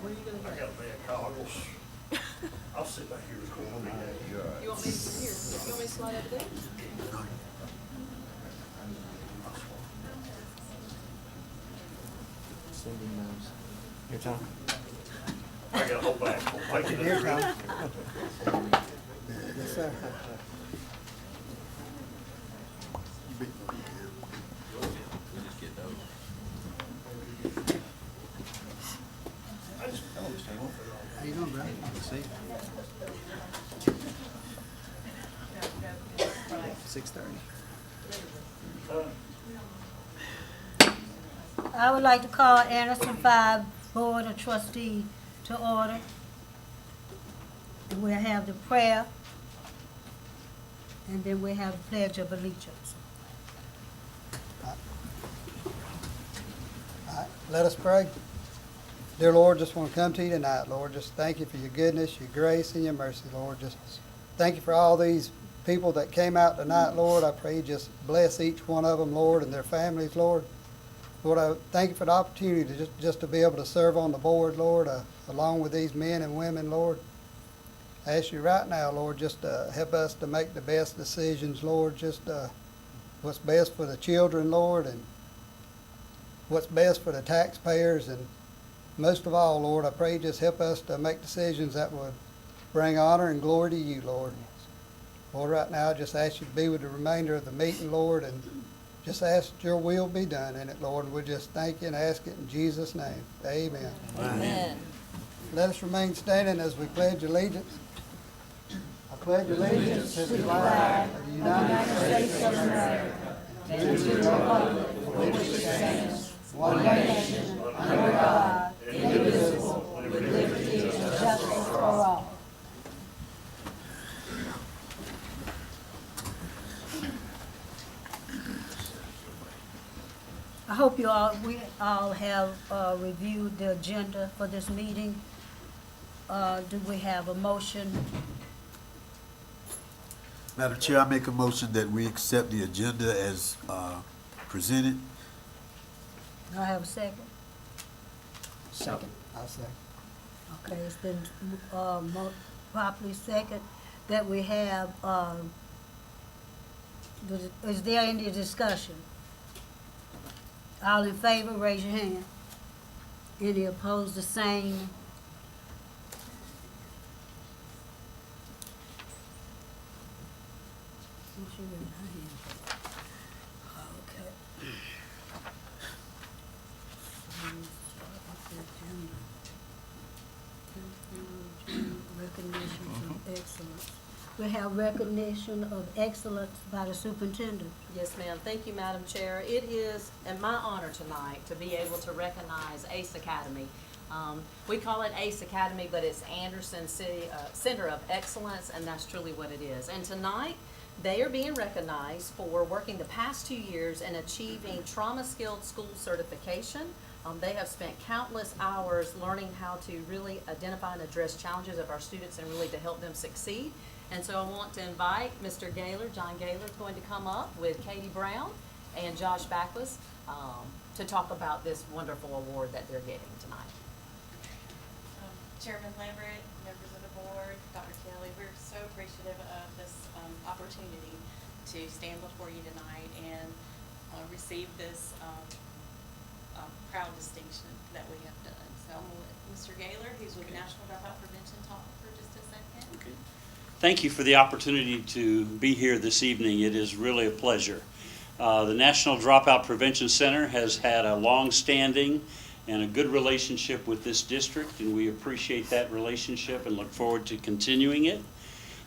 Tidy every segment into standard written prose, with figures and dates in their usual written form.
Where are you going to I go? got a bad goggles. I'll sit back here with you. You want me to here? You want me to slide over there? Cindy knows. Your time. I got a whole bag. Thank you. Here, Tom. Yes, sir. How you doing, bro? See? 6:30. I would like to call ASD5 Board of Trustees to order. We'll have the prayer, and then we'll have the Pledge of Allegiance. All right, let us pray. Dear Lord, just want to come to you tonight, Lord. Just thank you for your goodness, your grace, and your mercy, Lord. Just thank you for all these people that came out tonight, Lord. I pray you just bless each one of them, Lord, and their families, Lord. Lord, I thank you for the opportunity to just to be able to serve on the board, Lord, along with these men and women, Lord. I ask you right now, Lord, just help us to make the best decisions, Lord, just what's best for the children, Lord, and what's best for the taxpayers. And most of all, Lord, I pray just help us to make decisions that would bring honor and glory to you, Lord. Lord, right now, I just ask you to be with the remainder of the meeting, Lord, and just ask that your will be done in it, Lord. And we just thank you and ask it in Jesus' name. Amen. Amen. Let us remain standing as we pledge allegiance. I pledge allegiance to the flag of the United States of America and to the republic for which it stands, one nation, under God, indivisible, with liberty and justice for all. I hope we all have reviewed the agenda for this meeting. Do we have a motion? Madam Chair, I make a motion that we accept the agenda as presented. Do I have a second? Second. I'll second. Okay, it's been properly second that we have, is there any discussion? All in favor, raise your hand. Any opposed, the same. Okay. Recognition of excellence. We have recognition of excellence by the superintendent. Yes, ma'am. Thank you, Madam Chair. It is my honor tonight to be able to recognize ACE Academy. We call it ACE Academy, but it's Anderson City Center of Excellence, and that's truly what it is. And tonight, they are being recognized for working the past 2 years and achieving trauma-skilled school certification. They have spent countless hours learning how to really identify and address challenges of our students and really to help them succeed. And so I want to invite Mr. Gaylor, John Gaylor is going to come up with Katie Brown and Josh Backless to talk about this wonderful award that they're getting tonight. Chairman Lambert, members of the board, Dr. Kelly, we're so appreciative of this opportunity to stand before you tonight and receive this proud distinction that we have done. So I'm going to let Mr. Gaylor, who's with National Dropout Prevention, talk for just a second. Okay. Thank you for the opportunity to be here this evening. It is really a pleasure. The National Dropout Prevention Center has had a long-standing and a good relationship with this district, and we appreciate that relationship and look forward to continuing it.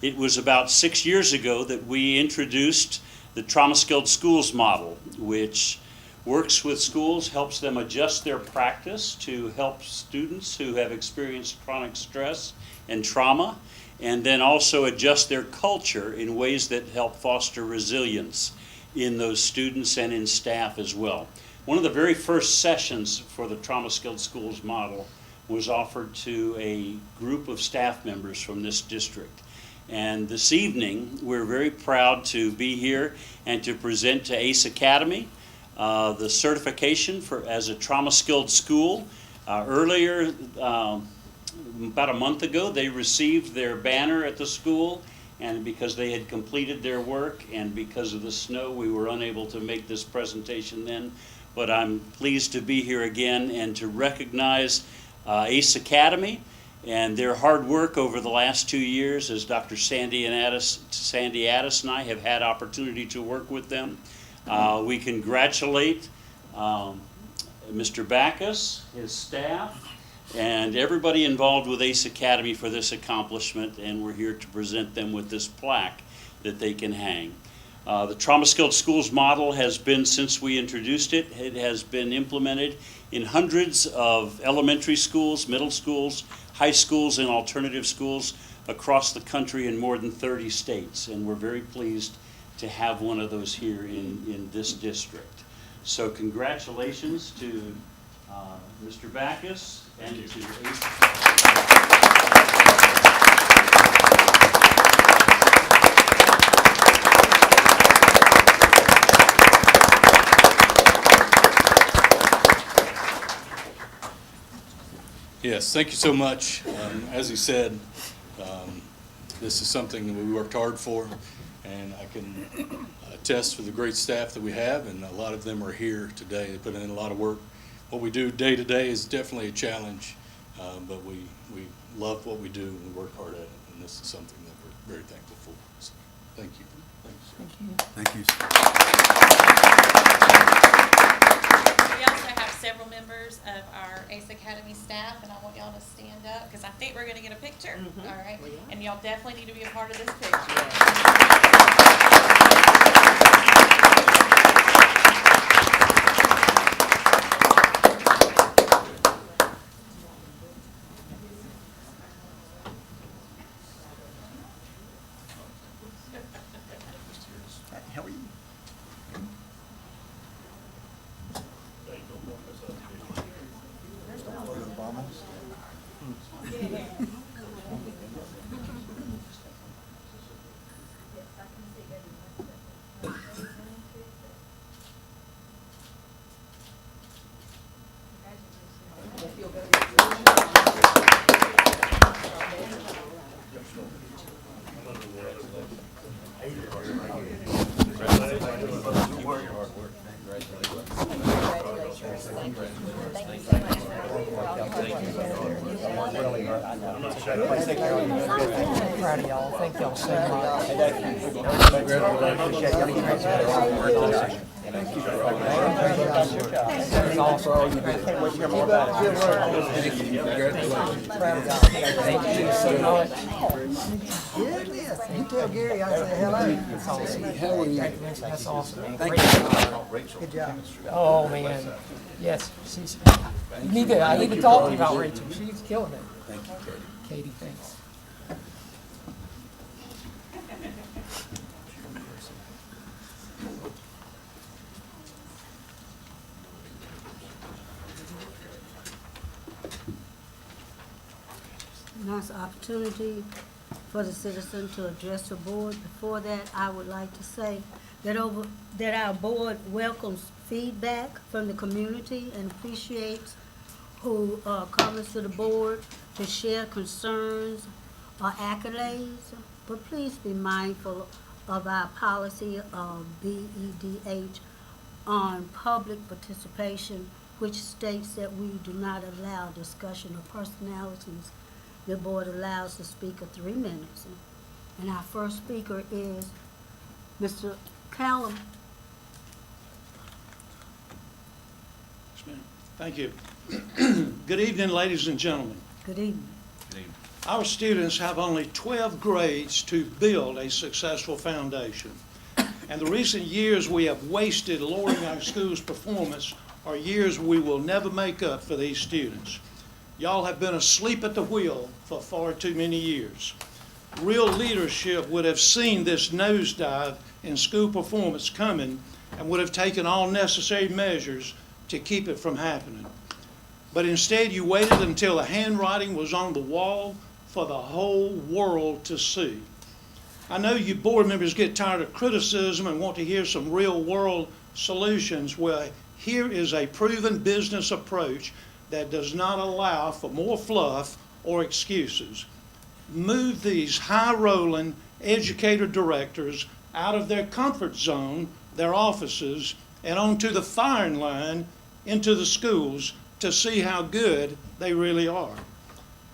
It was about 6 years ago that we introduced the Trauma-Skilled Schools model, which works with schools, helps them adjust their practice to help students who have experienced chronic stress and trauma, and then also adjust their culture in ways that help foster resilience in those students and in staff as well. One of the very first sessions for the Trauma-Skilled Schools model was offered to a group of staff members from this district. And this evening, we're very proud to be here and to present to ACE Academy the certification as a trauma-skilled school. Earlier, about a month ago, they received their banner at the school, and because they had completed their work and because of the snow, we were unable to make this presentation then. But I'm pleased to be here again and to recognize ACE Academy and their hard work over the last 2 years, as Dr. Sandy Addis and I have had opportunity to work with them. We congratulate Mr. Backus, his staff, and everybody involved with ACE Academy for this accomplishment, and we're here to present them with this plaque that they can hang. The Trauma Skilled Schools model has been, since we introduced it, it has been implemented in hundreds of elementary schools, middle schools, high schools, and alternative schools across the country in more than 30 states, and we're very pleased to have one of those here in this district. So congratulations to Mr. Backus and to ACE. Yes, thank you so much. As he said, this is something that we worked hard for, and I can attest for the great staff that we have, and a lot of them are here today. They put in a lot of work. What we do day to day is definitely a challenge, but we love what we do and we work hard at it, and this is something that we're very thankful for. So, thank you. Thank you. We also have several members of our ACE Academy staff, and I want y'all to stand up because I think we're going to get a picture. All right? And y'all definitely need to be a part of this picture. How are you? Proud of y'all. Thank y'all so much. Thank you so much. Yes, you tell Gary I say hello. That's awesome. How are you? That's awesome, man. Great. Good job. Oh, man. Yes, she's. I need to talk to you about Rachel. She's killing it. Thank you, Katie. Katie, thanks. Nice opportunity for the citizen to address the board. Before that, I would like to say that our board welcomes feedback from the community and appreciates who comes to the board to share concerns or accolades. But please be mindful of our policy of BEDH on public participation, which states that we do not allow discussion of personalities. The board allows the speaker 3 minutes. And our first speaker is Mr. Callum. Yes, ma'am. Thank you. Good evening, ladies and gentlemen. Good evening. Our students have only 12 grades to build a successful foundation. And the recent years we have wasted lowering our school's performance are years we will never make up for these students. Y'all have been asleep at the wheel for far too many years. Real leadership would have seen this nosedive in school performance coming and would have taken all necessary measures to keep it from happening. But instead you waited until the handwriting was on the wall for the whole world to see. I know you board members get tired of criticism and want to hear some real world solutions, well, here is a proven business approach that does not allow for more fluff or excuses. Move these high-rolling educator directors out of their comfort zone, their offices, and onto the firing line into the schools to see how good they really are.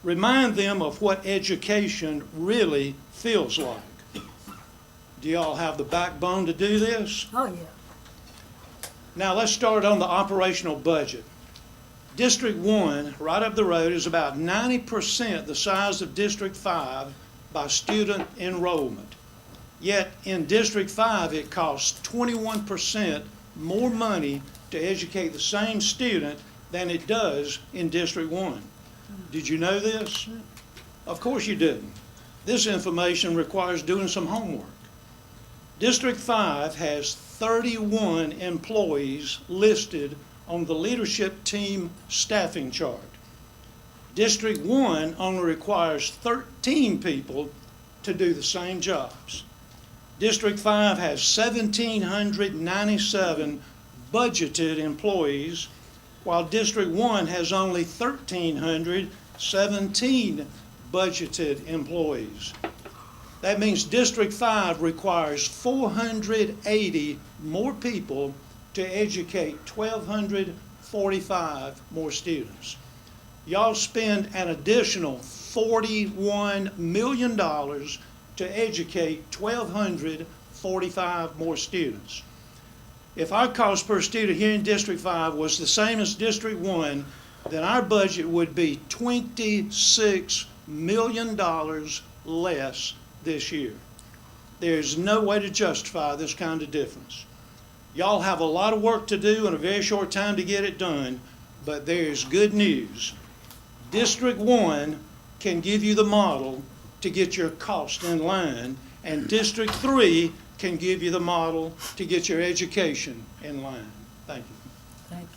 Remind them of what education really feels like. Do y'all have the backbone to do this? Oh, yeah. Now let's start on the operational budget. District 1, right up the road, is about 90% the size of District 5 by student enrollment. Yet in District 5, it costs 21% more money to educate the same student than it does in District 1. Did you know this? Of course you didn't. This information requires doing some homework. District 5 has 31 employees listed on the leadership team staffing chart. District 1 only requires 13 people to do the same jobs. District 5 has 1,797 budgeted employees, while District 1 has only 1,317 budgeted employees. That means District 5 requires 480 more people to educate 1,245 more students. Y'all spend an additional $41 million to educate 1,245 more students. If our cost per student here in District 5 was the same as District 1, then our budget would be $26 million less this year. There's no way to justify this kind of difference. Y'all have a lot of work to do in a very short time to get it done, but there's good news. District 1 can give you the model to get your cost in line, and District 3 can give you the model to get your education in line. Thank you. Thank you.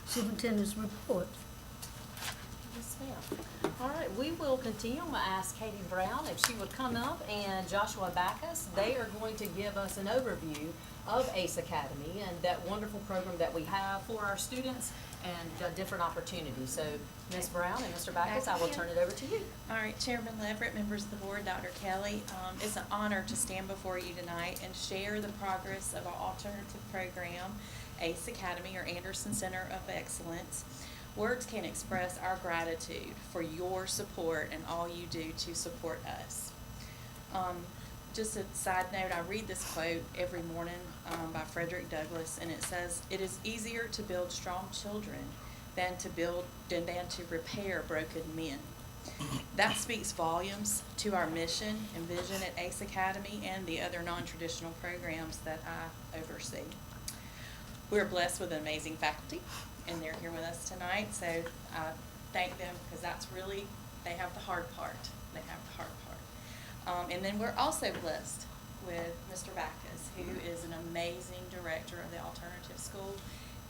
Superintendent's report. Yes, ma'am. All right, we will continue. I'm going to ask Katie Brown if she would come up, and Joshua Backus. They are going to give us an overview of ACE Academy and that wonderful program that we have for our students and different opportunities. So, Ms. Brown and Mr. Backus, I will turn it over to you. All right, Chairman Leverett, members of the board, Dr. Kelly, it's an honor to stand before you tonight and share the progress of our alternative program, ACE Academy, or Anderson Center of Excellence. Words can't express our gratitude for your support and all you do to support us. Just a side note, I read this quote every morning by Frederick Douglass, and it says, "It is easier to build strong children than to repair broken men." That speaks volumes to our mission and vision at ACE Academy and the other non-traditional programs that I oversee. We're blessed with an amazing faculty, and they're here with us tonight, so I thank them because that's really, they have the hard part. They have the hard part. And then we're also blessed with Mr. Backus, who is an amazing director of the alternative school,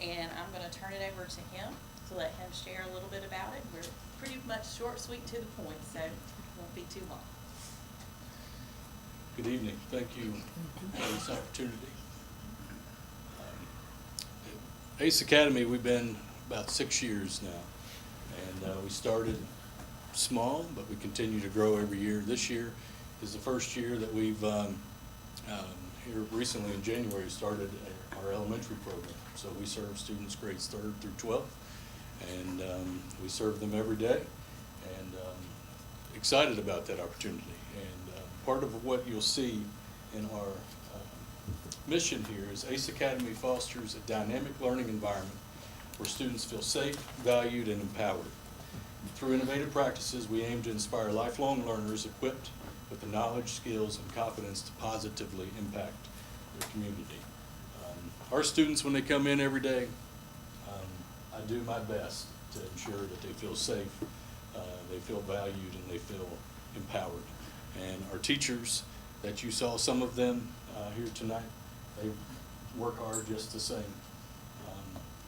and I'm going to turn it over to him to let him share a little bit about it. We're pretty much short, sweet, to the point, so it won't be too long. Good evening. Thank you for this opportunity. ACE Academy, we've been about 6 years now, and we started small, but we continue to grow every year. This year is the first year that we've, here recently in January, started our elementary program. So we serve students grades 3rd through 12th, and we serve them every day, and excited about that opportunity. And part of what you'll see in our mission here is ACE Academy fosters a dynamic learning environment where students feel safe, valued, and empowered. Through innovative practices, we aim to inspire lifelong learners equipped with the knowledge, skills, and confidence to positively impact their community. Our students, when they come in every day, I do my best to ensure that they feel safe, they feel valued, and they feel empowered. And our teachers, that you saw some of them here tonight, they work hard just the same.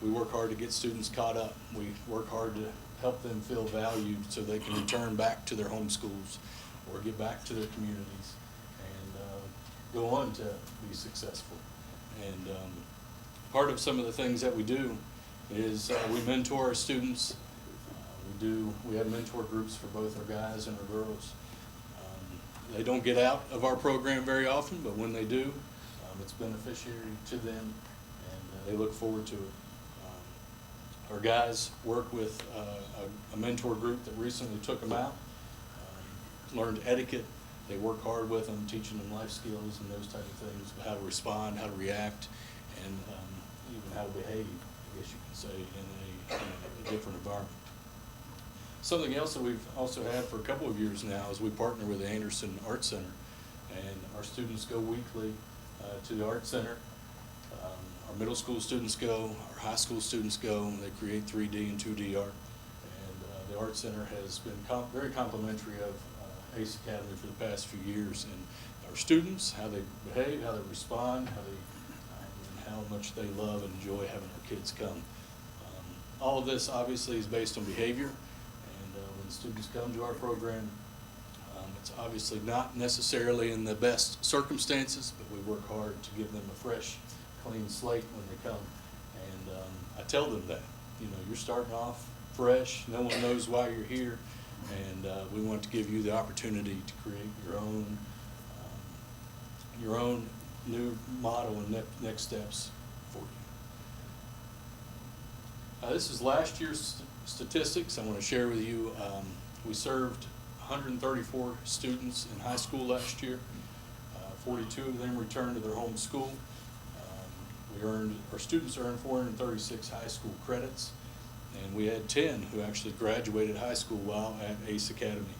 We work hard to get students caught up. We work hard to help them feel valued so they can return back to their home schools or get back to their communities and go on to be successful. And part of some of the things that we do is we mentor our students. We have mentor groups for both our guys and our girls. They don't get out of our program very often, but when they do, it's beneficiary to them, and they look forward to it. Our guys work with a mentor group that recently took them out, learned etiquette. They work hard with them, teaching them life skills and those type of things, how to respond, how to react, and even how to behave, I guess you can say, in a different environment. Something else that we've also had for a couple of years now is we partner with the Anderson Art Center, and our students go weekly to the Art Center. Our middle school students go, our high school students go, and they create 3D and 2D art. And the Art Center has been very complimentary of ACE Academy for the past few years, and our students, how they behave, how they respond, and how much they love and enjoy having our kids come. All of this obviously is based on behavior, and when students come to our program, it's obviously not necessarily in the best circumstances, but we work hard to give them a fresh, clean slate when they come. And I tell them that, you're starting off fresh, no one knows why you're here, and we want to give you the opportunity to create your own new model and next steps for you. This is last year's statistics I want to share with you. We served 134 students in high school last year. 42 of them returned to their home school. Our students earned 436 high school credits, and we had 10 who actually graduated high school while at ACE Academy.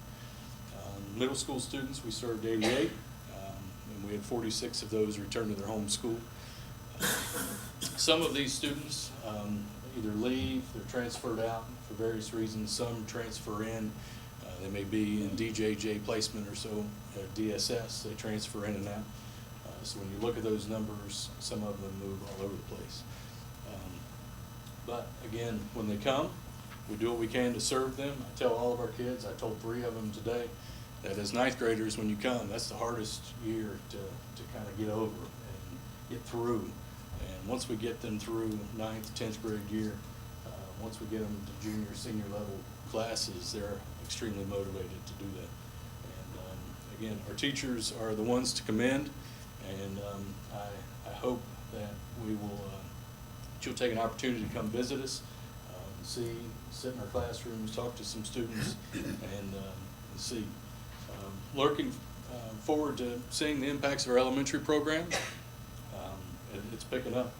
Middle school students, we served 88, and we had 46 of those return to their home school. Some of these students either leave, they're transferred out for various reasons. Some transfer in. They may be in DJJ placement or so, DSS, they transfer in and out. So when you look at those numbers, some of them move all over the place. But again, when they come, we do what we can to serve them. I tell all of our kids, I told 3 of them today, that as 9th graders, when you come, that's the hardest year to kind of get over and get through. And once we get them through 9th, 10th grade year, once we get them to junior, senior level classes, they're extremely motivated to do that. And again, our teachers are the ones to commend, and I hope that you'll take an opportunity to come visit us, sit in our classrooms, talk to some students, and see. Looking forward to seeing the impacts of our elementary program. It's picking up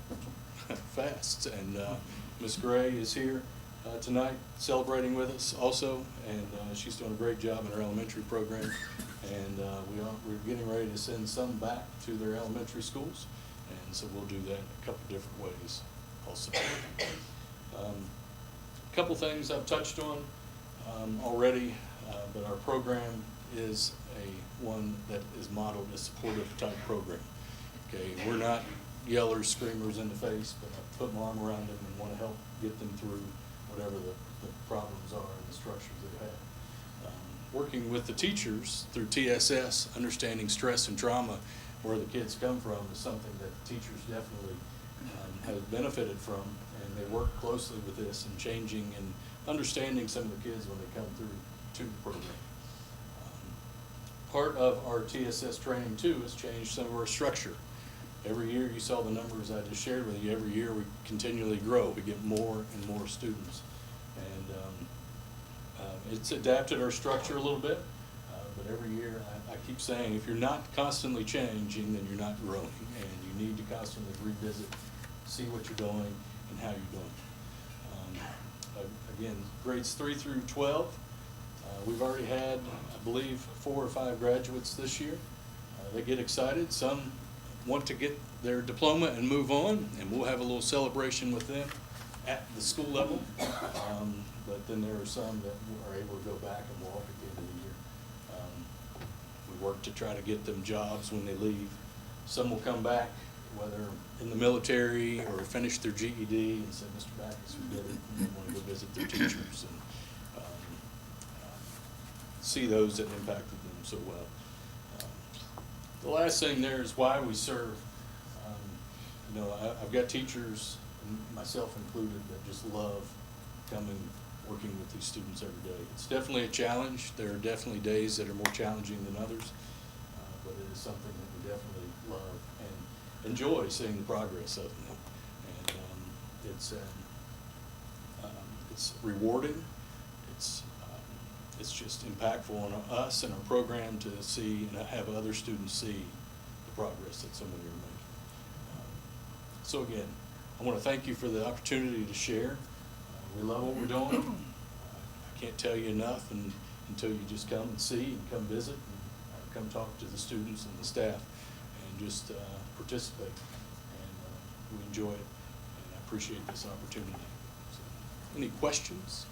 fast, and Ms. Gray is here tonight celebrating with us also, and she's doing a great job in our elementary program, and we're getting ready to send some back to their elementary schools, and so we'll do that in a couple different ways also. A couple things I've touched on already, but our program is one that is modeled a supportive type program. Okay, we're not yellers, screamers in the face, but I put my arm around them and want to help get them through whatever the problems are and the structures they have. Working with the teachers through TSS, understanding stress and trauma, where the kids come from, is something that teachers definitely have benefited from, and they work closely with this and changing and understanding some of the kids when they come through to the program. Part of our TSS training too has changed some of our structure. Every year, you saw the numbers I just shared with you, every year we continually grow. We get more and more students. And it's adapted our structure a little bit, but every year I keep saying, if you're not constantly changing, then you're not growing. And you need to constantly revisit, see what you're doing and how you're doing. Again, grades 3 through 12, we've already had, I believe, 4 or 5 graduates this year. They get excited. Some want to get their diploma and move on, and we'll have a little celebration with them at the school level. But then there are some that are able to go back and walk at the end of the year. We work to try to get them jobs when they leave. Some will come back, whether in the military or finish their GED and say, Mr. Backus, we did it, and they want to go visit their teachers. see those that impacted them so well. The last thing there is why we serve. I've got teachers, myself included, that just love coming, working with these students every day. It's definitely a challenge. There are definitely days that are more challenging than others, but it is something that we definitely love and enjoy seeing the progress of them. And it's rewarding. It's just impactful on us and our program to see and have other students see the progress that so many are making. So again, I want to thank you for the opportunity to share. We love what we're doing. I can't tell you enough until you just come and see and come visit and come talk to the students and the staff and just participate. And we enjoy it, and I appreciate this opportunity. So, any questions?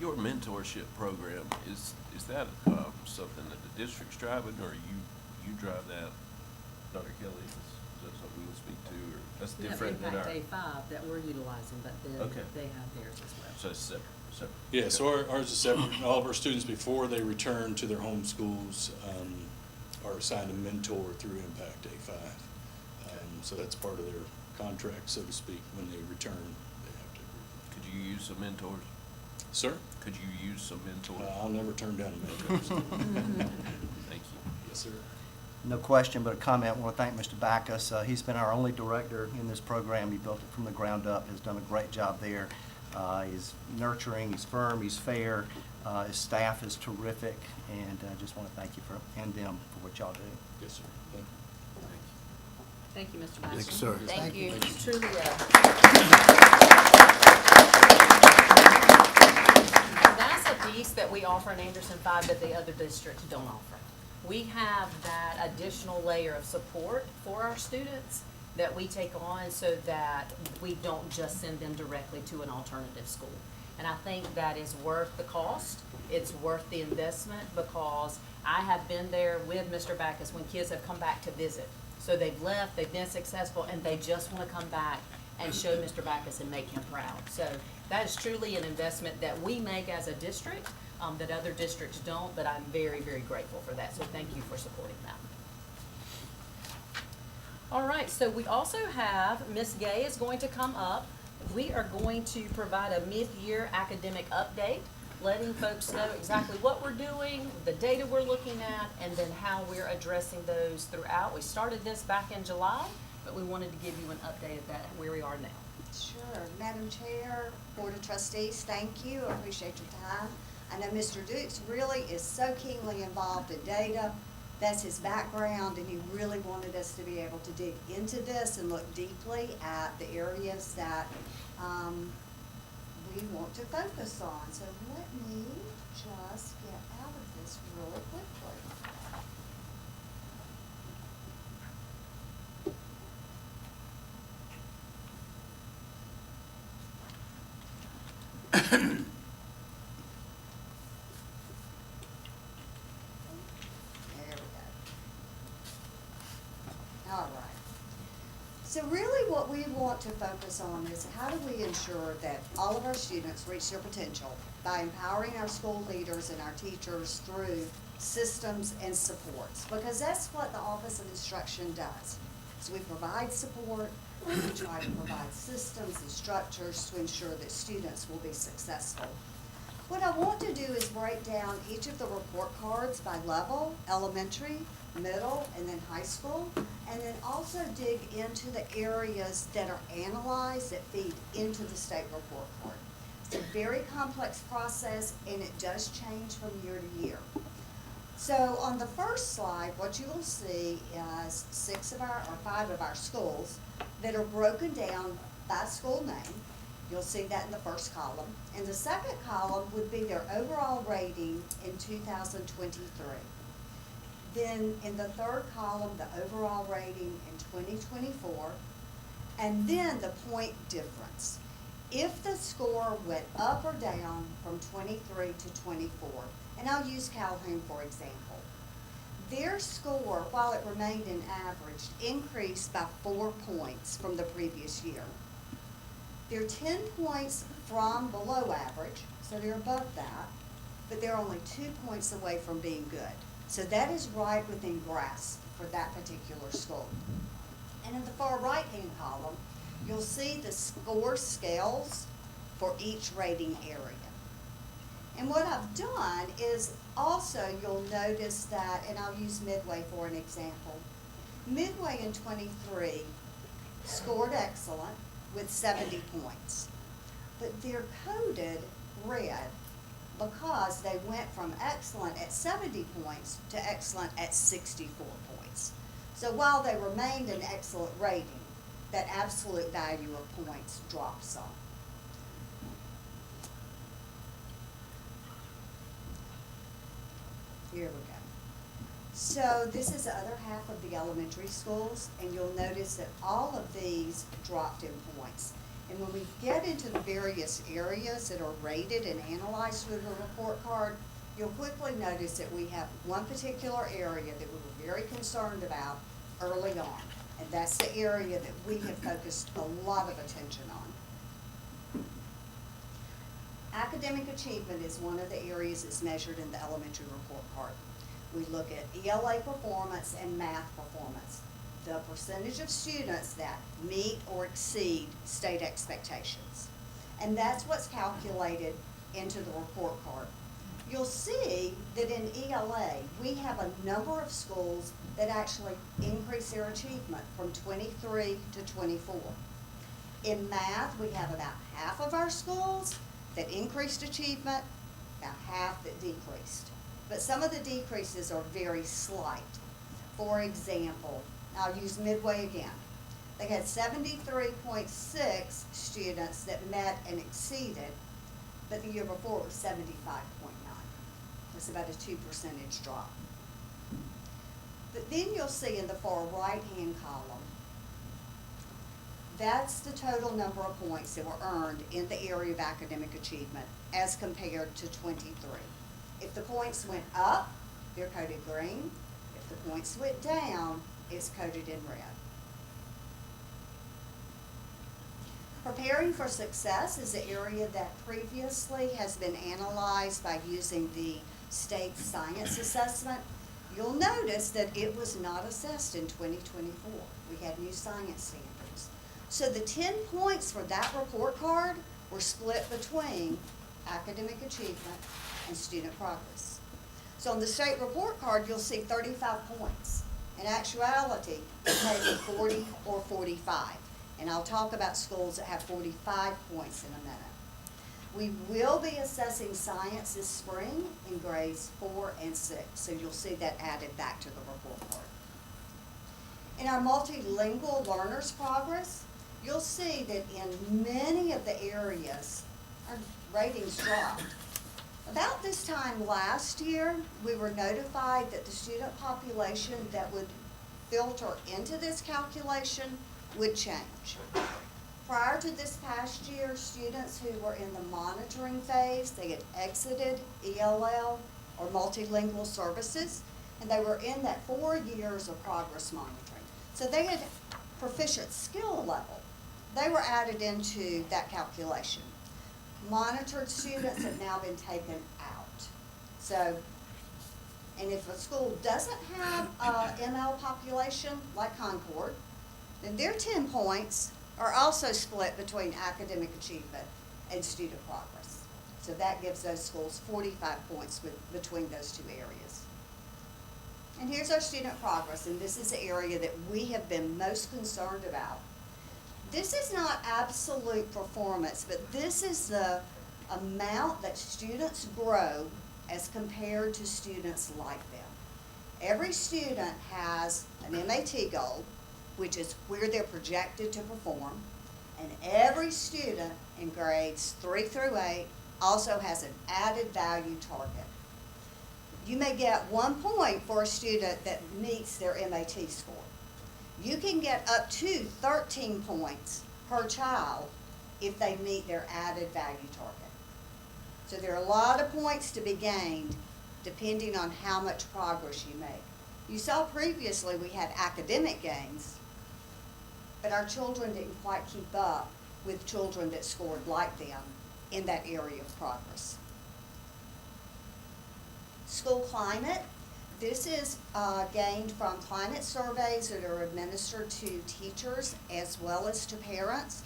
Your mentorship program, is that something that the district's driving, or you drive that, Dr. Kelly? Is that something we'll speak to, or that's different than our? We have Impact A5 that we're utilizing, but then Okay. they have theirs as well. So it's separate. Yeah, so ours is separate. All of our students, before they return to their home schools, are assigned a mentor through Impact A5. So that's part of their contract, so to speak. When they return, they have to agree. Could you use some mentors? Sir? Could you use some mentors? I'll never turn down a mentor. Thank you. Yes, sir. No question, but a comment. I want to thank Mr. Backus. He's been our only director in this program. He built it from the ground up, has done a great job there. He's nurturing, he's firm, he's fair. His staff is terrific, and I just want to thank you and them for what y'all do. Yes, sir. Thank you. Thank you, Mr. Baxter. Thank you, sir. Thank you. Thank It's truly that's a piece that we offer in Anderson 5 that the other districts don't offer. We have that additional layer of support for our students that we take on so that we don't just send them directly to an alternative school. And I think that is worth the cost. It's worth the investment, because I have been there with Mr. Backus when kids have come back to visit. So they've left, they've been successful, and they just want to come back and show Mr. Backus and make him proud. So that is truly an investment that we make as a district that other districts don't, but I'm very, very grateful for that. So thank you for supporting that. All right, so we also have Ms. Gay is going to come up. We are going to provide a mid-year academic update, letting folks know exactly what we're doing, the data we're looking at, and then how we're addressing those throughout. We started this back in July, but we wanted to give you an update of that, where we are now. Sure. Madam Chair, Board of Trustees, thank you. I appreciate your time. I know Mr. Dukes really is so keenly involved in data. That's his background, and he really wanted us to be able to dig into this and look deeply at the areas that we want to focus on. So let me just get out of this really quickly. There we go. All right. So really what we want to focus on is how do we ensure that all of our students reach their potential by empowering our school leaders and our teachers through systems and supports, because that's what the Office of Instruction does. So we provide support, we try to provide systems and structures to ensure that students will be successful. What I want to do is break down each of the report cards by level, elementary, middle, and then high school, and then also dig into the areas that are analyzed that feed into the state report card. It's a very complex process, and it does change from year to year. So on the first slide, what you will see is 5 of our schools that are broken down by school name. You'll see that in the first column. And the second column would be their overall rating in 2023. Then in the third column, the overall rating in 2024. And then the point difference. If the score went up or down from 23 to 24, and I'll use Calhoun for example, their score, while it remained an average, increased by 4 points from the previous year. They're 10 points from below average, so they're above that. but they're only 2 points away from being good. So that is right within grasp for that particular school. And in the far right-hand column, you'll see the score scales for each rating area. And what I've done is also you'll notice that, and I'll use Midway for an example. Midway in 23 scored excellent with 70 points, but they're coded red because they went from excellent at 70 points to excellent at 64 points. So while they remained an excellent rating, that absolute value of points dropped some. Here we go. So this is the other half of the elementary schools, and you'll notice that all of these dropped in points. And when we get into the various areas that are rated and analyzed with the report card, you'll quickly notice that we have one particular area that we were very concerned about early on, and that's the area that we have focused a lot of attention on. Academic achievement is one of the areas that's measured in the elementary report card. We look at ELA performance and math performance, the percentage of students that meet or exceed state expectations. And that's what's calculated into the report card. You'll see that in ELA, we have a number of schools that actually increase their achievement from 23 to 24. In math, we have about half of our schools that increased achievement, about half that decreased. But some of the decreases are very slight. For example, I'll use Midway again. They had 73.6 students that met and exceeded, but the year before it was 75.9. It's about a 2% drop. But then you'll see in the far right-hand column, that's the total number of points that were earned in the area of academic achievement as compared to 23. If the points went up, they're coded green. If the points went down, it's coded in red. Preparing for success is an area that previously has been analyzed by using the state science assessment. You'll notice that it was not assessed in 2024. We had new science standards. So the 10 points for that report card were split between academic achievement and student progress. So on the state report card, you'll see 35 points. In actuality, it may be 40 or 45. And I'll talk about schools that have 45 points in a minute. We will be assessing science this spring in grades 4 and 6, so you'll see that added back to the report card. In our multilingual learners progress, you'll see that in many of the areas, our ratings dropped. About this time last year, we were notified that the student population that would filter into this calculation would change. Prior to this past year, students who were in the monitoring phase, they had exited ELL or multilingual services, and they were in that 4 years of progress monitoring. So they had proficient skill level. They were added into that calculation. Monitored students have now been taken out. So, and if a school doesn't have a ML population like Concord, then their 10 points are also split between academic achievement and student progress. So that gives those schools 45 points between those two areas. And here's our student progress, and this is the area that we have been most concerned about. This is not absolute performance, but this is the amount that students grow as compared to students like them. Every student has an MAT goal, which is where they're projected to perform, and every student in grades 3 through 8 also has an added value target. You may get 1 point for a student that meets their MAT score. You can get up to 13 points per child if they meet their added value target. So there are a lot of points to be gained depending on how much progress you make. You saw previously we had academic gains, but our children didn't quite keep up with children that scored like them in that area of progress. School climate. This is gained from climate surveys that are administered to teachers as well as to parents.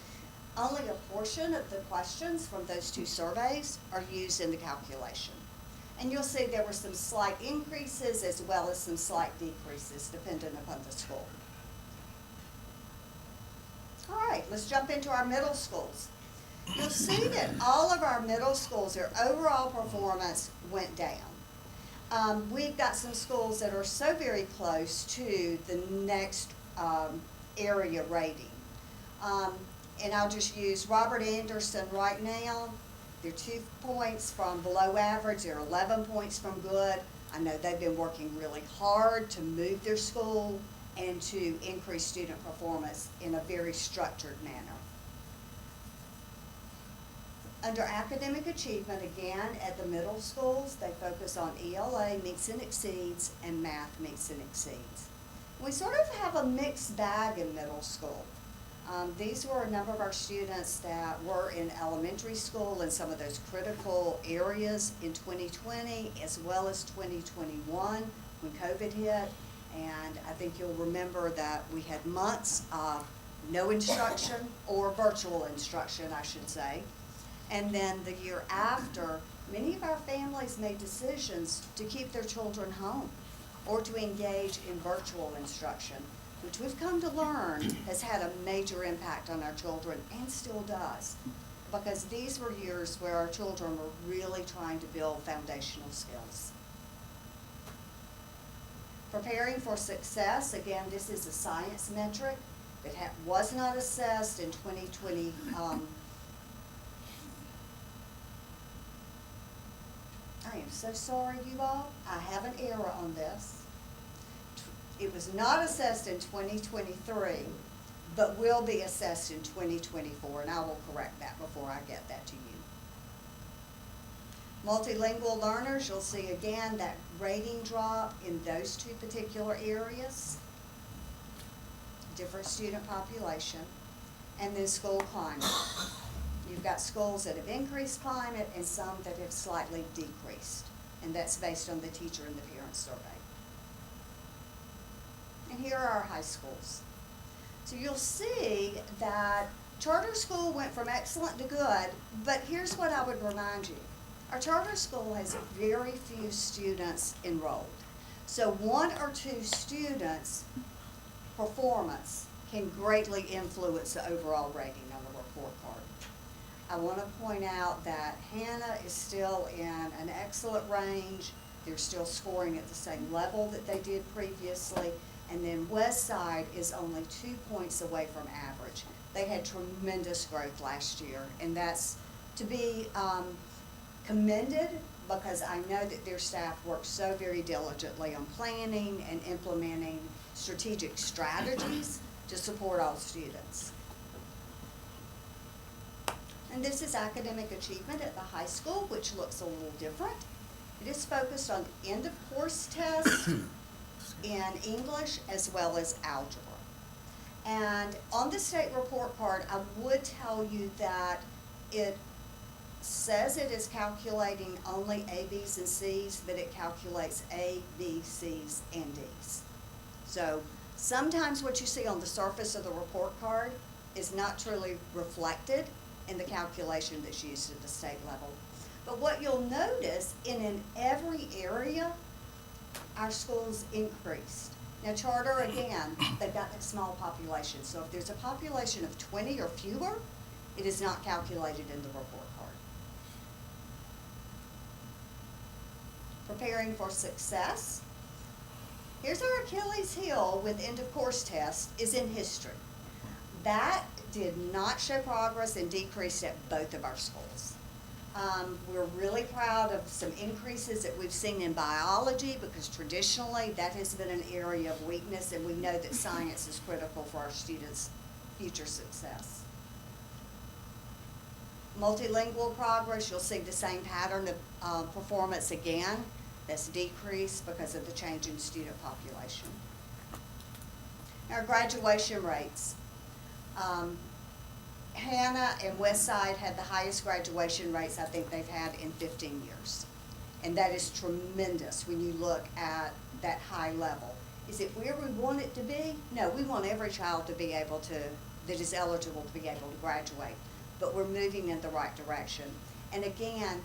Only a portion of the questions from those two surveys are used in the calculation. And you'll see there were some slight increases as well as some slight decreases dependent upon the school. All right, let's jump into our middle schools. You'll see that all of our middle schools, their overall performance went down. We've got some schools that are so very close to the next area rating. And I'll just use Robert Anderson right now. They're 2 points from below average, they're 11 points from good. I know they've been working really hard to move their school and to increase student performance in a very structured manner. Under academic achievement, again, at the middle schools, they focus on ELA meets and exceeds and math meets and exceeds. We sort of have a mixed bag in middle school. These were a number of our students that were in elementary school in some of those critical areas in 2020 as well as 2021 when COVID hit. And I think you'll remember that we had months of no instruction or virtual instruction, I should say. And then the year after, many of our families made decisions to keep their children home or to engage in virtual instruction, which we've come to learn has had a major impact on our children and still does, because these were years where our children were really trying to build foundational skills. Preparing for success, again, this is a science metric that was not assessed in 2020. I am so sorry, you all. I have an error on this. It was not assessed in 2023, but will be assessed in 2024, and I will correct that before I get that to you. Multilingual learners, you'll see again that rating drop in those two particular areas. Different student population. And then school climate. You've got schools that have increased climate and some that have slightly decreased. And that's based on the teacher and the parent survey. And here are our high schools. So you'll see that charter school went from excellent to good, but here's what I would remind you. Our charter school has very few students enrolled. So 1 or 2 students' performance can greatly influence the overall rating on the report card. I want to point out that Hannah is still in an excellent range. They're still scoring at the same level that they did previously. And then Westside is only 2 points away from average. They had tremendous growth last year, and that's to be commended, because I know that their staff worked so very diligently on planning and implementing strategic strategies to support all students. And this is academic achievement at the high school, which looks a little different. It is focused on end-of-course tests in English as well as algebra. And on the state report card, I would tell you that it says it is calculating only A, B's, and C's, but it calculates A, B, C's, and D's. So sometimes what you see on the surface of the report card is not truly reflected in the calculation that's used at the state level. But what you'll notice in every area, our schools increased. Now charter, again, they've got that small population. So if there's a population of 20 or fewer, it is not calculated in the report card. Preparing for success. Here's our Achilles heel with end of course test is in history. That did not show progress and decreased at both of our schools. We're really proud of some increases that we've seen in biology, because traditionally that has been an area of weakness, and we know that science is critical for our students' future success. Multilingual progress, you'll see the same pattern of performance again. That's decreased because of the change in student population. Our graduation rates. Hannah and Westside had the highest graduation rates I think they've had in 15 years. And that is tremendous when you look at that high level. Is it where we want it to be? No, we want every child to be able to, that is eligible to be able to graduate. But we're moving in the right direction. And again,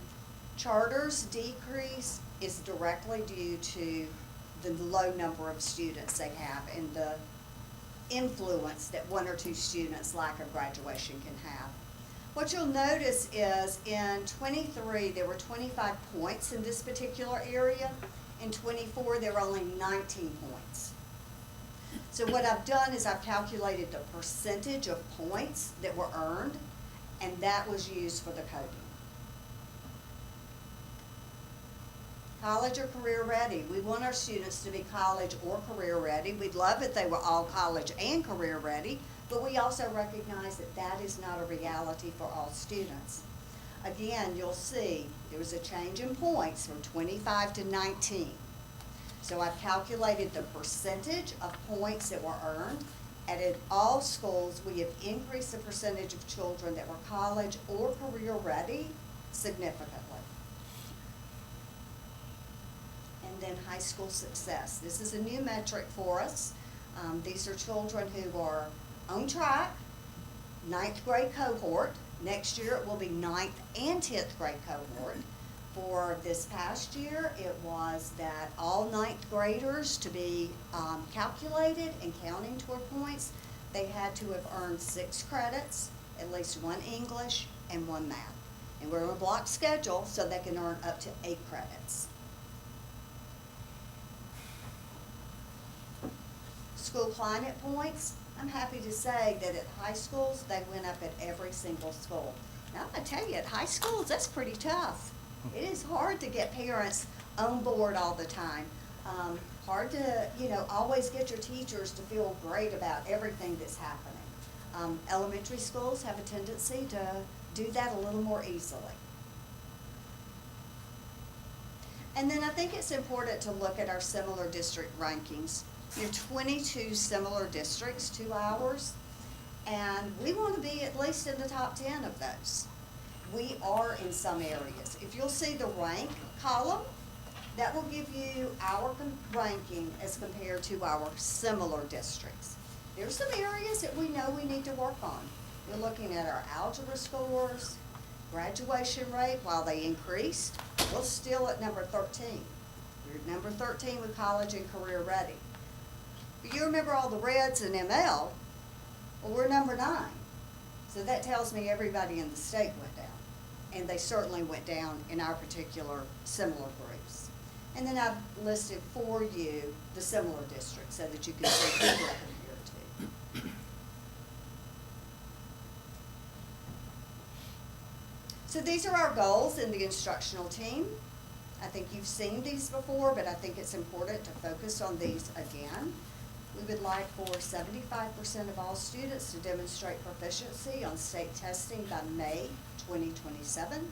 charters decrease is directly due to the low number of students they have and the influence that one or two students' lack of graduation can have. What you'll notice is in 23, there were 25 points in this particular area. In 24, there were only 19 points. So what I've done is I've calculated the percentage of points that were earned, and that was used for the coding. College or career ready. We want our students to be college or career ready. We'd love if they were all college and career ready, but we also recognize that that is not a reality for all students. Again, you'll see there was a change in points from 25 to 19. So I've calculated the percentage of points that were earned, and at all schools, we have increased the percentage of children that were college or career ready significantly. And then high school success. This is a new metric for us. These are children who are on track, 9th grade cohort. Next year it will be 9th and 10th grade cohort. For this past year, it was that all 9th graders to be calculated and counting toward points, they had to have earned 6 credits, at least 1 English and 1 math. And we're on a block schedule so they can earn up to 8 credits. School climate points, I'm happy to say that at high schools, they went up at every single school. Now, I'm gonna tell you, at high schools, that's pretty tough. It is hard to get parents on board all the time. Hard to, always get your teachers to feel great about everything that's happening. Elementary schools have a tendency to do that a little more easily. And then I think it's important to look at our similar district rankings. There are 22 similar districts to ours, and we want to be at least in the top 10 of those. We are in some areas. If you'll see the rank column, that will give you our ranking as compared to our similar districts. There's some areas that we know we need to work on. We're looking at our algebra scores, graduation rate. While they increased, we're still at number 13. We're at number 13 with college and career ready. You remember all the reds in ML, well, we're number 9. So that tells me everybody in the state went down. And they certainly went down in our particular similar groups. And then I've listed for you the similar districts so that you can see who we're compared to. So these are our goals in the instructional team. I think you've seen these before, but I think it's important to focus on these again. We would like for 75% of all students to demonstrate proficiency on state testing by May 2027.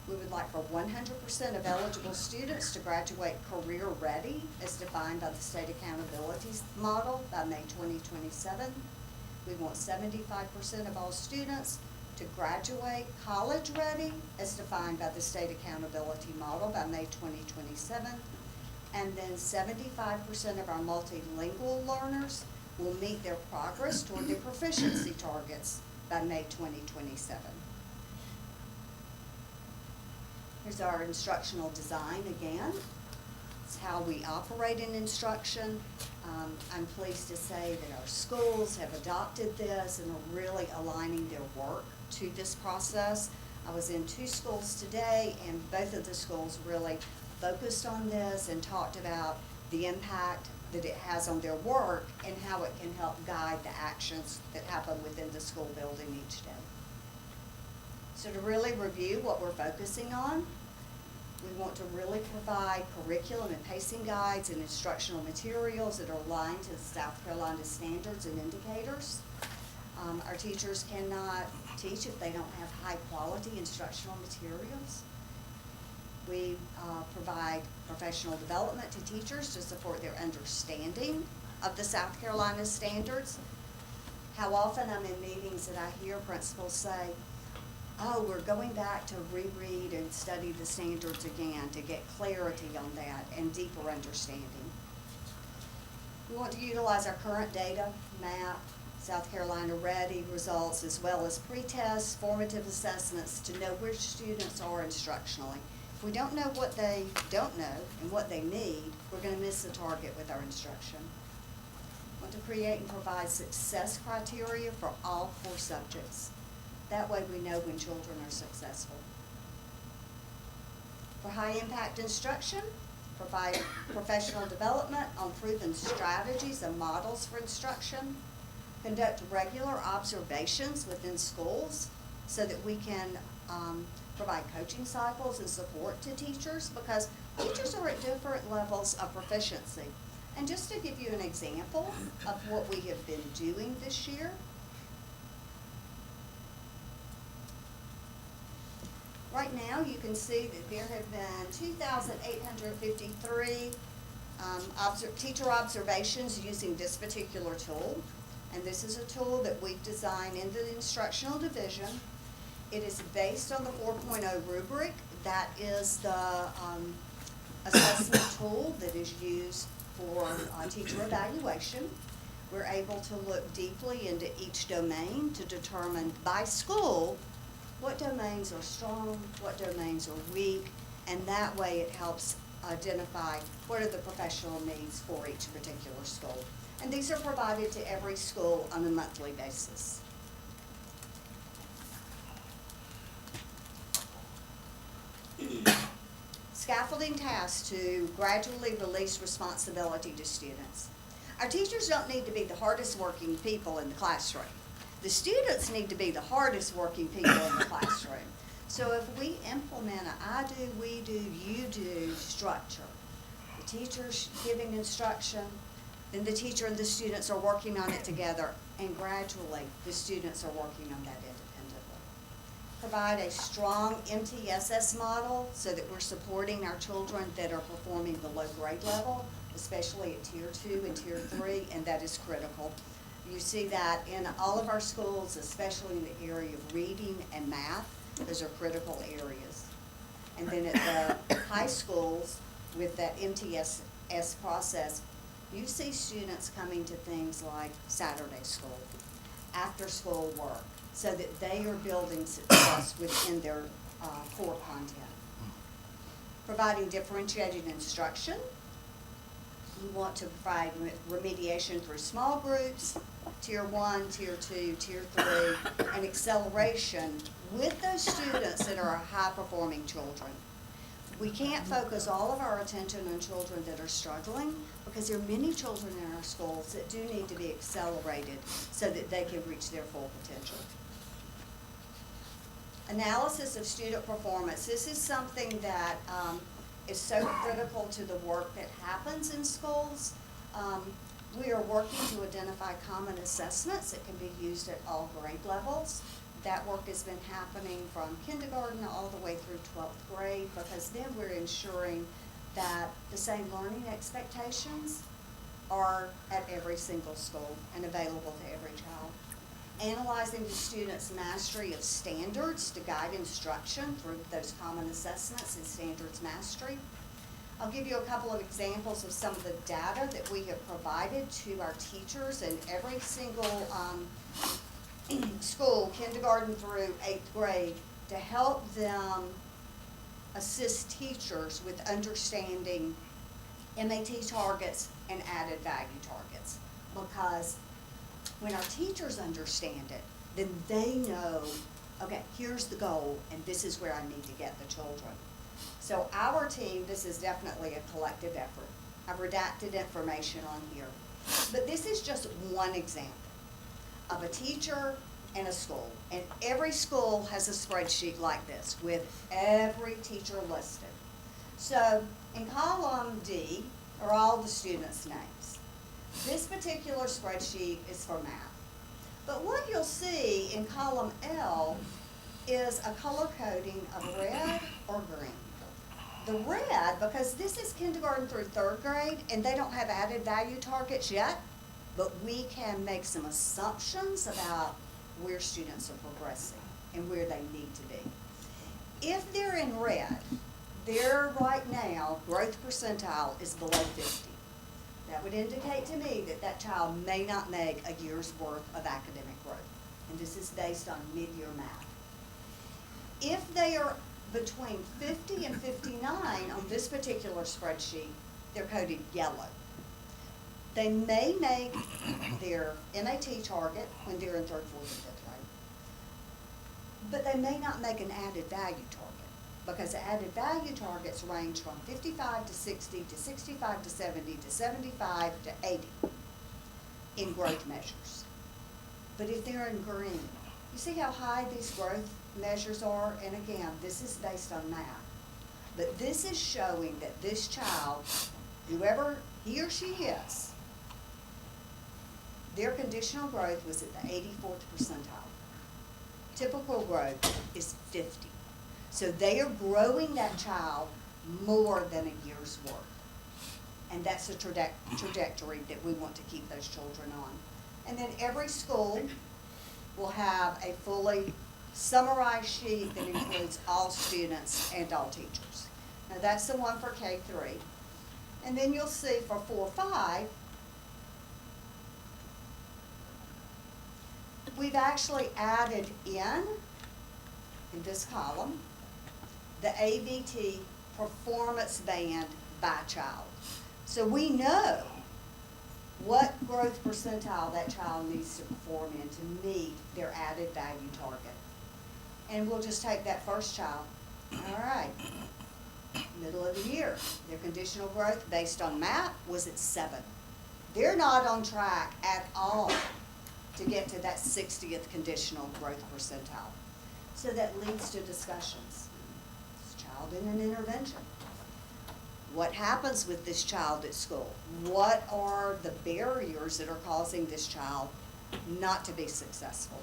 We would like for 100% of eligible students to graduate career ready as defined by the state accountability model by May 2027. We want 75% of all students to graduate college ready as defined by the state accountability model by May 2027. And then 75% of our multilingual learners will meet their progress toward their proficiency targets by May 2027. Here's our instructional design again. It's how we operate in instruction. I'm pleased to say that our schools have adopted this and are really aligning their work to this process. I was in 2 schools today, and both of the schools really focused on this and talked about the impact that it has on their work and how it can help guide the actions that happen within the school building each day. So to really review what we're focusing on, we want to really provide curriculum and pacing guides and instructional materials that are aligned to the South Carolina standards and indicators. Our teachers cannot teach if they don't have high-quality instructional materials. We provide professional development to teachers to support their understanding of the South Carolina standards. How often I'm in meetings that I hear principals say, oh, we're going back to reread and study the standards again to get clarity on that and deeper understanding. We want to utilize our current data, MAP, South Carolina Ready results, as well as pre-test formative assessments to know where students are instructionally. If we don't know what they don't know and what they need, we're going to miss the target with our instruction. We want to create and provide success criteria for all core subjects. That way we know when children are successful. For high-impact instruction, provide professional development on proven strategies and models for instruction. Conduct regular observations within schools so that we can provide coaching cycles and support to teachers, because teachers are at different levels of proficiency. And just to give you an example of what we have been doing this year, right now you can see that there have been 2,853 teacher observations using this particular tool. And this is a tool that we've designed in the instructional division. It is based on the 4.0 rubric. That is the assessment tool that is used for teacher evaluation. We're able to look deeply into each domain to determine by school what domains are strong, what domains are weak, and that way it helps identify what are the professional needs for each particular school. And these are provided to every school on a monthly basis. Scaffolding tasks to gradually release responsibility to students. Our teachers don't need to be the hardest working people in the classroom. The students need to be the hardest working people in the classroom. So if we implement an I do, we do, you do structure, the teacher's giving instruction, then the teacher and the students are working on it together, and gradually the students are working on that independently. Provide a strong MTSS model so that we're supporting our children that are performing the low grade level, especially at Tier 2 and Tier 3, and that is critical. You see that in all of our schools, especially in the area of reading and math. Those are critical areas. And then at the high schools, with that MTSS process, you see students coming to things like Saturday school, after school work, so that they are building success within their core content. Providing differentiated instruction. We want to provide remediation through small groups, Tier 1, Tier 2, Tier 3, and acceleration with those students that are high-performing children. We can't focus all of our attention on children that are struggling, because there are many children in our schools that do need to be accelerated so that they can reach their full potential. Analysis of student performance. This is something that is so critical to the work that happens in schools. We are working to identify common assessments that can be used at all grade levels. That work has been happening from kindergarten all the way through 12th grade, because then we're ensuring that the same learning expectations are at every single school and available to every child. Analyzing the students' mastery of standards to guide instruction through those common assessments and standards mastery. I'll give you a couple of examples of some of the data that we have provided to our teachers in every single school, kindergarten through 8th grade, to help them assist teachers with understanding MAT targets and added value targets. Because when our teachers understand it, then they know, okay, here's the goal, and this is where I need to get the children. So our team, this is definitely a collective effort. I've redacted information on here. But this is just one example of a teacher in a school. And every school has a spreadsheet like this with every teacher listed. So in column D are all the students' names. This particular spreadsheet is for math. But what you'll see in column L is a color coding of red or green. The red, because this is kindergarten through 3rd grade, and they don't have added value targets yet, but we can make some assumptions about where students are progressing. and where they need to be. If they're in red, their right now growth percentile is below 50. That would indicate to me that that child may not make a year's worth of academic growth. And this is based on mid-year math. If they are between 50 and 59 on this particular spreadsheet, they're coded yellow. They may make their MAT target when they're in 3rd, 4th, and 5th grade, but they may not make an added value target, because the added value targets range from 55 to 60 to 65 to 70 to 75 to 80 in growth measures. But if they're in green, you see how high these growth measures are? And again, this is based on math. But this is showing that this child, whoever he or she is, their conditional growth was at the 84th percentile. Typical growth is 50. So they are growing that child more than a year's worth. And that's the trajectory that we want to keep those children on. And then every school will have a fully summarized sheet that includes all students and all teachers. Now that's the one for K-3. And then you'll see for 4-5, we've actually added in this column, the AVT performance band by child. So we know what growth percentile that child needs to perform in to meet their added value target. And we'll just take that first child. All right, middle of the year, their conditional growth based on MAP was at 7. They're not on track at all to get to that 60th conditional growth percentile. So that leads to discussions. This child in an intervention. What happens with this child at school? What are the barriers that are causing this child not to be successful?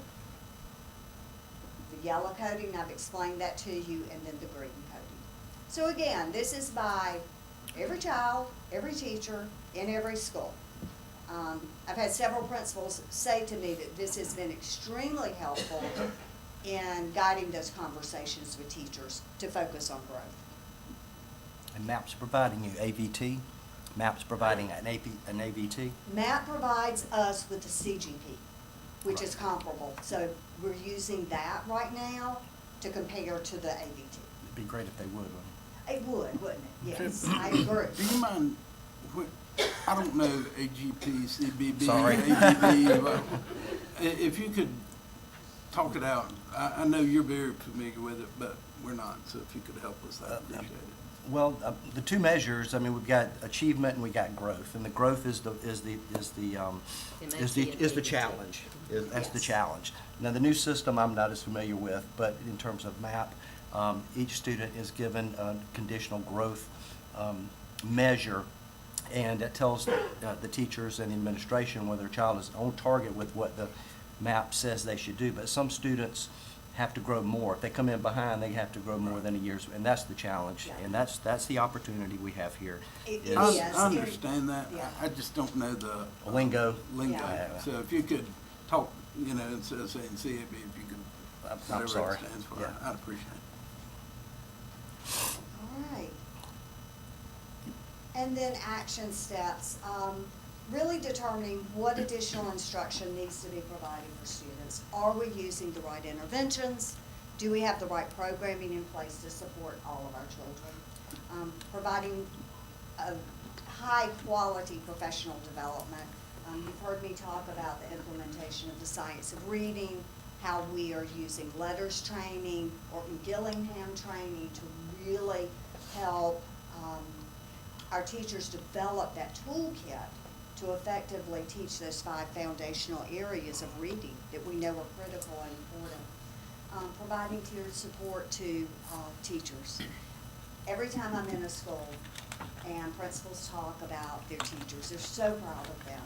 The yellow coding, I've explained that to you, and then the green coding. So again, this is by every child, every teacher, in every school. I've had several principals say to me that this has been extremely helpful in guiding those conversations with teachers to focus on growth. And MAP's providing you AVT? MAP's providing an AVT? MAP provides us with the CGP, which is comparable. So we're using that right now to compare to the AVT. It'd be great if they would, wouldn't It would, wouldn't it? Yes, I agree. Do you mind, I don't know AGP, CBB, Sorry. ABB, but if you could talk it out. I know you're very familiar with it, but we're not, so if you could help us, I'd appreciate it. Well, the two measures, I mean, we've got achievement and we got growth, and the growth is the challenge. That's the challenge. Now, the new system I'm not as familiar with, but in terms of MAP, each student is given a conditional growth measure, and it tells the teachers and the administration whether a child is on target with what the MAP says they should do. But some students have to grow more. If they come in behind, they have to grow more than a year's, and that's the challenge, Yeah. and that's the opportunity we have here. I understand that. Yeah. I just don't know the Lingo. lingo. Yeah. So if you could talk, instead of saying CAB, if you could, I'm whatever sorry. it stands for, Yeah. I'd appreciate it. All right. And then action steps, really determining what additional instruction needs to be provided for students. Are we using the right interventions? Do we have the right programming in place to support all of our children? Providing a high-quality professional development. You've heard me talk about the implementation of the science of reading, how we are using letters training or Gillingham training to really help our teachers develop that toolkit to effectively teach those 5 foundational areas of reading that we know are critical and important. Providing tiered support to teachers. Every time I'm in a school and principals talk about their teachers, they're so proud of them.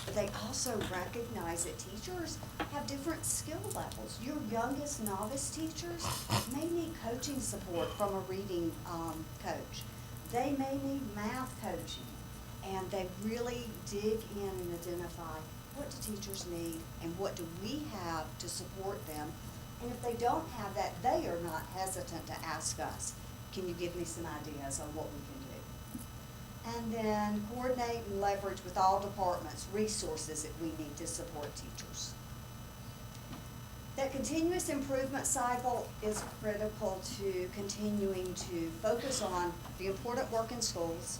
But they also recognize that teachers have different skill levels. Your youngest novice teachers may need coaching support from a reading coach. They may need math coaching. And they really dig in and identify what do teachers need and what do we have to support them And if they don't have that, they are not hesitant to ask us, can you give me some ideas on what we can do? And then coordinate and leverage with all departments resources that we need to support teachers. That continuous improvement cycle is critical to continuing to focus on the important work in schools,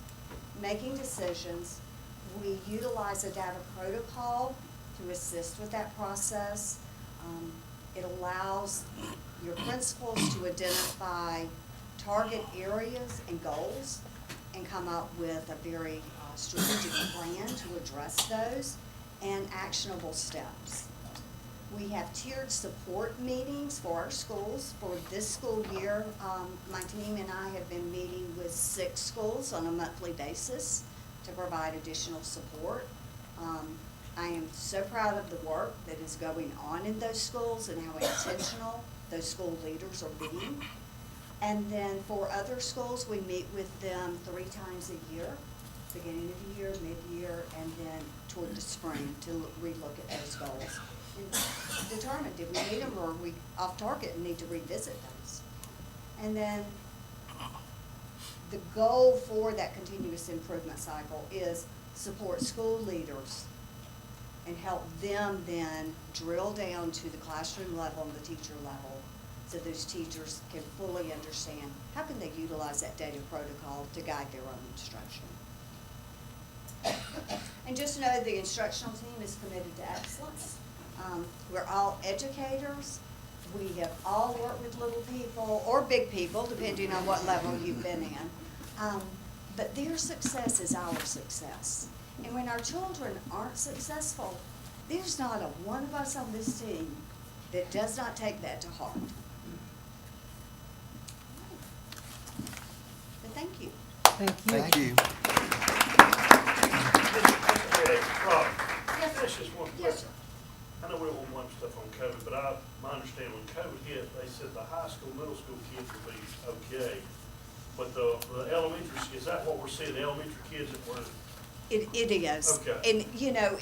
making decisions. We utilize a data protocol to assist with that process. It allows your principals to identify target areas and goals and come up with a very strategic plan to address those and actionable steps. We have tiered support meetings for our schools. For this school year, my team and I have been meeting with 6 schools on a monthly basis to provide additional support. I am so proud of the work that is going on in those schools and how intentional those school leaders are being. And then for other schools, we meet with them 3 times a year, beginning of the year, mid-year, and then toward the spring to relook at those goals. And determine, did we meet them or are we off target and need to revisit those? And then the goal for that continuous improvement cycle is support school leaders and help them then drill down to the classroom level and the teacher level so those teachers can fully understand how can they utilize that data protocol to guide their own instruction. And just know the instructional team is committed to excellence. We're all educators. We have all worked with little people or big people, depending on what level you've been in. But their success is our success. And when our children aren't successful, there's not a one of us on this team that does not take that to heart. But thank you. Thank you. Yes, That's just one Yes, question. I know we don't want stuff on COVID, but my understanding when COVID hit, they said the high school, middle school kids would be okay. But the elementary, is that what we're seeing, the elementary kids that were? It is. Okay. And, you know,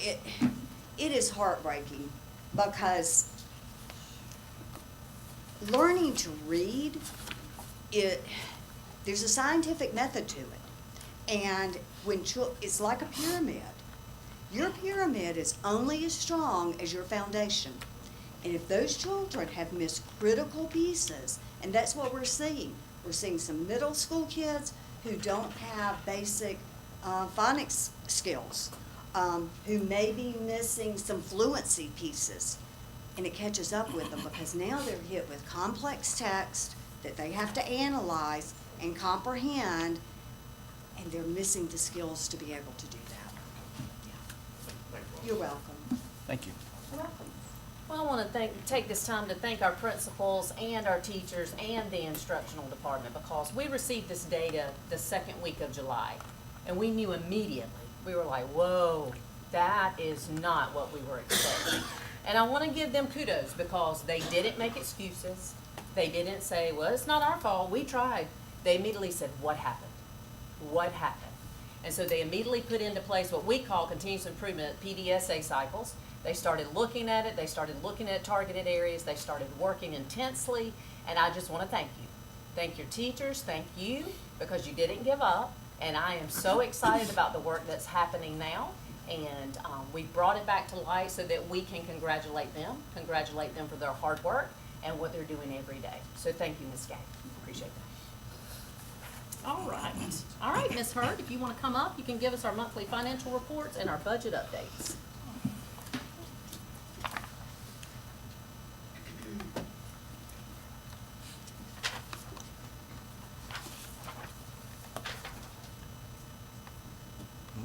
it is heartbreaking because learning to read, there's a scientific method to it. And it's like a pyramid. Your pyramid is only as strong as your foundation. And if those children have missed critical pieces, and that's what we're seeing. We're seeing some middle school kids who don't have basic phonics skills, who may be missing some fluency pieces. And it catches up with them because now they're hit with complex text that they have to analyze and comprehend, and they're missing the skills to be able to do that. You're welcome. Thank you. You're welcome. Well, I want to take this time to thank our principals and our teachers and the instructional department because we received this data the second week of July, and we knew immediately. We were like, whoa, that is not what we were expecting. And I want to give them kudos because they didn't make excuses. They didn't say, well, it's not our fault, we tried. They immediately said, what happened? What happened? And so they immediately put into place what we call continuous improvement PDSA cycles. They started looking at it. They started looking at targeted areas. They started working intensely. And I just want to thank you. Thank your teachers. Thank you because you didn't give up. And I am so excited about the work that's happening now. And we brought it back to light so that we can congratulate them for their hard work and what they're doing every day. So thank you, Ms. Gay. Appreciate that. All right, Ms. Hurd, if you want to come up, you can give us our monthly financial reports and our budget updates.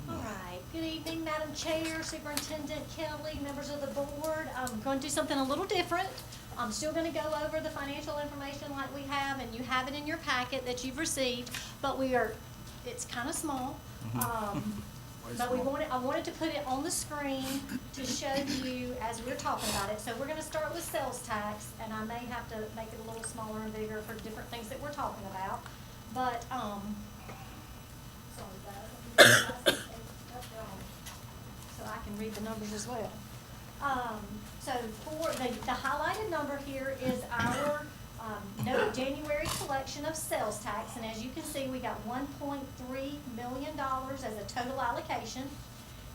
All right, good evening, Madam Chair, Superintendent Kelly, members of the board. I'm going to do something a little different. I'm still going to go over the financial information like we have, and you have it in your packet that you've received, but it's kind of small. But I wanted to put it on the screen to show you as we're talking about it. So we're going to start with sales tax, and I may have to make it a little smaller and bigger for different things that we're talking about. But, sorry, guys. So I can read the numbers as well. So for the highlighted number here is our January collection of sales tax, and as you can see, we got $1.3 million as a total allocation.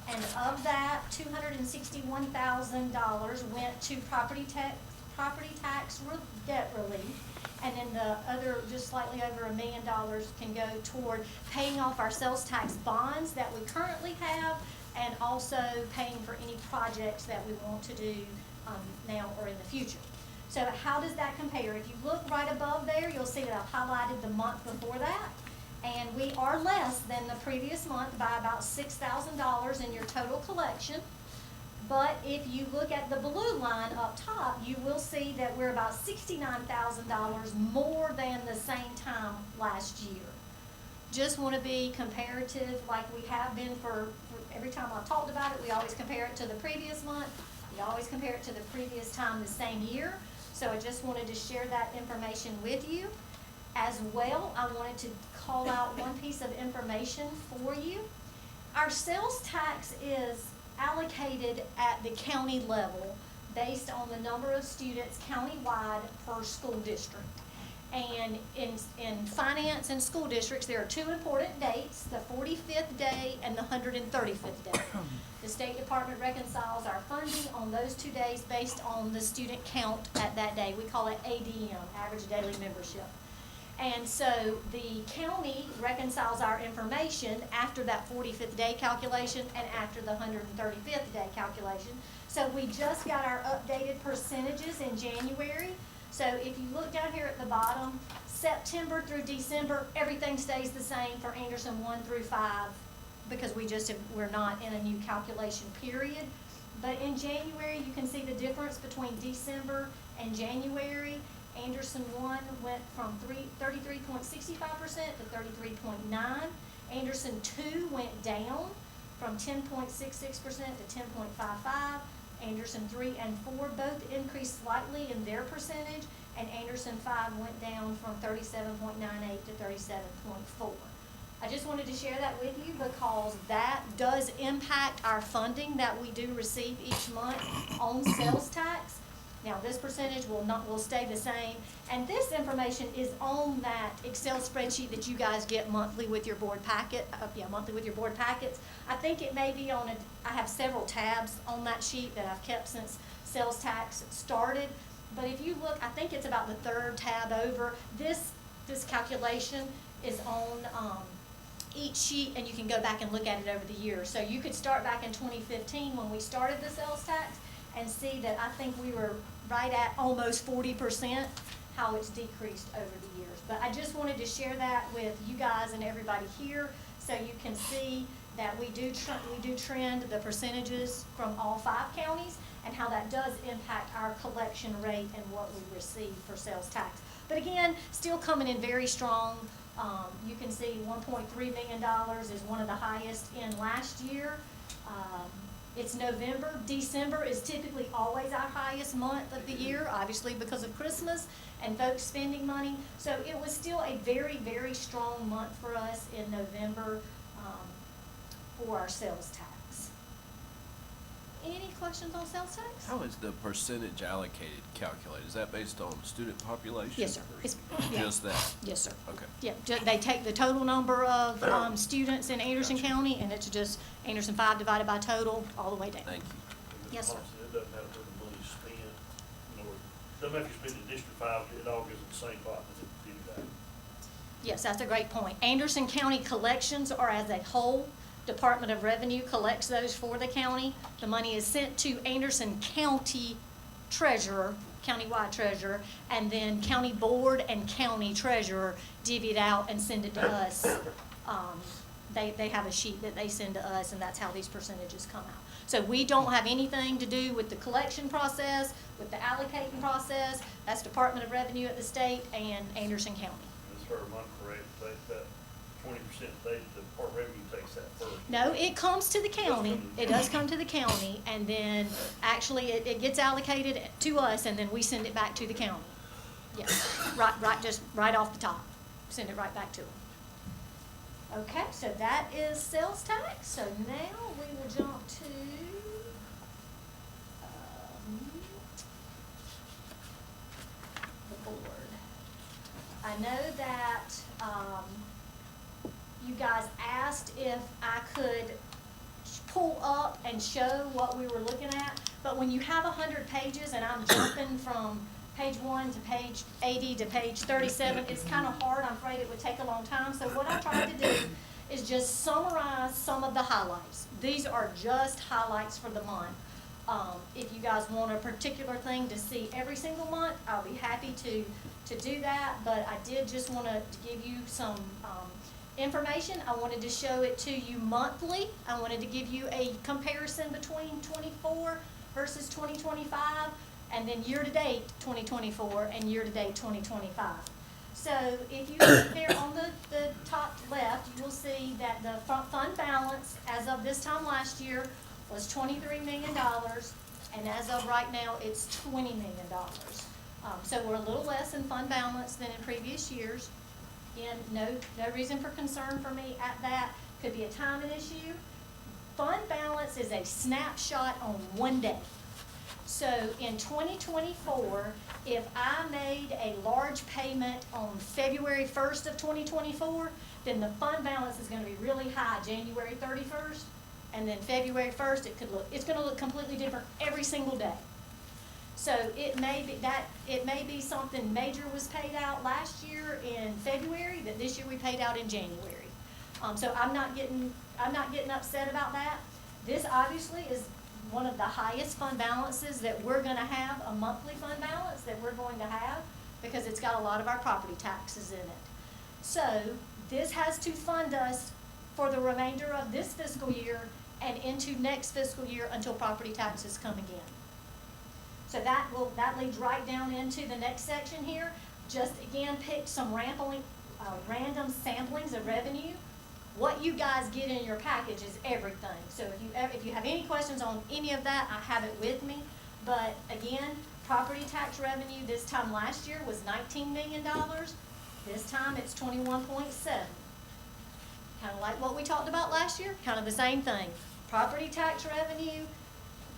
And of that, $261,000 went to property tax debt relief. And then the other, just slightly over $1 million can go toward paying off our sales tax bonds that we currently have, and also paying for any projects that we want to do now or in the future. So how does that compare? If you look right above there, you'll see that I've highlighted the month before that. And we are less than the previous month by about $6,000 in your total collection. But if you look at the blue line up top, you will see that we're about $69,000 more than the same time last year. Just want to be comparative like we have been for every time I've talked about it. We always compare it to the previous month. We always compare it to the previous time the same year. So I just wanted to share that information with you. As well, I wanted to call out one piece of information for you. Our sales tax is allocated at the county level based on the number of students countywide per school district. And in finance and school districts, there are two important dates, the 45th day and the 135th day. The State Department reconciles our funding on those 2 days based on the student count at that day. We call it ADM, average daily membership. And so the county reconciles our information after that 45th day calculation and after the 135th day calculation. So we just got our updated percentages in January. So if you look down here at the bottom, September through December, everything stays the same for Anderson 1 through 5 because we're not in a new calculation period. But in January, you can see the difference between December and January. Anderson 1 went from 33.65% to 33.9%. Anderson 2 went down from 10.66% to 10.55%. Anderson 3 and 4 both increased slightly in their percentage, and Anderson 5 went down from 37.98 to 37.4. I just wanted to share that with you because that does impact our funding that we do receive each month on sales tax. Now this percentage will stay the same, and this information is on that Excel spreadsheet that you guys get monthly with your board packet. Monthly with your board packets. I think it may be on I have several tabs on that sheet that I've kept since sales tax started. But if you look, I think it's about the third tab over. This calculation is on each sheet, and you can go back and look at it over the years. So you could start back in 2015 when we started the sales tax and see that I think we were right at almost 40%, how it's decreased over the years. But I just wanted to share that with you guys and everybody here so you can see that we do trend the percentages from all 5 counties and how that does impact our collection rate and what we receive for sales tax. But again, still coming in very strong. You can see $1.3 million is one of the highest in last year. It's November. December is typically always our highest month of the year, obviously because of Christmas and folks spending money. So it was still a very, very strong month for us in November for our sales tax. Any questions on sales tax? How is the percentage allocated calculated? Is that based on student population? Yes, sir. Just that? Yes, sir. Okay. Yeah, they take the total number of students in Anderson County, and it's just Anderson 5 divided by total all the way down. Thank you. Yes, sir. It doesn't matter where the money's spent. You know, it doesn't matter if you spend it in District 5, it all goes in the same pot that it did that. Yes, that's a great point. Anderson County collections are as a whole. Department of Revenue collects those for the county. The money is sent to Anderson County Treasurer, countywide treasurer, and then county board and county treasurer divvy it out and send it to us. They have a sheet that they send to us, and that's how these percentages come out. So we don't have anything to do with the collection process, with the allocating process. That's Department of Revenue at the state and Anderson County. As far as I'm correct, that 20% the Department of Revenue takes that first. No, it comes to the county. It does come to the county, and then actually it gets allocated to us, and then we send it back to the county. Yes, just right off the top, send it right back to them. Okay, so that is sales tax. So now we will jump to I know that, you guys asked if I could pull up and show what we were looking at, but when you have 100 pages and I'm jumping from page 1 to page 80 to page 37, it's kind of hard. I'm afraid it would take a long time. So what I tried to do is just summarize some of the highlights. These are just highlights for the month. If you guys want a particular thing to see every single month, I'll be happy to do that, but I did just want to give you some information. I wanted to show it to you monthly. I wanted to give you a comparison between 24 versus 2025, and then year-to-date 2024 and year-to-date 2025. So if you look there on the top left, you will see that the fund balance as of this time last year was $23 million, and as of right now, it's $20 million. So we're a little less in fund balance than in previous years. Again, no reason for concern for me at that. Could be a timing issue. Fund balance is a snapshot on one day. So in 2024, if I made a large payment on February 1st of 2024, then the fund balance is going to be really high January 31st, and then February 1st it's going to look completely different every single day. So it may be something major was paid out last year in February that this year we paid out in January. So I'm not getting upset about that. This obviously is one of the highest fund balances that we're going to have, a monthly fund balance that we're going to have, because it's got a lot of our property taxes in it. So this has to fund us for the remainder of this fiscal year and into next fiscal year until property taxes come again. So that leads right down into the next section here. Just again, pick some random samplings of revenue. What you guys get in your package is everything. So if you have any questions on any of that, I have it with me. But again, property tax revenue this time last year was $19 million. This time it's 21.7. Kind of like what we talked about last year, kind of the same thing. Property tax revenue,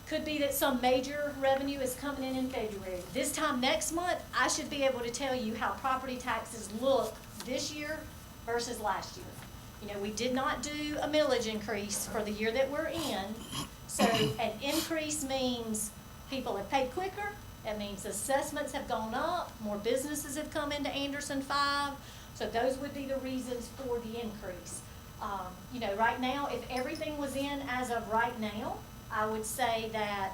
could be that some major revenue is coming in February. This time next month, I should be able to tell you how property taxes look this year versus last year. You know, we did not do a millage increase for the year that we're in. So an increase means people have paid quicker. That means assessments have gone up. More businesses have come into Anderson 5. So those would be the reasons for the increase. You know, right now, if everything was in as of right now, I would say that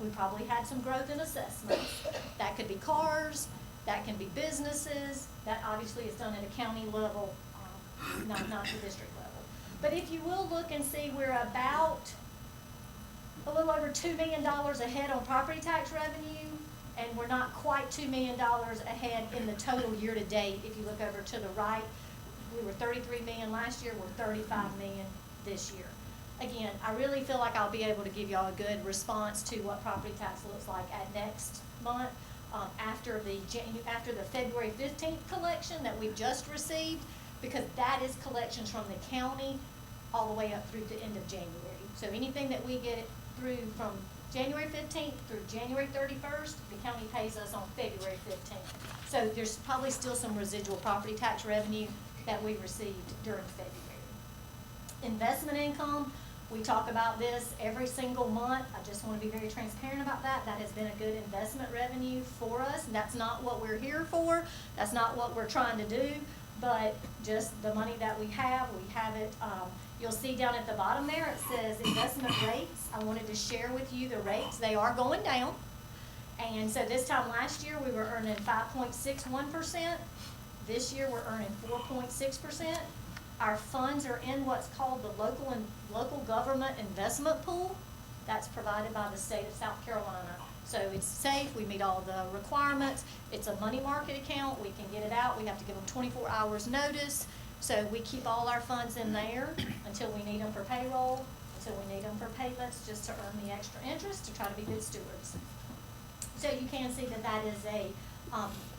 we probably had some growth in assessments. That could be cars, that can be businesses. That obviously is done at a county level, not the district level. But if you will look and see, we're about a little over $2 million ahead on property tax revenue, and we're not quite $2 million ahead in the total year to date. If you look over to the right, we were $33 million last year, we're $35 million this year. Again, I really feel like I'll be able to give y'all a good response to what property tax looks like at next month, after the February 15th collection that we've just received, because that is collections from the county all the way up through the end of January. So anything that we get through from January 15th through January 31st, the county pays us on February 15th. So there's probably still some residual property tax revenue that we received during February. Investment income, we talk about this every single month. I just want to be very transparent about that. That has been a good investment revenue for us, and that's not what we're here for. That's not what we're trying to do, but just the money that we have it. You'll see down at the bottom there, it says investment rates. I wanted to share with you the rates. They are going down. And so this time last year, we were earning 5.61%. This year, we're earning 4.6%. Our funds are in what's called the local government investment pool. That's provided by the state of South Carolina. So it's safe, we meet all the requirements. It's a money market account, we can get it out. We have to give them 24 hours notice. So we keep all our funds in there until we need them for payroll, until we need them for payments, just to earn the extra interest, to try to be good stewards. So you can see that that is a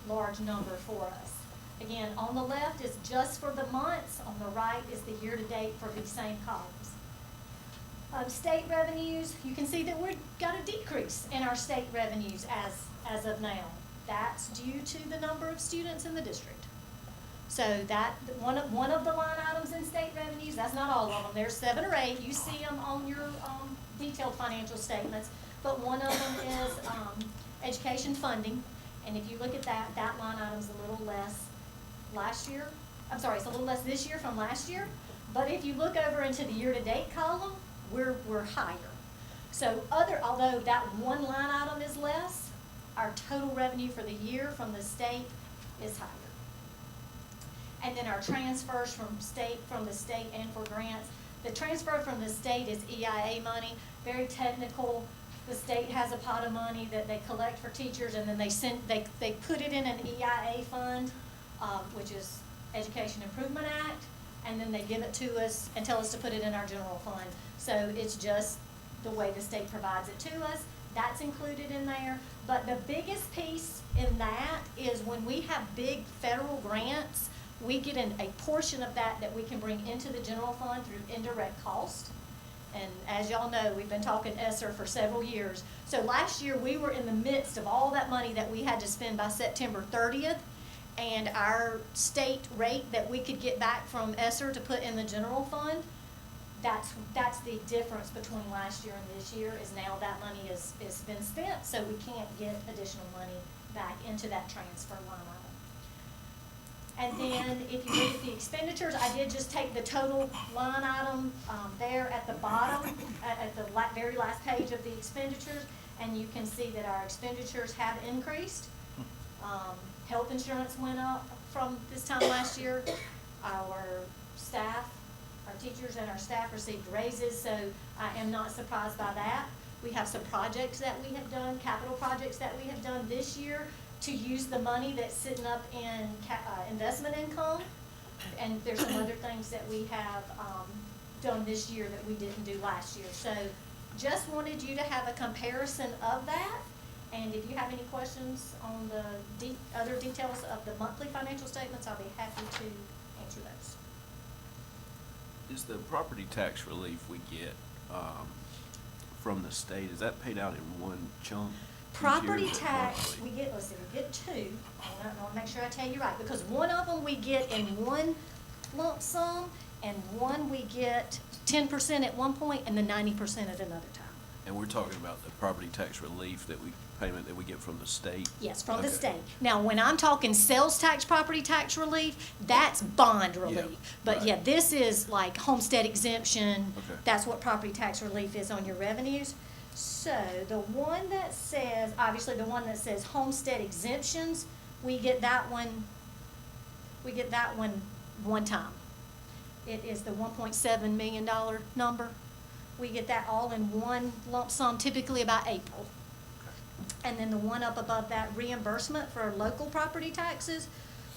large number for us. Again, on the left is just for the months. On the right is the year-to-date for these same columns. State revenues, you can see that we've got a decrease in our state revenues as of now. That's due to the number of students in the district. So that, one of the line items in state revenues, that's not all of them, there's 7 or 8, you see them on your, detailed financial statements. But one of them is, education funding, and if you look at that, that line item's a little less last year. I'm sorry, it's a little less this year from last year, but if you look over into the year-to-date column, we're higher. So although that one line item is less, our total revenue for the year from the state is higher. And then our transfers from the state and for grants. The transfer from the state is EIA money, very technical. The state has a pot of money that they collect for teachers, and then they put it in an EIA fund, which is Education Improvement Act, and then they give it to us and tell us to put it in our general fund. So it's just the way the state provides it to us. That's included in there. But the biggest piece in that is when we have big federal grants, we get a portion of that we can bring into the general fund through indirect cost. And as y'all know, we've been talking ESSER for several years. So last year, we were in the midst of all that money that we had to spend by September 30th. And our state rate that we could get back from ESSER to put in the general fund, that's the difference between last year and this year, is now that money is been spent, so we can't get additional money back into that transfer line item. And then if you look at the expenditures, I did just take the total line item there at the bottom, at the very last page of the expenditures, and you can see that our expenditures have increased. Health insurance went up from this time last year. Our staff, our teachers and our staff received raises, so I am not surprised by that. We have some projects that we have done, capital projects that we have done this year to use the money that's sitting up in investment income. And there's some other things that we have done this year that we didn't do last year. So just wanted you to have a comparison of that. And if you have any questions on the other details of the monthly financial statements, I'll be happy to answer those. Is the property tax relief we get from the state, is that paid out in one chunk? Property tax, we get 2. I want to make sure I tell you right, because one of them we get in one lump sum, and one we get 10% at one point and then 90% at another time. And we're talking about the property tax relief payment that we get from the state? Yes, from the Okay. state. Now, when I'm talking sales tax, property tax relief, that's bond relief. Yeah, But right. yeah, this is like homestead exemption. Okay. That's what property tax relief is on your revenues. So the one that says, obviously the one that says homestead exemptions, we get that one one time. It is the $1.7 million number. We get that all in one lump sum, typically about April. And then the one up above that, reimbursement for local property taxes,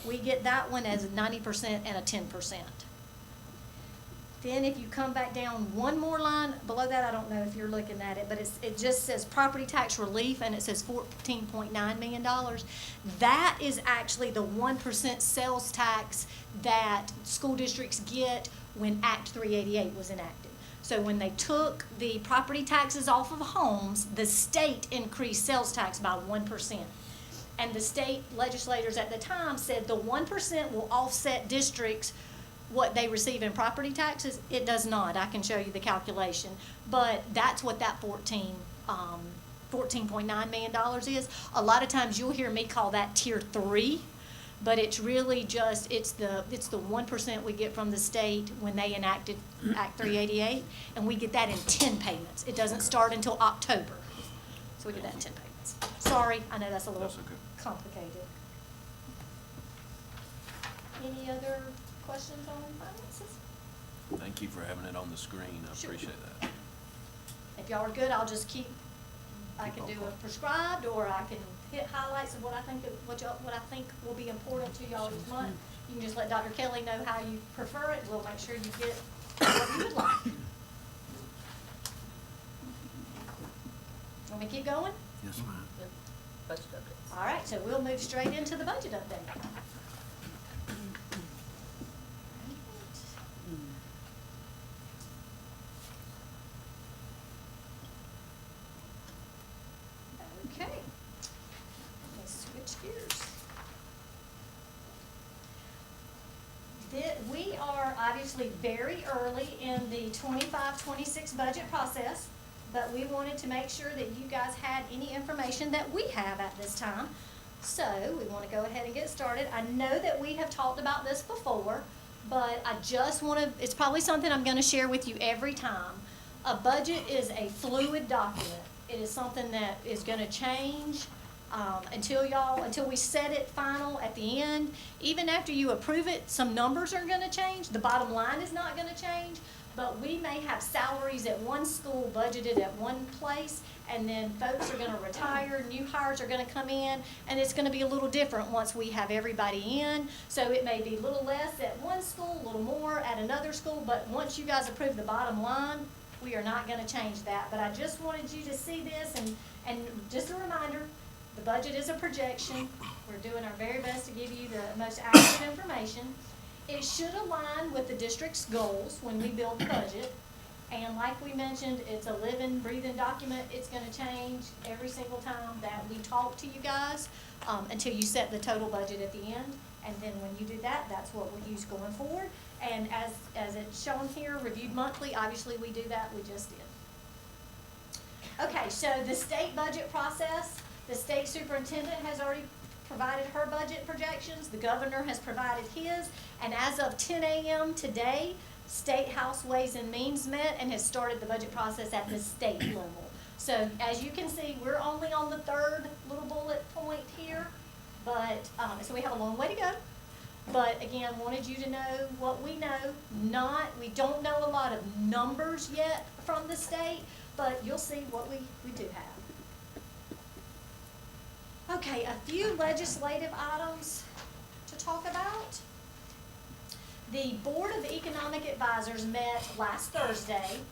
we get that one as 90% and a 10%. Then if you come back down one more line below that, I don't know if you're looking at it, but it just says property tax relief, and it says $14.9 million. That is actually the 1% sales tax that school districts get when Act 388 was enacted. So when they took the property taxes off of homes, the state increased sales tax by 1%. And the state legislators at the time said the 1% will offset districts what they receive in property taxes. It does not. I can show you the calculation. But that's what that $14.9 million is. A lot of times you'll hear me call that Tier 3. But it's really just, it's the 1% we get from the state when they enacted Act 388, and we get that in 10 payments. It doesn't start until October. So we get that in 10 payments. Sorry, I know that's a little That's okay. complicated. Any other questions on finances? Thank you for having it on the screen. I Sure. appreciate that. If y'all are good, I'll just I can do a prescribed, or I can hit highlights of what I think will be important to y'all each month. You can just let Dr. Kelly know how you prefer it. We'll make sure you get what you would like. Want me to keep going? Yes, ma'am. Budget updates. All right, so we'll move straight into the budget update. Okay. Let's switch gears. We are obviously very early in the 25-26 budget process, but we wanted to make sure that you guys had any information that we have at this time. So we want to go ahead and get started. I know that we have talked about this before, but I just want to, it's probably something I'm going to share with you every time. A budget is a fluid document. It is something that is going to change until we set it final at the end. Even after you approve it, some numbers are going to change. The bottom line is not going to change, but we may have salaries at one school budgeted at one place, and then folks are going to retire, new hires are going to come in, and it's going to be a little different once we have everybody in. So it may be a little less at one school, a little more at another school, but once you guys approve the bottom line, we are not going to change that. But I just wanted you to see this, and just a reminder, the budget is a projection. We're doing our very best to give you the most accurate information. It should align with the district's goals when we build the budget. And like we mentioned, it's a living, breathing document. It's going to change every single time that we talk to you guys until you set the total budget at the end. And then when you do that, that's what we'll use going forward. And as it's shown here, reviewed monthly, obviously we do that. We just did. Okay, so the state budget process. The state superintendent has already provided her budget projections. The governor has provided his. And as of 10 a.m. today, State House Ways and Means met and has started the budget process at the state level. So as you can see, we're only on the third little bullet point here, but so we have a long way to go. But again, wanted you to know what we know. We don't know a lot of numbers yet from the state, but you'll see what we do have. Okay, a few legislative items to talk about. The Board of Economic Advisors met last Thursday,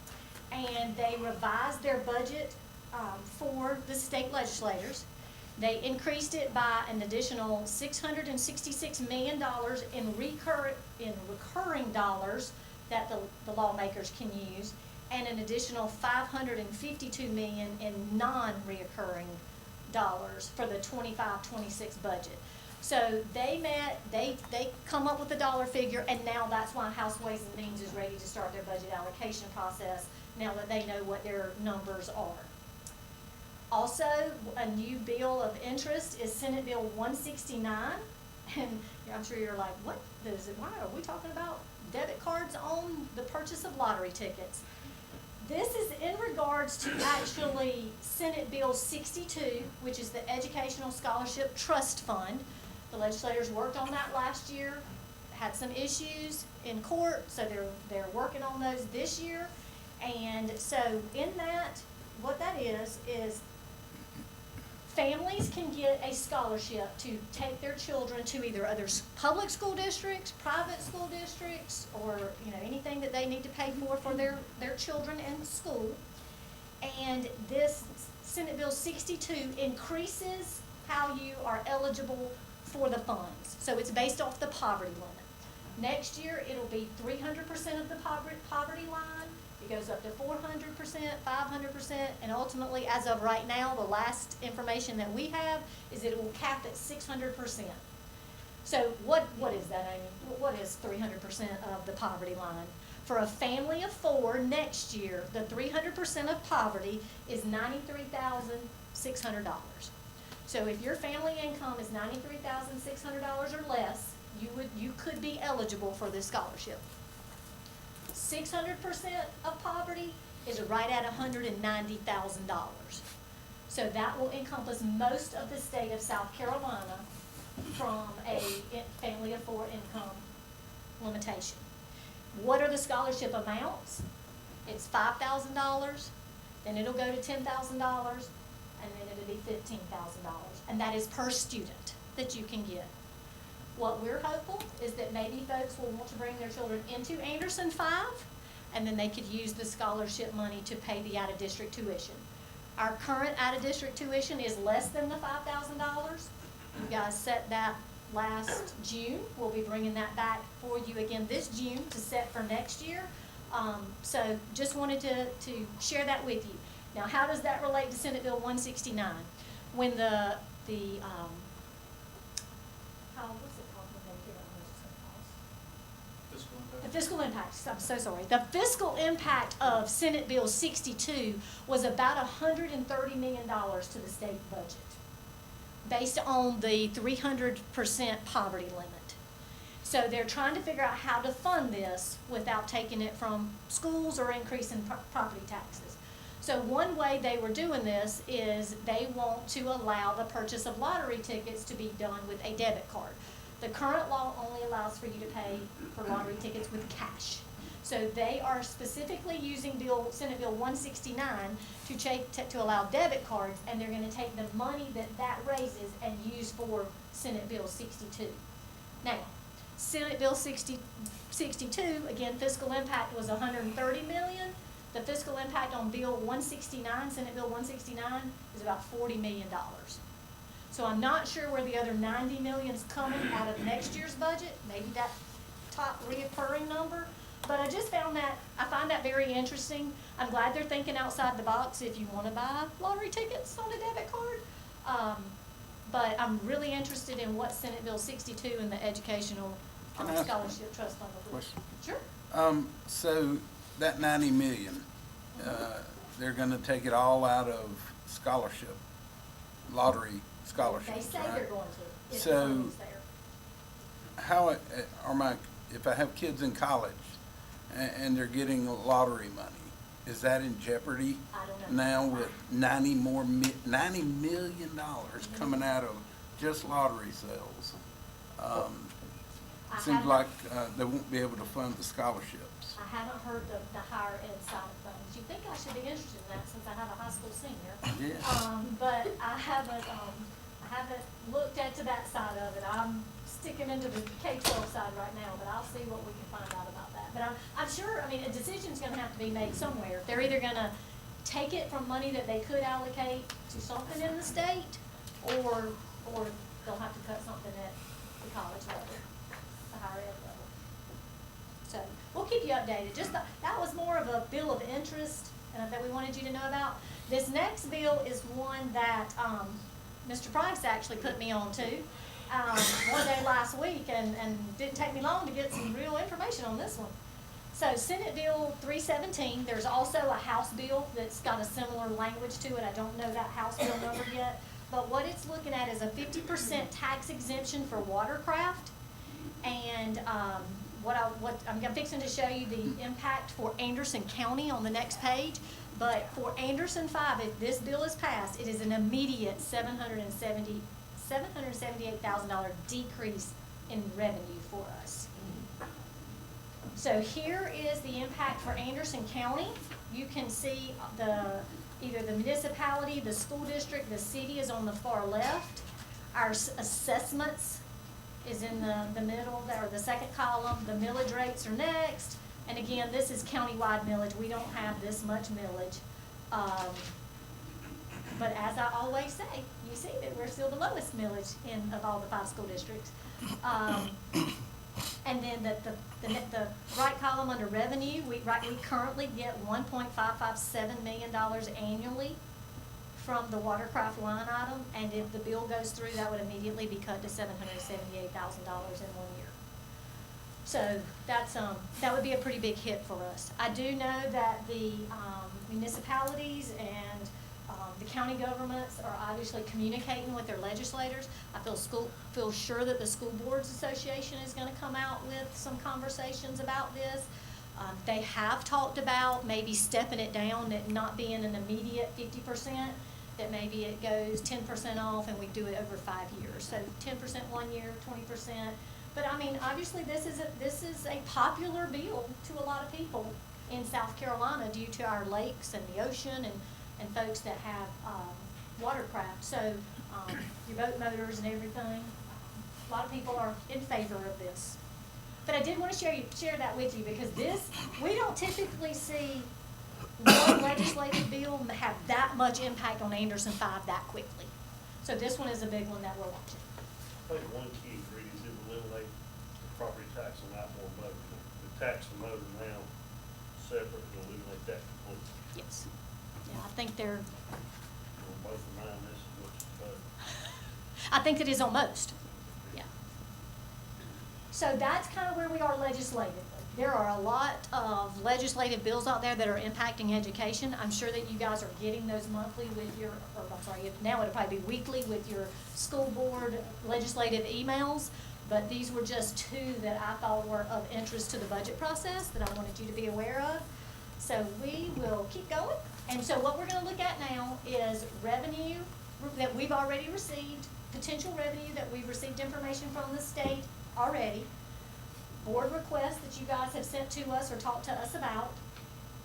and they revised their budget for the state legislators. They increased it by an additional $666 million in recurring dollars that the lawmakers can use, and an additional $552 million in non-reoccurring dollars for the 25-26 budget. So they met, they come up with a dollar figure, and now that's why House Ways and Means is ready to start their budget allocation process now that they know what their numbers are. Also, a new bill of interest is Senate Bill 169, and I'm sure you're like, what is it? Why are we talking about debit cards on the purchase of lottery tickets? This is in regards to actually Senate Bill 62, which is the Educational Scholarship Trust Fund. The legislators worked on that last year, had some issues in court, so they're working on those this year. And so in that, what that is families can get a scholarship to take their children to either other public school districts, private school districts, or anything that they need to pay for their children in school. And this Senate Bill 62 increases how you are eligible for the funds. So it's based off the poverty limit. Next year, it'll be 300% of the poverty line. It goes up to 400%, 500%, and ultimately, as of right now, the last information that we have is that it will cap at 600%. So what is that, Amy? What is 300% of the poverty line? For a family of 4 next year, the 300% of poverty is $93,600. So if your family income is $93,600 or less, you could be eligible for this scholarship. 600% of poverty is right at $190,000. So that will encompass most of the state of South Carolina from a family of 4 income limitation. What are the scholarship amounts? It's $5,000, then it'll go to $10,000, and then it'll be $15,000. And that is per student that you can get. What we're hopeful is that maybe folks will want to bring their children into Anderson 5, and then they could use the scholarship money to pay the out-of-district tuition. Our current out-of-district tuition is less than the $5,000. You guys set that last June. We'll be bringing that back for you again this June to set for next year. So just wanted to share that with you. Now, how does that relate to Senate Bill 169? When what's it called when they get The fiscal impact, I'm so sorry. The fiscal impact of Senate Bill 62 was about $130 million to the state budget, based on the 300% poverty limit. So they're trying to figure out how to fund this without taking it from schools or increasing property taxes. So one way they were doing this is they want to allow the purchase of lottery tickets to be done with a debit card. The current law only allows for you to pay for lottery tickets with cash. So they are specifically using Senate Bill 169 to allow debit cards, and they're going to take the money that raises and use for Senate Bill 62. Now, Senate Bill 62, again, fiscal impact was $130 million. The fiscal impact on Bill 169, Senate Bill 169, is about $40 million. So I'm not sure where the other $90 million is coming out of next year's budget, maybe that top reoccurring number. But I just find that very interesting. I'm glad they're thinking outside the box if you want to buy lottery tickets on a debit card. But I'm really interested in what Senate Bill 62 and the Educational Can I ask Scholarship Trust Fund will do. question? Sure. So that 90 million, they're gonna take it all out of scholarship, lottery scholarships, They say right? they're going to, if the So- money's there. How if I have kids in college and they're getting lottery money, is that in jeopardy I don't know. now with $90 million coming out of just lottery sales? I Seems haven't- like they won't be able to fund the scholarships. I haven't heard the higher ed side of things. You'd think I should be interested in that since I have a high school senior. Yeah. But I haven't looked into that side of it. I'm sticking into the K-12 side right now, but I'll see what we can find out about that. But I'm sure, I mean, a decision's gonna have to be made somewhere. They're either gonna take it from money that they could allocate to something in the state, or they'll have to cut something at the college level, the higher ed level. So, we'll keep you updated. That was more of a bill of interest that we wanted you to know about. This next bill is one that, Mr. Price actually put me on to, one day last week, and didn't take me long to get some real information on this one. So Senate Bill 317, there's also a House bill that's got a similar language to it. I don't know that House bill number yet, but what it's looking at is a 50% tax exemption for watercraft. And I'm fixing to show you the impact for Anderson County on the next page. But for Anderson 5, if this bill is passed, it is an immediate $778,000 decrease in revenue for us. So here is the impact for Anderson County. You can see either the municipality, the school district, the city is on the far left. Our assessments is in the middle, or the second column. The millage rates are next. And again, this is countywide millage. We don't have this much millage. But as I always say, you see that we're still the lowest millage of all the 5 school districts. And then the right column under revenue, we currently get $1.557 million annually from the watercraft line item, and if the bill goes through, that would immediately be cut to $778,000 in 1 year. So that would be a pretty big hit for us. I do know that the municipalities and the county governments are obviously communicating with their legislators. I feel sure that the School Boards Association is going to come out with some conversations about this. They have talked about maybe stepping it down, it not being an immediate 50%, that maybe it goes 10% off and we do it over 5 years. So 10% 1 year, 20%. But I mean, obviously this is a popular bill to a lot of people in South Carolina due to our lakes and the ocean and folks that have watercraft. So your boat motors and everything, a lot of people are in favor of this. But I did want to share that with you because we don't typically see one legislative bill have that much impact on Anderson 5 that quickly. So this one is a big one that we're watching. I think one key ingredient is to eliminate the property tax on outboard motor. The tax the motor now separate and eliminate that completely. Yes. Yeah, I think they're. Both of mine, this is what's better. I think it is on most. Yeah. So that's kind of where we are legislatively. there are a lot of legislative bills out there that are impacting education. I'm sure that you guys are getting those monthly with your, or I'm sorry, now it'll probably be weekly with your school board legislative emails. But these were just two that I thought were of interest to the budget process that I wanted you to be aware of. So we will keep going. And so what we're gonna look at now is revenue that we've already received, potential revenue that we've received information from the state already, board requests that you guys have sent to us or talked to us about,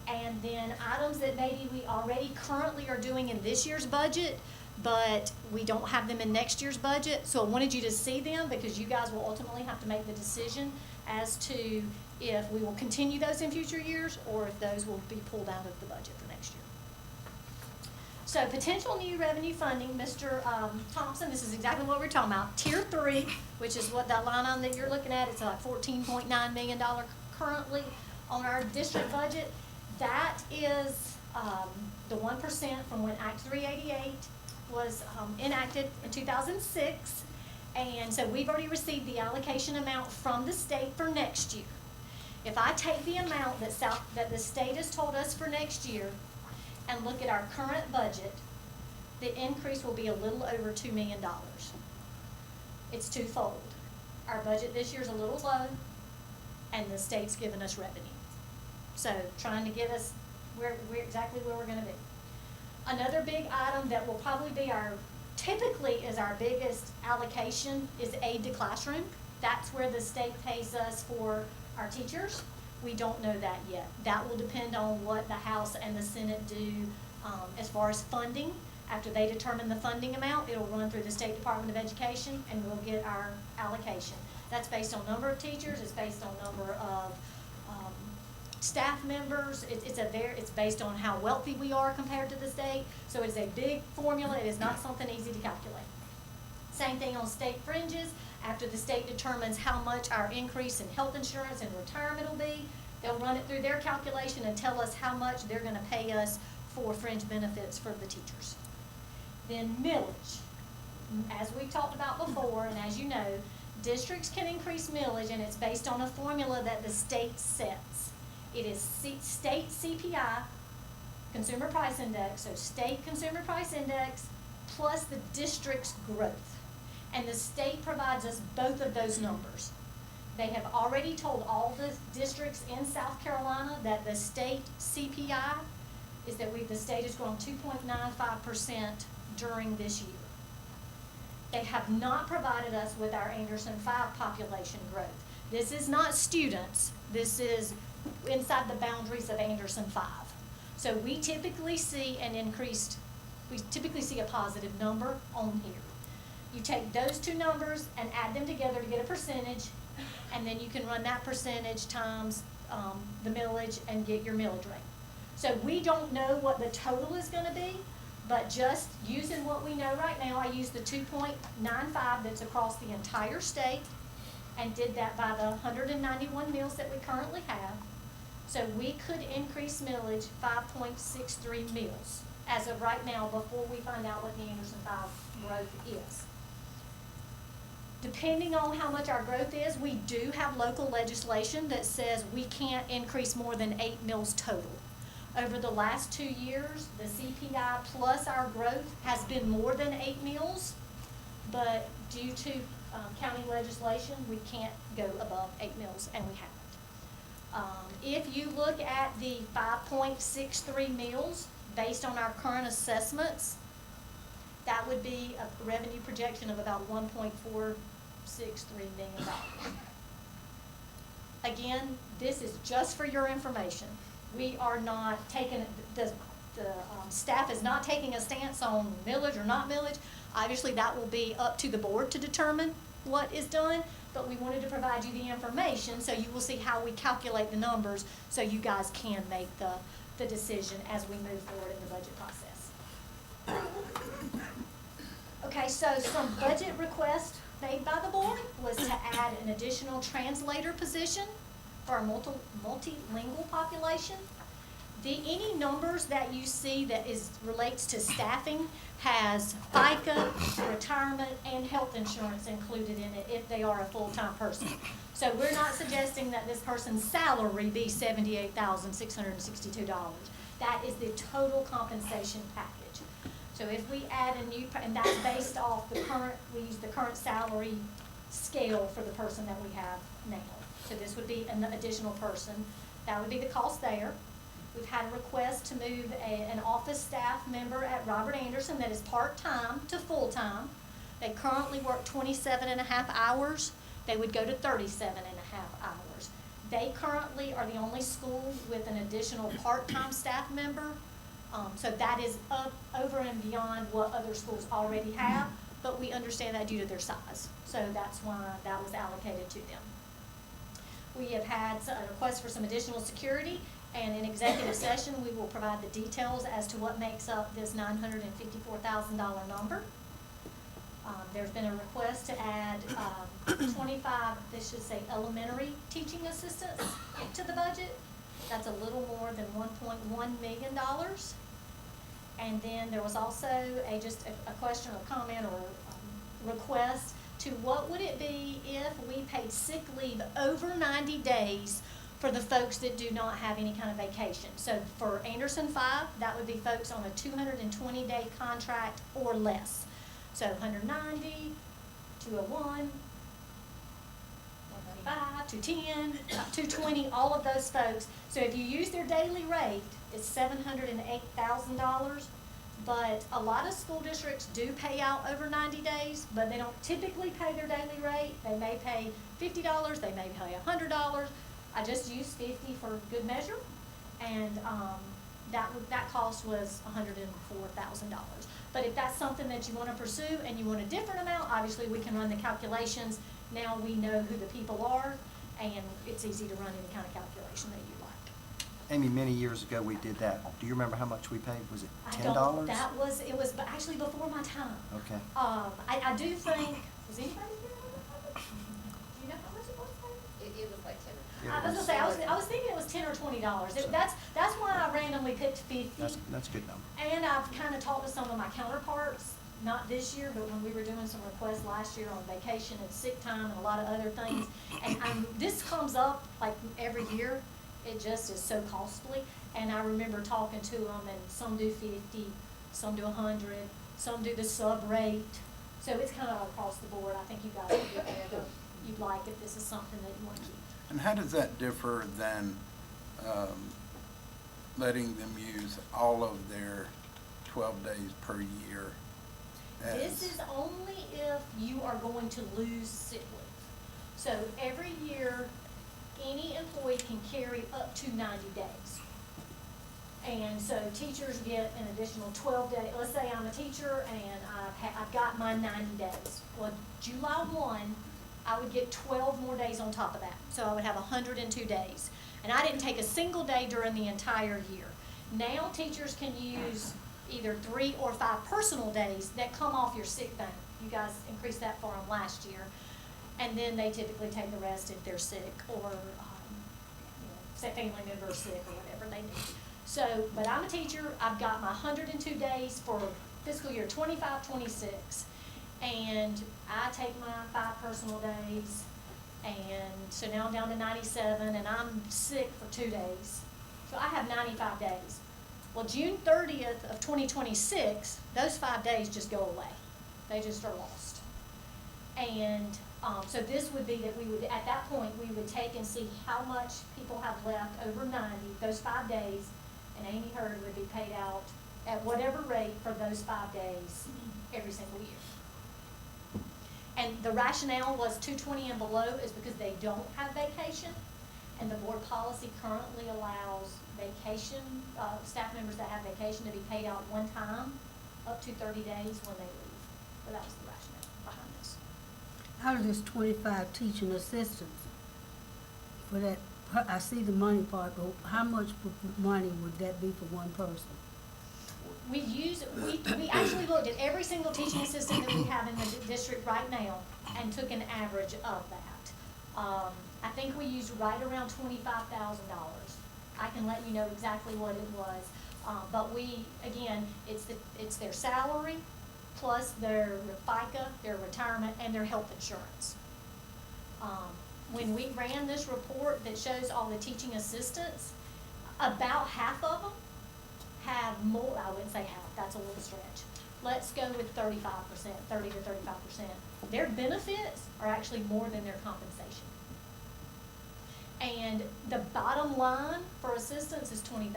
and then items that maybe we already currently are doing in this year's budget, but we don't have them in next year's budget. So I wanted you to see them because you guys will ultimately have to make the decision as to if we will continue those in future years or if those will be pulled out of the budget for next year. So potential new revenue funding, Mr. Thompson, this is exactly what we're talking about. Tier 3, which is what that line item that you're looking at, it's like $14.9 million currently on our district budget. That is the 1% from when Act 388 was enacted in 2006. And so we've already received the allocation amount from the state for next year. If I take the amount that the state has told us for next year and look at our current budget, the increase will be a little over $2 million. It's twofold. Our budget this year is a little low, and the state's given us revenue. So trying to get us exactly where we're gonna be. Another big item that will probably be typically is our biggest allocation is aid to classroom. That's where the state pays us for our teachers. We don't know that yet. That will depend on what the House and the Senate do as far as funding. After they determine the funding amount, it'll run through the State Department of Education and we'll get our allocation. That's based on number of teachers, it's based on number of staff members, it's based on how wealthy we are compared to the state. So it's a big formula, it is not something easy to calculate. Same thing on state fringes. After the state determines how much our increase in health insurance and retirement will be, they'll run it through their calculation and tell us how much they're gonna pay us for fringe benefits for the teachers. Then millage. As we've talked about before, and as you know, districts can increase millage and it's based on a formula that the state sets. It is state CPI, Consumer Price Index, so state Consumer Price Index plus the district's growth. And the state provides us both of those numbers. They have already told all the districts in South Carolina that the state CPI is that the state has grown 2.95% during this year. They have not provided us with our Anderson 5 population growth. This is not students, this is inside the boundaries of Anderson 5. So we typically see a positive number on here. You take those two numbers and add them together to get a percentage, and then you can run that percentage times the millage and get your millage rate. So we don't know what the total is gonna be, but just using what we know right now, I used the 2.95 that's across the entire state and did that by the 191 mills that we currently have. So we could increase millage 5.63 mills as of right now before we find out what the Anderson 5 growth is. Depending on how much our growth is, we do have local legislation that says we can't increase more than 8 mills total. Over the last 2 years, the CPI plus our growth has been more than 8 mills, but due to county legislation, we can't go above 8 mills, and we haven't. If you look at the 5.63 mills, based on our current assessments, that would be a revenue projection of about $1.463 million. Again, this is just for your information. We are not taking, the staff is not taking a stance on millage or not millage. Obviously, that will be up to the board to determine what is done, but we wanted to provide you the information so you will see how we calculate the numbers so you guys can make the decision as we move forward in the budget process. Okay, so some budget requests made by the board was to add an additional translator position for our multilingual population. Any numbers that you see that relates to staffing has FICA, retirement, and health insurance included in it if they are a full-time person. So we're not suggesting that this person's salary be $78,662. That is the total compensation package. So if we add a new, and that's based off the current, we use the current salary scale for the person that we have now. So this would be an additional person. That would be the cost there. We've had a request to move an office staff member at Robert Anderson that is part-time to full-time. They currently work 27.5 hours. They would go to 37.5 hours. They currently are the only school with an additional part-time staff member. So that is up over and beyond what other schools already have, but we understand that due to their size. So that's why that was allocated to them. We have had a request for some additional security, and in executive session, we will provide the details as to what makes up this $954,000 number. There's been a request to add 25, this should say elementary teaching assistants to the budget. That's a little more than $1.1 million. And then there was also just a question or comment or request to what would it be if we paid sick leave over 90 days for the folks that do not have any kind of vacation. So for Anderson 5, that would be folks on a 220-day contract or less. So 190, 201, 195, 210, 220, all of those folks. So if you use their daily rate, it's $708,000. But a lot of school districts do pay out over 90 days, but they don't typically pay their daily rate. They may pay $50, they may pay $100. I just used 50 for good measure, and that cost was $104,000. But if that's something that you want to pursue and you want a different amount, obviously we can run the calculations. Now we know who the people are, and it's easy to run any kind of calculation that you like. Amy, many years ago we did that. Do you rememdo how much we paid? Was it $10? It was actually before my time. Okay. I do think, was anybody here? Do you know how much it was? It was like 10 or I was gonna say, I was thinking it was $10 or $20. That's why I randomly picked 50. That's a good number. And I've kind of talked to some of my counterparts, not this year, but when we were doing some requests last year on vacation and sick time and a lot of other things. And this comes up like every year. It just is so costly. And I remember talking to them, and some do 50, some do 100, some do the sub rate. So it's kind of across the board. I think you guys would get there that you'd like if this is something that you want to keep. And how does that differ than letting them use all of their 12 days per year? This is only if you are going to lose sick leave. So every year, any employee can carry up to 90 days. And so teachers get an additional 12 days. Let's say I'm a teacher and I've got my 90 days. Well, July 1, I would get 12 more days on top of that. So I would have 102 days. And I didn't take a single day during the entire year. Now teachers can use either 3 or 5 personal days that come off your sick bank. You guys increased that for them last year. And then they typically take the rest if they're sick or say family member sick or whatever they need. So, but I'm a teacher. I've got my 102 days for fiscal year 25-26. And I take my 5 personal days, and so now I'm down to 97, and I'm sick for 2 days. So I have 95 days. Well, June 30th of 2026, those 5 days just go away. They just are lost. And so this would be that we would, at that point, we would take and see how much people have left over 90, those 5 days, and Amy Heard would be paid out at whatever rate for those 5 days every single year. And the rationale was 220 and below is because they don't have vacation, and the board policy currently allows vacation, staff members that have vacation to be paid out one time, up to 30 days when they leave. But that was the rationale behind this. Out of this 25 teaching assistants, for that, I see the money part, but how much money would that be for one person? We actually looked at every single teaching assistant that we have in the district right now and took an average of that. I think we used right around $25,000. I can let you know exactly what it was. But we, again, it's their salary plus their FICA, their retirement, and their health insurance. When we ran this report that shows all the teaching assistants, about half of them have more, I wouldn't say half, that's a little stretch. Let's go with 35%, 30 to 35%. Their benefits are actually more than their compensation. And the bottom line for assistants is $20,000.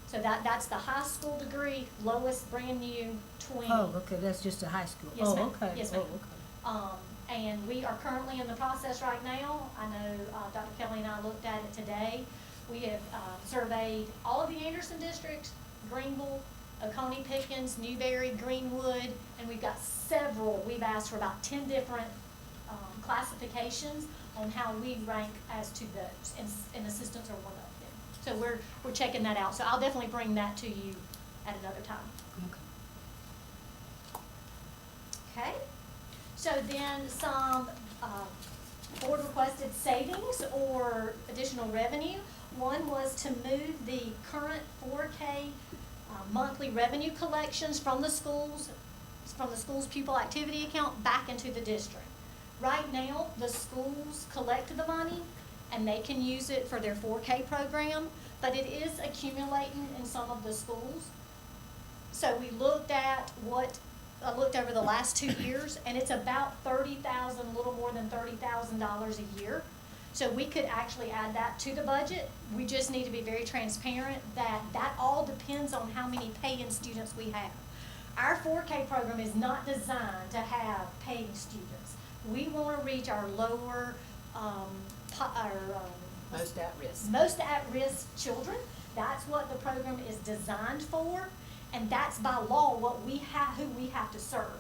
So that's the high school degree, lowest, brand new, 20. Oh, okay, that's just a high school. Yes, Oh, ma'am. okay. Yes, Oh, ma'am. okay. And we are currently in the process right now. I know Dr. Kelly and I looked at it today. We have surveyed all of the Anderson districts, Greenville, Oconee, Pickens, Newberry, Greenwood, and we've got several. We've asked for about 10 different classifications on how we rank as to those, and assistants are one of them. So we're checking that out. So I'll definitely bring that to you at another time. Okay. So then some board requested savings or additional revenue. One was to move the current 4K monthly revenue collections from the schools pupil activity account back into the district. Right now, the schools collect the money and they can use it for their 4K program, but it is accumulating in some of the schools. So we looked at I looked over the last 2 years, and it's about $30,000, a little more than $30,000 a year. So we could actually add that to the budget. We just need to be very transparent that all depends on how many paying students we have. Our 4K program is not designed to have paying students. We want to reach our lower, Most at risk. most at-risk children. That's what the program is designed for. And that's by law who we have to serve.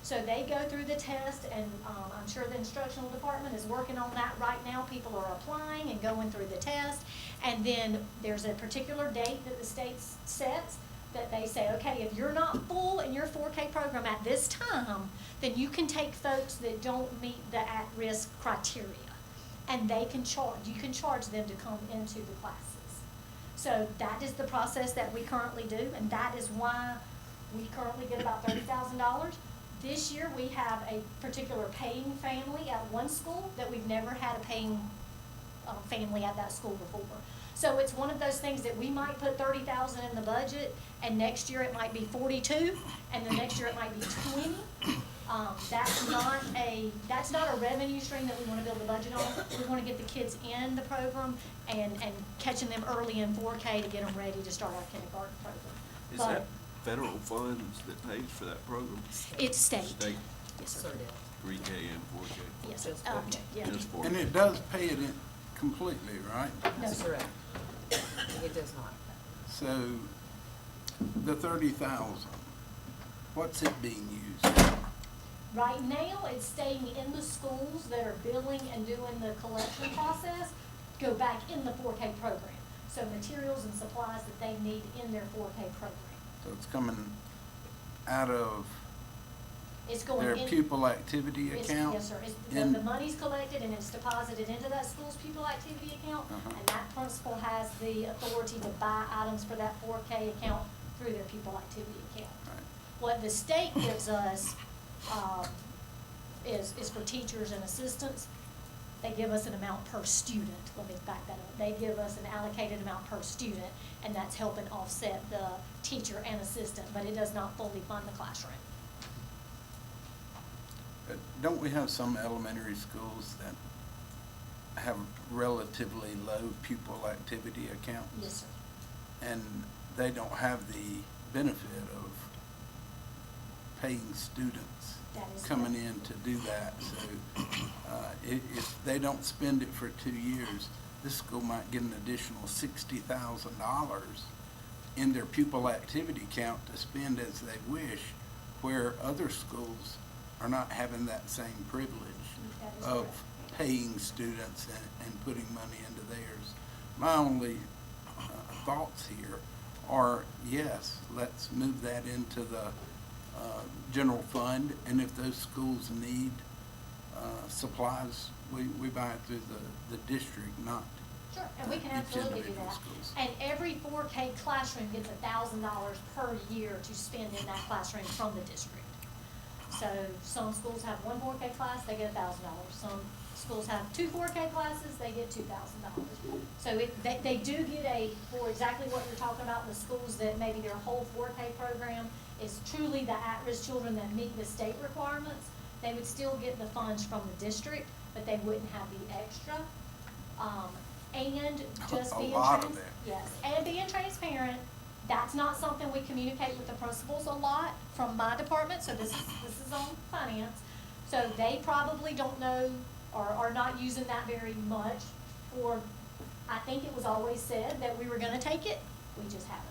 So they go through the test, and I'm sure the instructional department is working on that right now. People are applying and going through the test. And then there's a particular date that the state sets that they say, okay, if you're not full in your 4K program at this time, then you can take folks that don't meet the at-risk criteria. And they can you can charge them to come into the classes. So that is the process that we currently do, and that is why we currently get about $30,000. This year, we have a particular paying family at one school that we've never had a paying family at that school before. So it's one of those things that we might put $30,000 in the budget, and next year it might be 42, and the next year it might be 20. That's not a revenue stream that we want to build the budget on. We want to get the kids in the program and catching them early in 4K to get them ready to start our kindergarten program. Is that federal funds that pays for that program? It's state. State, Yes, sir. 3K and 4K? Yes, sir. Just Yeah. Just 4K. And it does pay it completely, right? No, That's sir. correct. It does not. So the 30,000, what's it being used for? Right now, it's staying in the schools that are billing and doing the collection process, go back in the 4K program. So materials and supplies that they need in their 4K program. So it's coming out of It's going their in. pupil activity account? Yes, sir. in- The money's collected and it's deposited into that school's pupil activity account. Uh-huh. And that principal has the authority to buy items for that 4K account through their pupil activity account. Right. What the state gives us is for teachers and assistants. They give us an amount per student. Let me back that up. They give us an allocated amount per student, and that's helping offset the teacher and assistant, but it does not fully fund the classroom. But don't we have some elementary schools that have relatively low pupil activity accounts? Yes, sir. And they don't have the benefit of paying students That is coming correct. in to do that. So if they don't spend it for 2 years, this school might get an additional $60,000 in their pupil activity account to spend as they wish, where other schools are not having that same privilege That is of correct. paying students and putting money into theirs. My only thoughts here are, yes, let's move that into the general fund, and if those schools need supplies, we buy it through the district, not Sure, and we can each absolutely do individual that. schools. And every 4K classroom gets $1,000 per year to spend in that classroom from the district. So some schools have one 4K class, they get $1,000. Some schools have two 4K classes, they get $2,000. So they do get for exactly what you're talking about, the schools that maybe their whole 4K program is truly the at-risk children that meet the state requirements, they would still get the funds from the district, but they wouldn't have the extra. And just A being lot of that. yes, and being transparent, that's not something we communicate with the principals a lot from my department, so this is on finance. So they probably don't know or are not using that very much, or I think it was always said that we were gonna take it, we just haven't.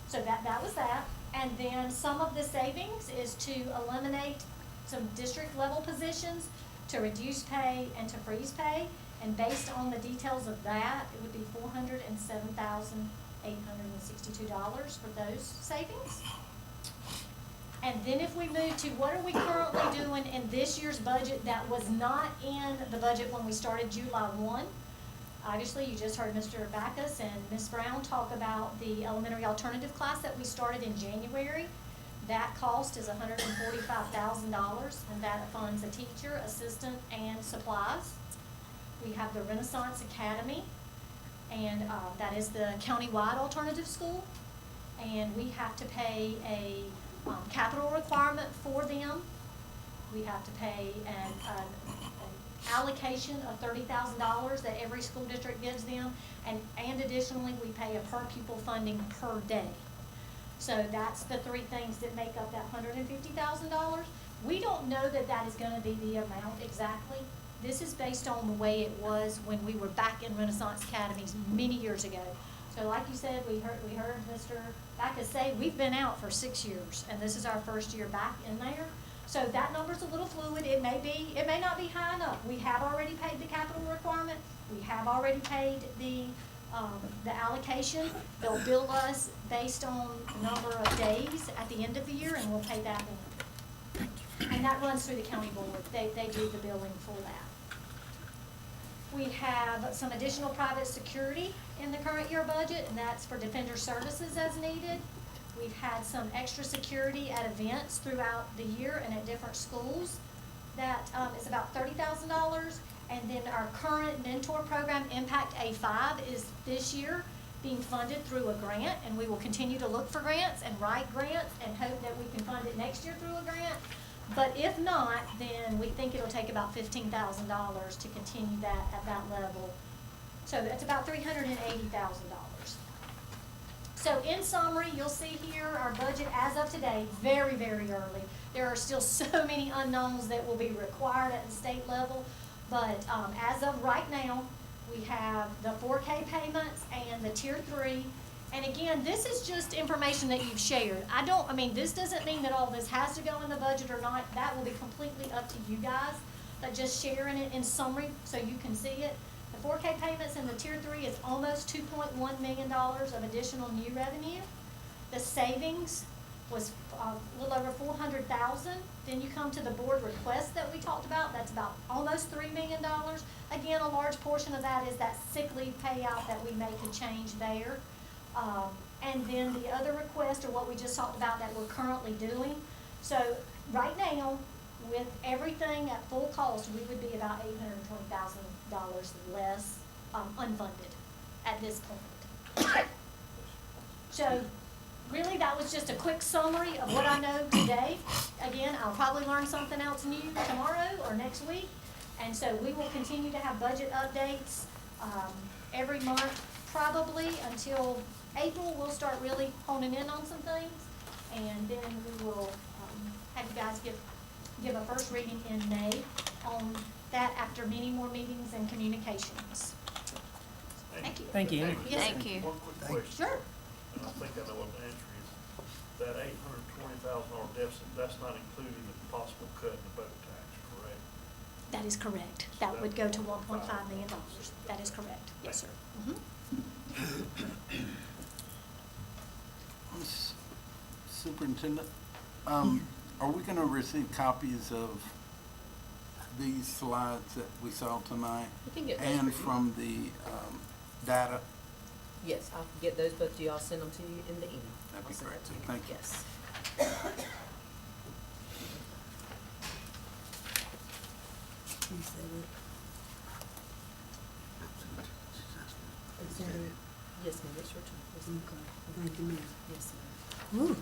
So that was that, and then some of the savings is to eliminate some district level positions, to reduce pay and to freeze pay, and based on the details of that, it would be $407,862 for those savings. And then if we move to what are we currently doing in this year's budget that was not in the budget when we started July 1? Obviously, you just heard Mr. Backus and Ms. Brown talk about the elementary alternative class that we started in January. That cost is $145,000, and that funds a teacher, assistant, and supplies. We have the Renaissance Academy, and that is the countywide alternative school. And we have to pay a capital requirement for them. We have to pay an allocation of $30,000 that every school district gives them, and additionally, we pay a per pupil funding per day. So that's the three things that make up that $150,000. We don't know that that is gonna be the amount exactly. This is based on the way it was when we were back in Renaissance Academies many years ago. So like you said, we heard Mr. Backus say, we've been out for 6 years, and this is our first year back in there. So that number's a little fluid. It may not be high enough. We have already paid the capital requirement. We have already paid the allocation. They'll bill us based on the number of days at the end of the year, and we'll pay that in. And that runs through the county board. They do the billing for that. We have some additional private security in the current year budget, and that's for defender services as needed. We've had some extra security at events throughout the year and at different schools. That is about $30,000. And then our current mentor program, Impact A5, is this year being funded through a grant, and we will continue to look for grants and write grants and hope that we can fund it next year through a grant. But if not, then we think it'll take about $15,000 to continue that at that level. So that's about $380,000. So in summary, you'll see here our budget as of today, very, very early. There are still so many unknowns that will be required at the state level. But as of right now, we have the 4K payments and the Tier 3. And again, this is just information that you've shared. This doesn't mean that all this has to go in the budget or not. That will be completely up to you guys. But just sharing it in summary so you can see it. The 4K payments and the Tier 3 is almost $2.1 million of additional new revenue. The savings was a little over $400,000. Then you come to the board request that we talked about. That's about almost $3 million. Again, a large portion of that is that sick leave payout that we make a change there. And then the other request, or what we just talked about that we're currently doing. So right now, with everything at full cost, we would be about $820,000 less unfunded at this point. So really, that was just a quick summary of what I know today. Again, I'll probably learn something else new tomorrow or next week. And so we will continue to have budget updates every month, probably until April. We'll start really honing in on some things. And then we will have you guys give a first reading in May on that after many more meetings and communications. Thank you. Thank you. Yes, Thank you. One quick question. Sure. And I think I know what the answer is. That $820,000 deficit, that's not including the possible cut in the boat tax, correct? That is correct. That would go to $1.5 million. That is correct. Yes, sir. Superintendent, are we gonna receive copies of these slides that we saw tonight You can get those and for you. from the data? Yes, I'll get those both to you. I'll send them to you in the email. That'd be I'll send great. that to you. Thank you. Yes. You said it. Is that it? Yes, ma'am, it's your turn. Yes, ma'am. Okay, thank you, ma'am. Yes, ma'am. Ooh,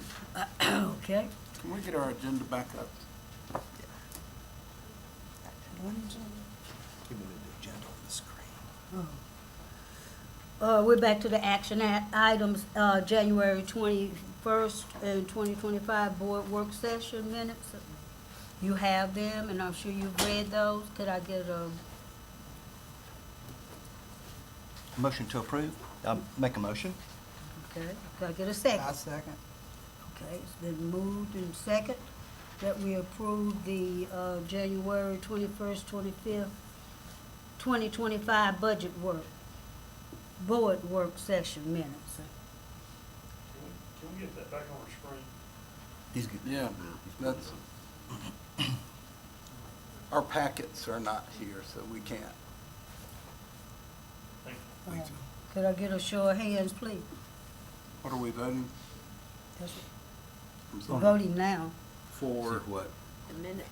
okay. Can we get our agenda back up? Give me the agenda on the screen. We're back to the action items, January 21st and 2025 board work session minutes. You have them, and I'm sure you've read those. Could I get a, Motion to approve? Make a motion. okay, could I get a second? second. Okay, it's been moved and second that we approve the January 21st, 25th, 2025 board work session minutes. Can we get that back on our screen? He's good. Yeah, that's, our packets are not here, so we can't. Thank you. Could I get a show of hands, please? What are we voting? That's I'm We're sorry. voting now. For what? The minutes.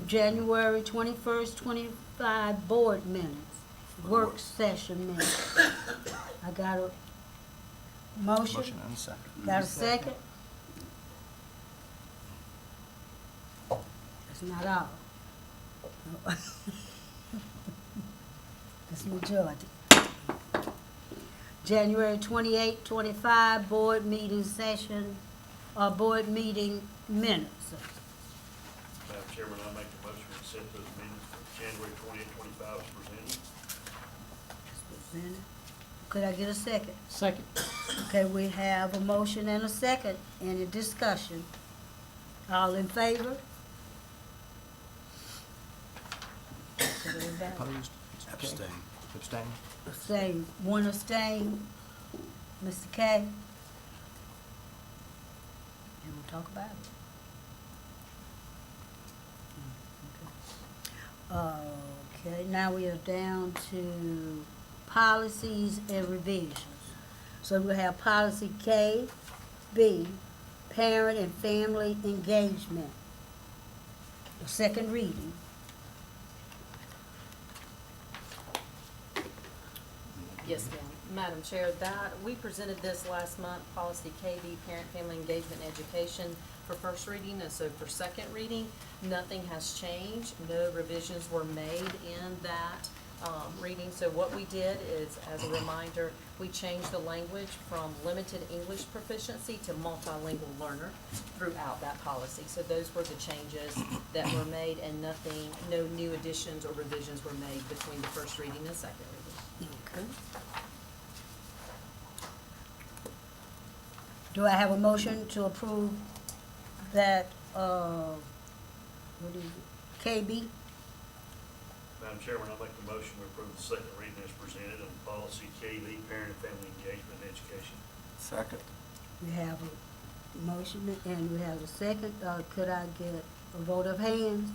January 21st, 25 board minutes, work session minutes. I got a motion? Motion and a second. Got a second? That's not all. That's majority. January 28, 25 board meeting session, board meeting minutes. Madam Chairman, I make a motion to accept those minutes for January 28, 25 as presented. Could I get a second? Second. Okay, we have a motion and a second. Any discussion? All in favor? Opposed? Abstain. Abstain? Abstain. One abstain. Mr. K? You want to talk about it? Okay, now we are down to policies and revisions. So we have policy K, B, parent and family engagement. The second reading. Yes, ma'am. Madam Chair, we presented this last month, policy KB, parent, family engagement, and education for first reading, and so for second reading, nothing has changed. No revisions were made in that reading. So what we did is, as a reminder, we changed the language from limited English proficiency to multilingual learner throughout that policy. So those were the changes that were made, and no new additions or revisions were made between the first reading and second reading. Okay. Do I have a motion to approve that, what is it, KB? Madam Chairman, I make the motion to approve the second reading as presented on policy KB, parent and family engagement and education. Second. We have a motion and we have a second. Could I get a vote of hands?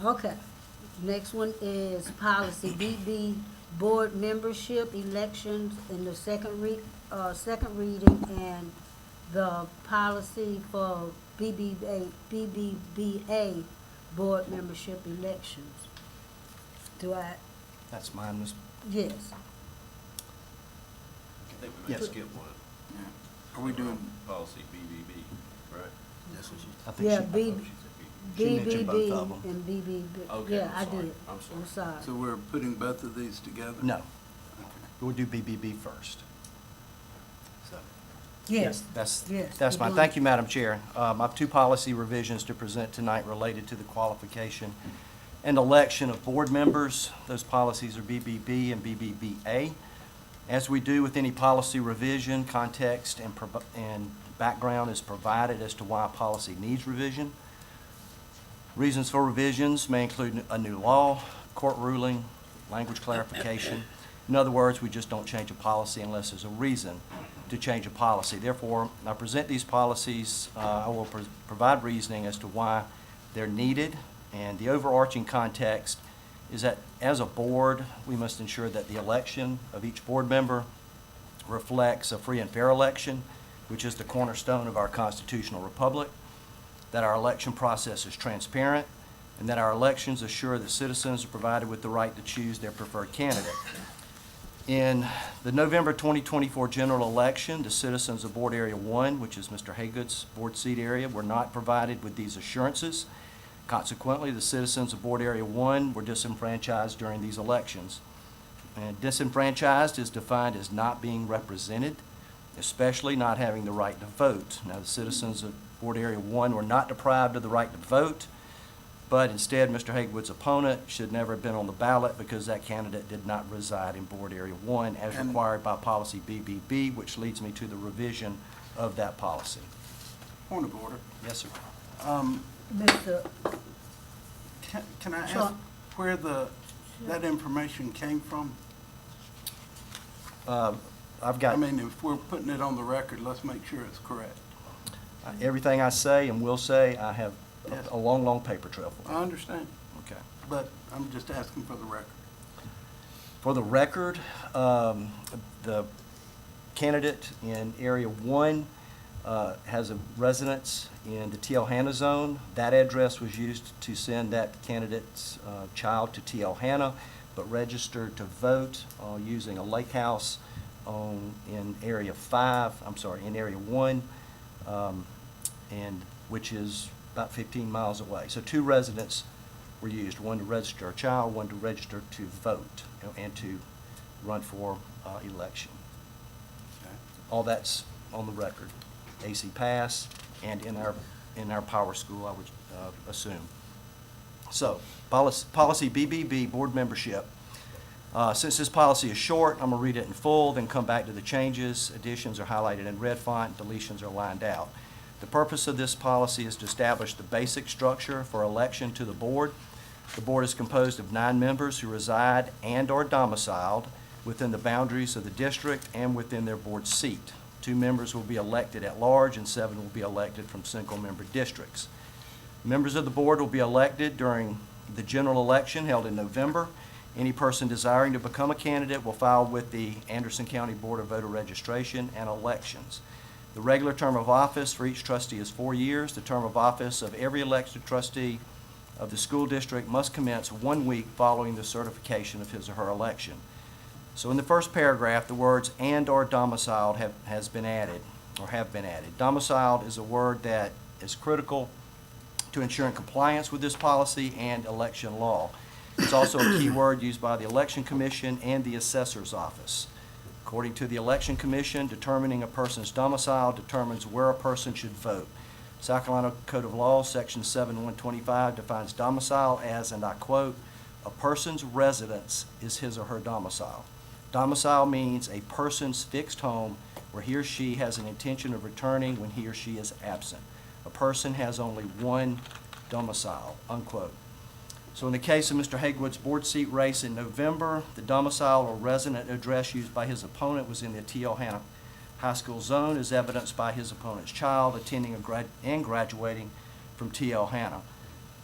Okay. Next one is policy BB, board membership elections in the second reading, and the policy for BBBA, board membership elections. Do I, That's mine, Ms. yes. I think we may Yes. skip one. Are we doing? Policy BBB, right? That's what I think Yeah, she- B, She mentioned both BBB of them. and BBB. Okay, Yeah, I I'm sorry. did. I'm sorry. I'm sorry. So we're putting both of these together? No, Okay. we'll do BBB first. Yes, That's yes, fine. we're doing- Thank you, Madam Chair. I have two policy revisions to present tonight related to the qualification and election of board members. Those policies are BBB and BBBA. As we do with any policy revision, context and background is provided as to why a policy needs revision. Reasons for revisions may include a new law, court ruling, language clarification. In other words, we just don't change a policy unless there's a reason to change a policy. Therefore, I present these policies. I will provide reasoning as to why they're needed, and the overarching context is that as a board, we must ensure that the election of each board member reflects a free and fair election, which is the cornerstone of our constitutional republic, that our election process is transparent, and that our elections assure that citizens are provided with the right to choose their preferred candidate. In the November 2024 general election, the citizens of Board Area 1, which is Mr. Haygood's board seat area, were not provided with these assurances. Consequently, the citizens of Board Area 1 were disenfranchised during these elections. And disenfranchised is defined as not being represented, especially not having the right to vote. Now, the citizens of Board Area 1 were not deprived of the right to vote, but instead, Mr. Haygood's opponent should never have been on the ballot because that candidate did not reside in Board Area 1 as required by policy BBB, which leads me to the revision of that policy. Point of order. Yes, sir. Mr. Can I Sure. ask where that information came from? I've got I mean, if we're putting it on the record, let's make sure it's correct. everything I say and will say, I have Yes. a long, long paper trail for. I understand, Okay. but I'm just asking for the record. For the record, the candidate in Area 1 has a residence in the T.L. Hanna zone. That address was used to send that candidate's child to T.L. Hanna, but registered to vote using a lake house in Area 1, and which is about 15 miles away. So 2 residents were used, one to register a child, one to register to vote, and to run for election. Okay. All that's on the record. AC Pass and in our power school, I would assume. So, policy BBB, board membership. Since this policy is short, I'm going to read it in full, then come back to the changes. Additions are highlighted in red font, deletions are lined out. The purpose of this policy is to establish the basic structure for election to the board. The board is composed of 9 members who reside and are domiciled within the boundaries of the district and within their board seat. 2 members will be elected at large and 7 will be elected from single-member districts. Members of the board will be elected during the general election held in November. Any person desiring to become a candidate will file with the Anderson County Board of Voter Registration and Elections. The regular term of office for each trustee is 4 years. The term of office of every elected trustee of the school district must commence 1 week following the certification of his or her election. So in the first paragraph, the words "and or domiciled" have been added. Domiciled is a word that is critical to ensuring compliance with this policy and election law. It's also a key word used by the Election Commission and the Assessor's Office. According to the Election Commission, determining a person's domicile determines where a person should vote. South Carolina Code of Laws, Section 7125, defines domicile as, and I quote, "A person's residence is his or her domicile." Domicile means a person's fixed home where he or she has an intention of returning when he or she is absent. A person has only one domicile, unquote. So in the case of Mr. Haygood's board seat race in November, the domicile or resident address used by his opponent was in the T.L. Hanna High School zone, as evidenced by his opponent's child attending and graduating from T.L. Hanna.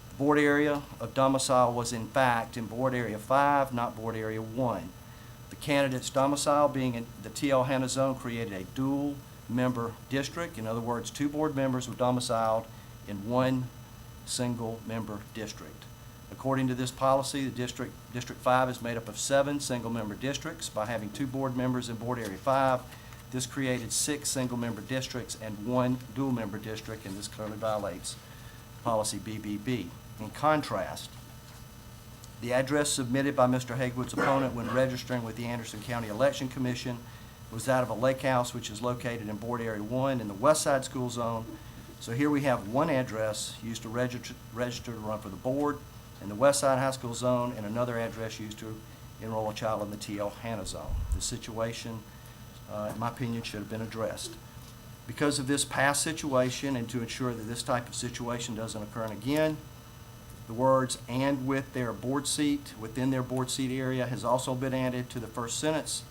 The board area of domicile was in fact in Board Area 5, not Board Area 1. The candidate's domicile being in the T.L. Hanna zone created a dual-member district. In other words, 2 board members were domiciled in one single-member district. According to this policy, the District 5 is made up of 7 single-member districts. By having 2 board members in Board Area 5, this created 6 single-member districts and 1 dual-member district, and this clearly violates policy BBB. In contrast, the address submitted by Mr. Haygood's opponent when registering with the Anderson County Election Commission was that of a lake house, which is located in Board Area 1 in the West Side School Zone. So here we have one address used to register to run for the board in the West Side High School Zone, and another address used to enroll a child in the T.L. Hanna Zone. The situation, in my opinion, should have been addressed. Because of this past situation, and to ensure that this type of situation doesn't occur again, the words "and with their board seat" within their board seat area has also been added to the first sentence.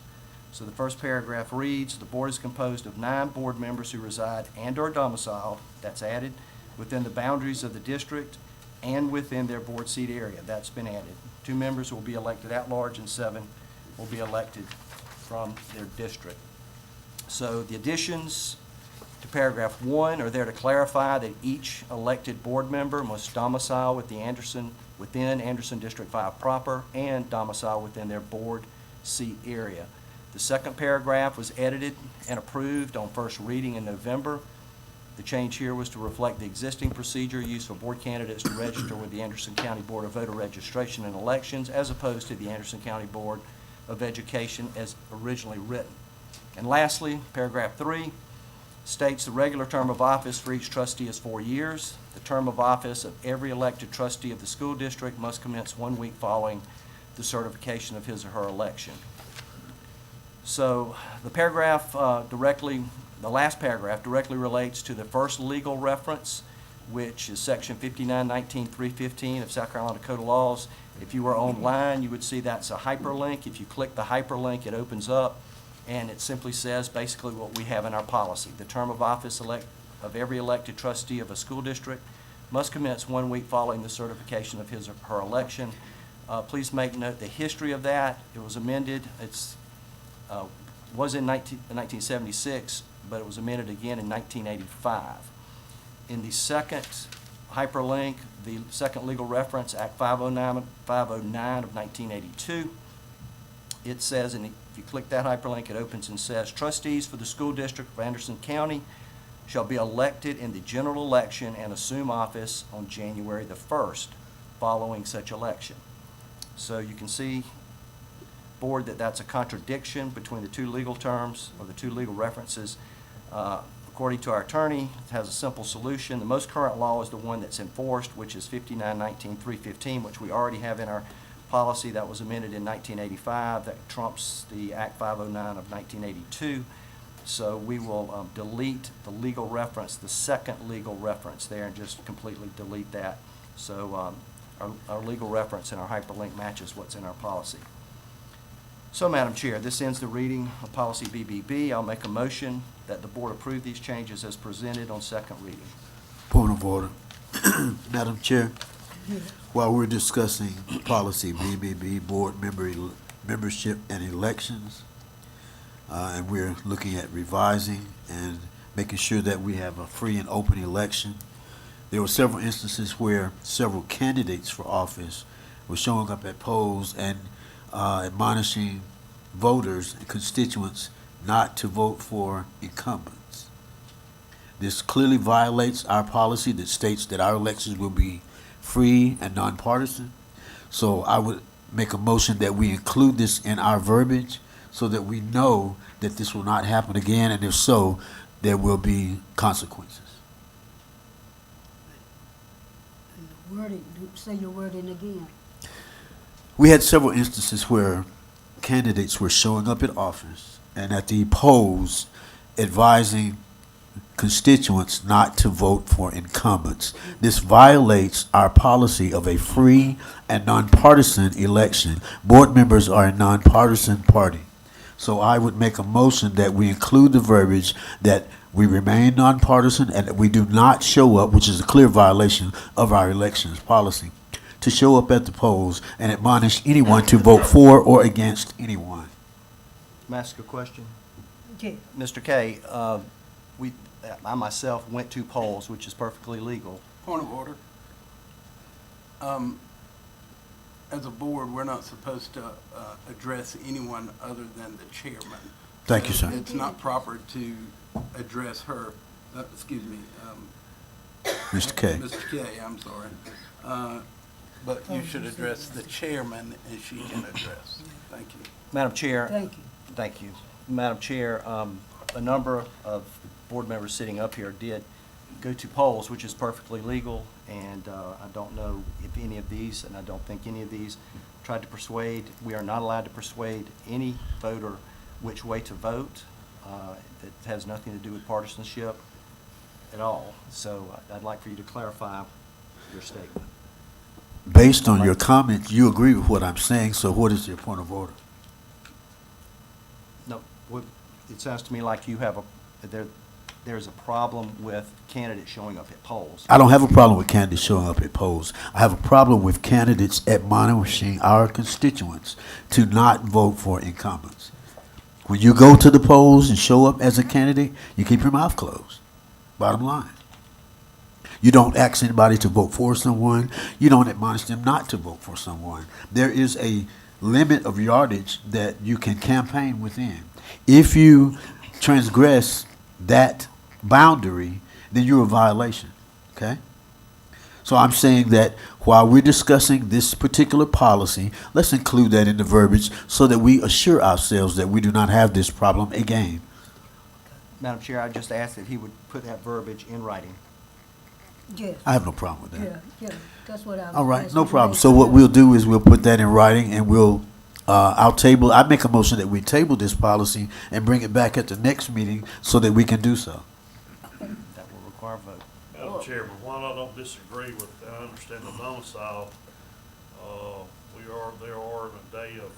So the first paragraph reads, "The board is composed of 9 board members who reside and/or domiciled," that's added, "within the boundaries of the district and within their board seat area." That's been added. 2 members will be elected at large and 7 will be elected from their district. So the additions to paragraph 1 are there to clarify that each elected board member must domicile within Anderson District 5 proper and domicile within their board seat area. The second paragraph was edited and approved on first reading in November. The change here was to reflect the existing procedure used for board candidates to register with the Anderson County Board of Voter Registration and Elections as opposed to the Anderson County Board of Education as originally written. And lastly, paragraph 3 states the regular term of office for each trustee is 4 years. The term of office of every elected trustee of the school district must commence 1 week following the certification of his or her election. So the paragraph the last paragraph directly relates to the first legal reference, which is section 5919.315 of South Carolina Code of Laws. If you were online, you would see that's a hyperlink. If you click the hyperlink, it opens up, and it simply says basically what we have in our policy. The term of office of every elected trustee of a school district must commence 1 week following the certification of his or her election. Please make note the history of that. It was amended. Was in 1976, but it was amended again in 1985. In the second hyperlink, the second legal reference, Act 509 of 1982, it says, and if you click that hyperlink, it opens and says, "Trustees for the school district of Anderson County shall be elected in the general election and assume office on January the 1st following such election." So you can see, board, that that's a contradiction between the 2 legal terms or the 2 legal references. According to our attorney, it has a simple solution. The most current law is the one that's enforced, which is 5919.315, which we already have in our policy. That was amended in 1985. That trumps the Act 509 of 1982. So we will delete the legal reference, the second legal reference there, and just completely delete that. So our legal reference and our hyperlink matches what's in our policy. So, Madam Chair, this ends the reading of Policy BBB. I'll make a motion that the board approve these changes as presented on second reading. Point of order. Madam Chair, while we're discussing policy BBB, board membership and elections, and we're looking at revising and making sure that we have a free and open election, there were several instances where several candidates for office were showing up at polls and admonishing voters and constituents not to vote for incumbents. This clearly violates our policy that states that our elections will be free and nonpartisan. So I would make a motion that we include this in our verbiage so that we know that this will not happen again, and if so, there will be consequences. Wording, say your wording again. We had several instances where candidates were showing up at office and at the polls advising constituents not to vote for incumbents. This violates our policy of a free and nonpartisan election. Board members are a nonpartisan party. So I would make a motion that we include the verbiage that we remain nonpartisan and that we do not show up, which is a clear violation of our elections policy, to show up at the polls and admonish anyone to vote for or against anyone. May I ask a question? Okay. Mr. Kay, I myself went to polls, which is perfectly legal. Point of order. As a board, we're not supposed to address anyone other than the chairman. Thank you, sir. It's not proper to address her, excuse me. Mr. Kay. Mr. Kay, I'm sorry. But you should address the chairman and she can address. Thank you. Madam Chair. Thank you. Thank you. Madam Chair, a number of board members sitting up here did go to polls, which is perfectly legal, and I don't know if any of these, and I don't think any of these, tried to persuade. We are not allowed to persuade any voter which way to vote. That has nothing to do with partisanship at all. So I'd like for you to clarify your statement. Based on your comments, you agree with what I'm saying, so what is your point of order? No, It sounds to me like you have there's a problem with candidates showing up at polls. I don't have a problem with candidates showing up at polls. I have a problem with candidates admonishing our constituents to not vote for incumbents. When you go to the polls and show up as a candidate, you keep your mouth closed. Bottom line. You don't ask anybody to vote for someone. You don't admonish them not to vote for someone. There is a limit of yardage that you can campaign within. If you transgress that boundary, then you're a violation, okay? So I'm saying that while we're discussing this particular policy, let's include that in the verbiage so that we assure ourselves that we do not have this problem again. Madam Chair, I just asked that he would put that verbiage in writing. Yes. I have no problem with that. Yeah, that's what I was. All right, asking no you problem. to So make what sure. we'll do is we'll put that in writing and I make a motion that we table this policy and bring it back at the next meeting so that we can do so. That will require a vote. Madam Chairman, while I don't disagree with, I understand the domicile, there are in a day of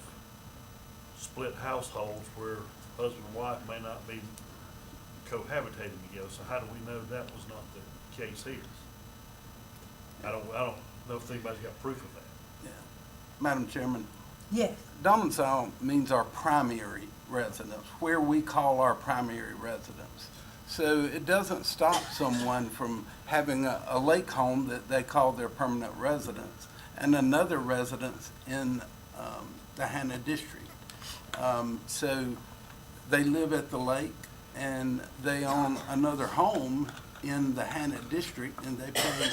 split households where husband and wife may not be cohabitating together, so how do we know that was not the case here? I don't know if anybody's got proof of that. Yeah. Madam Chairman, Yes, domicile means our primary residence, where we call our primary residence. So it doesn't stop someone from having a lake home that they call their permanent residence and another residence in the Hannah district. So they live at the lake and they own another home in the Hannah district and they pay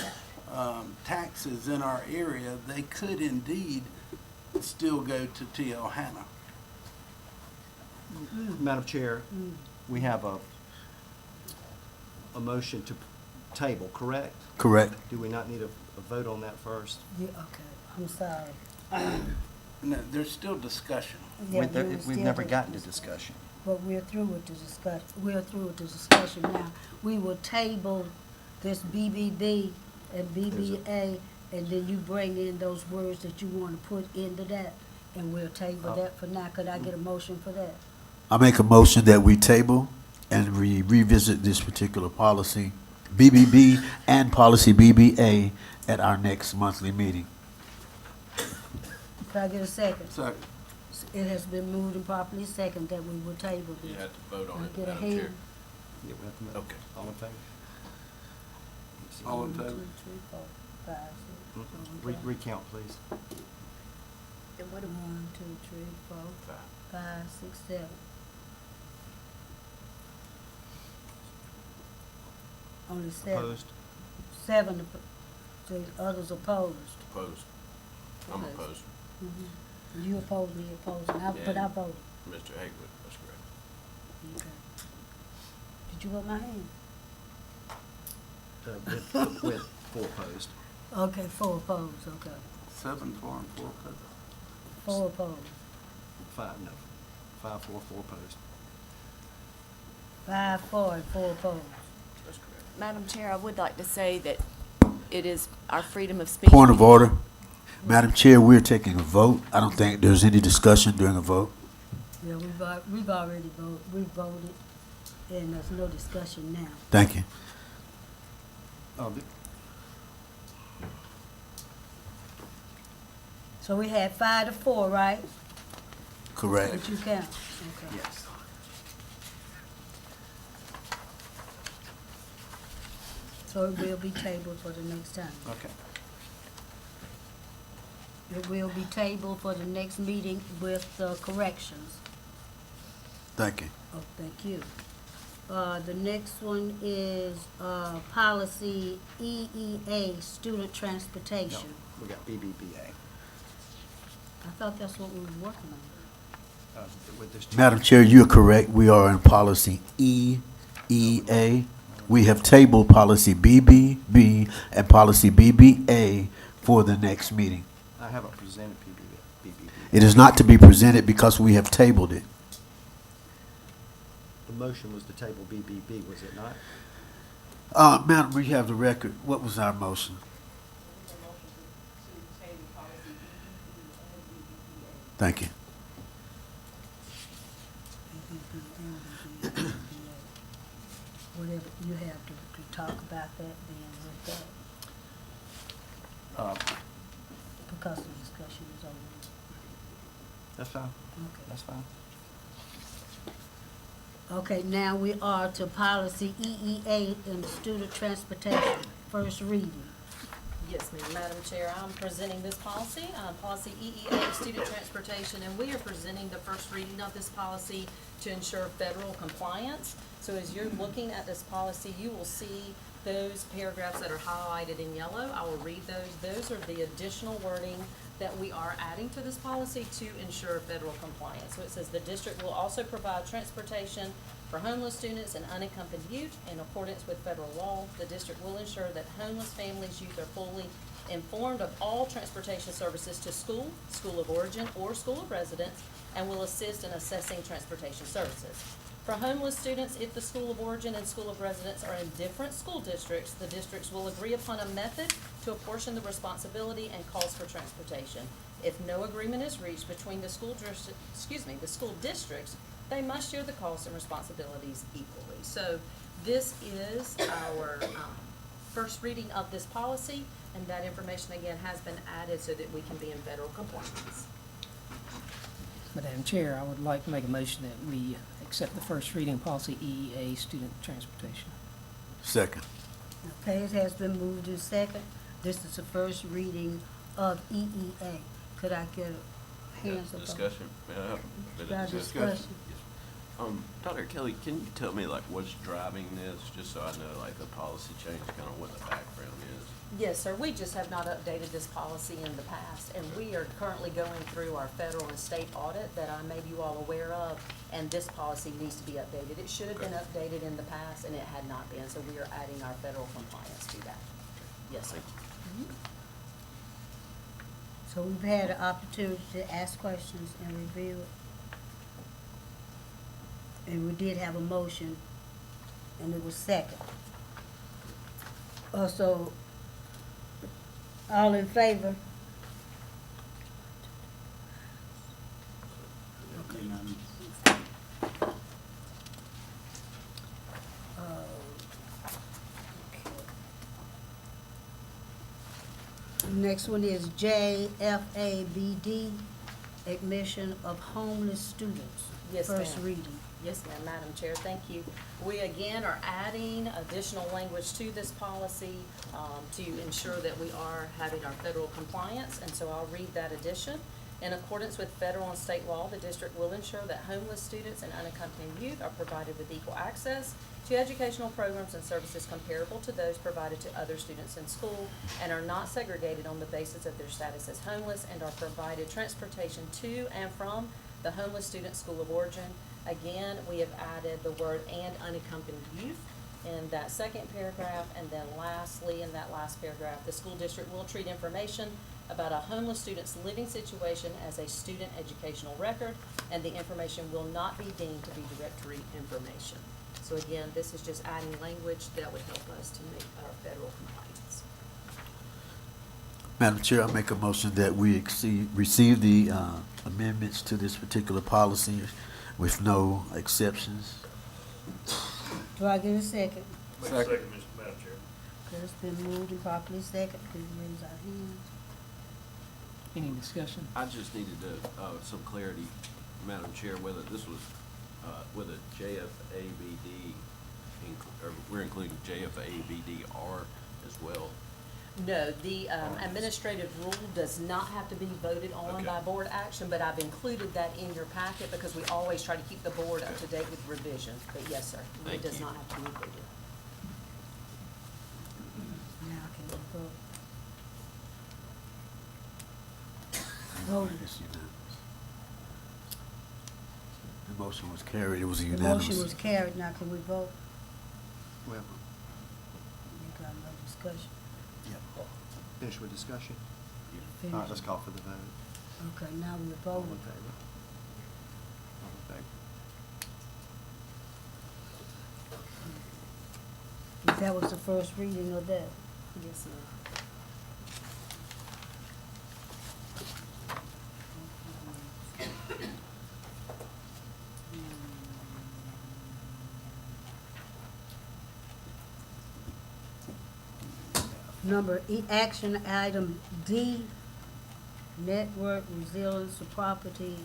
taxes in our area. They could indeed still go to T.L. Hannah. Madam Chair, we have a motion to table, correct? Correct. Do we not need a vote on that first? yeah, okay, I'm sorry. No, there's still discussion. Yeah, We've still never do- gotten to discussion. But we're through with the discussion now. We will table this BBB and BBA, and then you bring in those words that you want to put into that, and we'll table that for now. Could I get a motion for that? I make a motion that we table and we revisit this particular policy, BBB and policy BBA, at our next monthly meeting. Could I get a second? Second. It has been moved and properly second that we will table this. You have to vote on Can I it, get a Madam Chair. hand? Yeah, we have to Okay. All in favor? All in 1, 2, favor? 3, 4, 5, 6. So we got Recount, please. 1, 2, 3, 4, 5, 6, 7. Only 7. Opposed? 7, so others opposed. Opposed. I'm Okay. opposed. You opposed, me opposed, and but I Yeah. voted. Mr. Hageman, that's correct. Okay. Did you vote my hand? With 4 opposed. Okay, 4 opposed, okay. 7, 4, and 4 opposed. 4 opposed. 5, no. 5, 4 opposed. 5, 4, and 4 opposed. That's correct. Madam Chair, I would like to say that it is our freedom of speech. Point of order. Madam Chair, we're taking a vote. I don't think there's any discussion during a vote. Yeah, we've already voted, we voted, and there's no discussion now. Thank you. So we had 5 to 4, right? Correct. Did you count? Okay. Yes. So it will be tabled for the next time. Okay. It will be tabled for the next meeting with corrections. Thank you. Oh, thank you. The next one is, policy EEA, student No, transportation. we got BBBA. I thought that's what we were working on. With this Madam Chair, you're correct. We are in policy EEA. We have tabled policy BBB and policy BBA for the next meeting. I haven't presented BBB. It is not to be presented because we have tabled it. The motion was to table BBB, was it not? Madam, we have the record. What was our motion? Thank you. Whatever you have to talk about that then with that, because the discussion is over. That's fine. Okay. That's fine. Okay, now we are to policy EEA in the student transportation, first reading. Yes, ma'am. Madam Chair, I'm presenting this policy, policy EEA, student transportation, and we are presenting the first reading of this policy to ensure federal compliance. So as you're looking at this policy, you will see those paragraphs that are highlighted in yellow. I will read those. Those are the additional wording that we are adding to this policy to ensure federal compliance. So it says the district will also provide transportation for homeless students and unaccompanied youth in accordance with federal law. The district will ensure that homeless families' youth are fully informed of all transportation services to school, school of origin, or school of residence, and will assist in assessing transportation services. For homeless students, if the school of origin and school of residence are in different school districts, the districts will agree upon a method to apportion the responsibility and cost for transportation. If no agreement is reached between the school districts, they must share the costs and responsibilities equally. So this is our first reading of this policy, and that information again has been added so that we can be in federal compliance. Madam Chair, I would like to make a motion that we accept the first reading policy EEA, student transportation. Second. Okay, it has been moved in second. This is the first reading of EEA. Could I get a hands up? Discussion. May I have a bit Got of a discussion? discussion. Yes. Dr. Kelly, can you tell me like what's driving this, just so I know like the policy change, kind of what the background is? Yes, sir. We just have not updated this policy in the past, and we are currently going through our federal and state audit that I made you all aware of, and this policy needs to be updated. It should have been updated in the past, and it had not been, so we are adding our federal compliance to that. Yes, sir. So we've had an opportunity to ask questions and review it. And we did have a motion, and it was second. So, all in favor? Next one is JFABD, admission of homeless students. Yes, First ma'am. reading. Yes, ma'am, Madam Chair, thank you. We again are adding additional language to this policy to ensure that we are having our federal compliance, and so I'll read that addition. In accordance with federal and state law, the district will ensure that homeless students and unaccompanied youth are provided with equal access to educational programs and services comparable to those provided to other students in school, and are not segregated on the basis of their status as homeless, and are provided transportation to and from the homeless student school of origin. Again, we have added the word "and unaccompanied youth" in that second paragraph, and then lastly, in that last paragraph, the school district will treat information about a homeless student's living situation as a student educational record, and the information will not be deemed to be directory information. So again, this is just adding language that would help us to make our federal compliance. Madam Chair, I make a motion that we receive the amendments to this particular policy with no exceptions. Do I get a second? Second, Mr. Madam Chair. Okay, it's been moved and properly second. Please raise our hands. Any discussion? I just needed some clarity, Madam Chair, whether this was, whether JFABD, or we're including JFABDR as well. No, the administrative rule does not have to be voted on Okay. by board action, but I've included that in your packet because we always try to keep the board up to date with revisions. But yes, sir, it Thank does you. not have to be included. Now can we vote? Voted. It's unanimous. The motion was carried, it was The unanimous. motion was carried. Now can we vote? Well, We got no discussion. yeah. Finish with discussion? All Finish. right, let's call for the vote. Okay, now we're All in voting. favor? All in favor? That was the first reading of that. Yes, ma'am. Number E, action item D, network resilience to property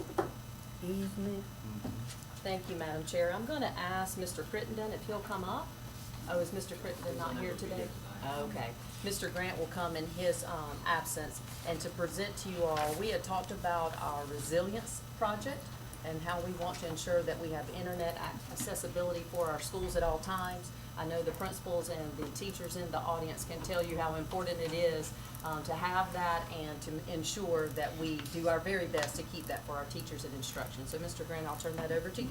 easement. Thank you, Madam Chair. I'm going to ask Mr. Crittenden if he'll come up. Oh, is Mr. Crittenden not here today? Okay. Mr. Grant will come in his absence. And to present to you all, we had talked about our resilience project and how we want to ensure that we have internet accessibility for our schools at all times. I know the principals and the teachers in the audience can tell you how important it is to have that and to ensure that we do our very best to keep that for our teachers and instruction. So, Mr. Grant, I'll turn that over to you.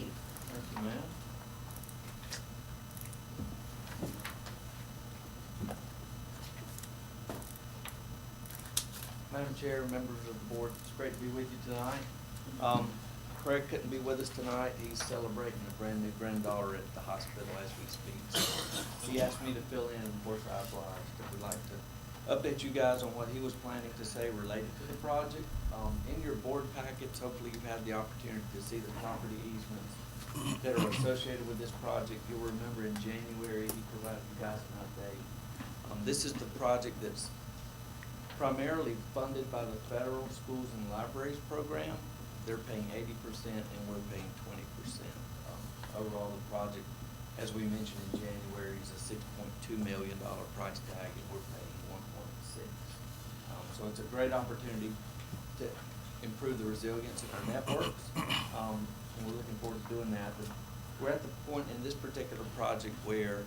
Thank you, ma'am. Madam Chair, members of the board, it's great to be with you tonight. Craig couldn't be with us tonight. He's celebrating a brand new granddaughter at the hospital as we speak. So he asked me to fill in, and of course I obliged. We'd like to update you guys on what he was planning to say related to the project. In your board packets, hopefully you've had the opportunity to see the property easements that are associated with this project. You'll remember in January, he provided you guys an update. This is the project that's primarily funded by the Federal Schools and Libraries Program. They're paying 80% and we're paying 20%. Overall, the project, as we mentioned in January, is a $6.2 million price tag and we're paying 1.6. So it's a great opportunity to improve the resilience of our networks. And we're looking forward to doing that. But we're at the point in this particular project where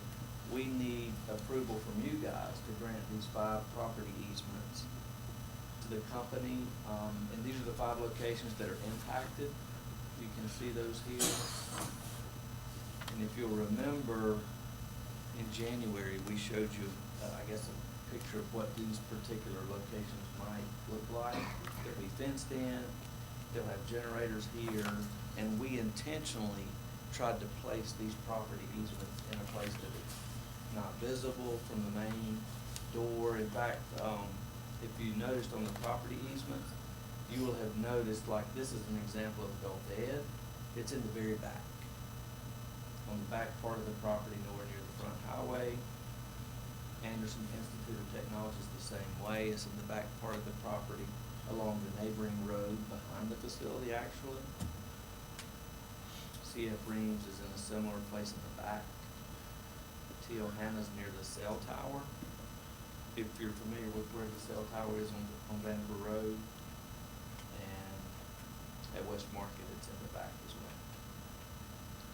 we need approval from you guys to grant these 5 property easements to the company. And these are the 5 locations that are impacted. You can see those here. And if you'll remember, in January, we showed you, I guess, a picture of what these particular locations might look like. They'll be fenced in, they'll have generators here, and we intentionally tried to place these property easements in a place that is not visible from the main door. In fact, if you noticed on the property easements, you will have noticed, like this is an example of Gulf Ed, it's in the very back. On the back part of the property, nowhere near the front highway. Anderson Institute of Technology is the same way. It's in the back part of the property along the neighboring road behind the facility, actually. CF Reams is in a similar place in the back. T.O. Hanna's near the cell tower. If you're familiar with where the cell tower is on Vanderbilt Road, and at West Market, it's in the back as well.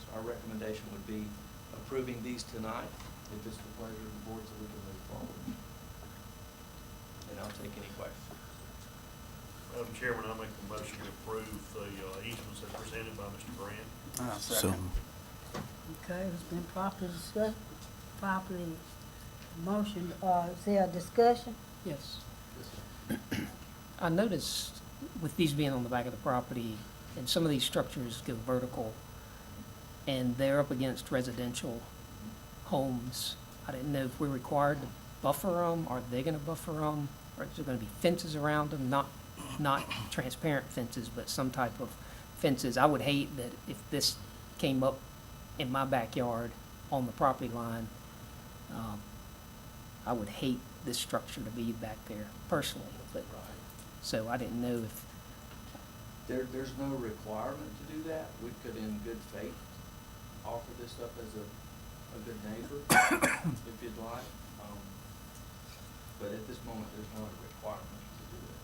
So our recommendation would be approving these tonight, if it's the pleasure of the board, so we can move forward. And I'll take any questions. Madam Chairman, I make a motion to approve the easements as presented by Mr. Grant. So, Okay, it's been properly discussed, properly motion. Is there a discussion? Yes. I noticed with these being on the back of the property, and some of these structures go vertical, and they're up against residential homes. I didn't know if we're required to buffer them, are they gonna buffer them, or is there gonna be fences around them? Not transparent fences, but some type of fences. I would hate that if this came up in my backyard on the property line, I would hate this structure to be back there personally, but, so I didn't know if, There's no requirement to do that. We could, in good faith, offer this up as a good neighbor, if you'd like. But at this moment, there's not a requirement to do it.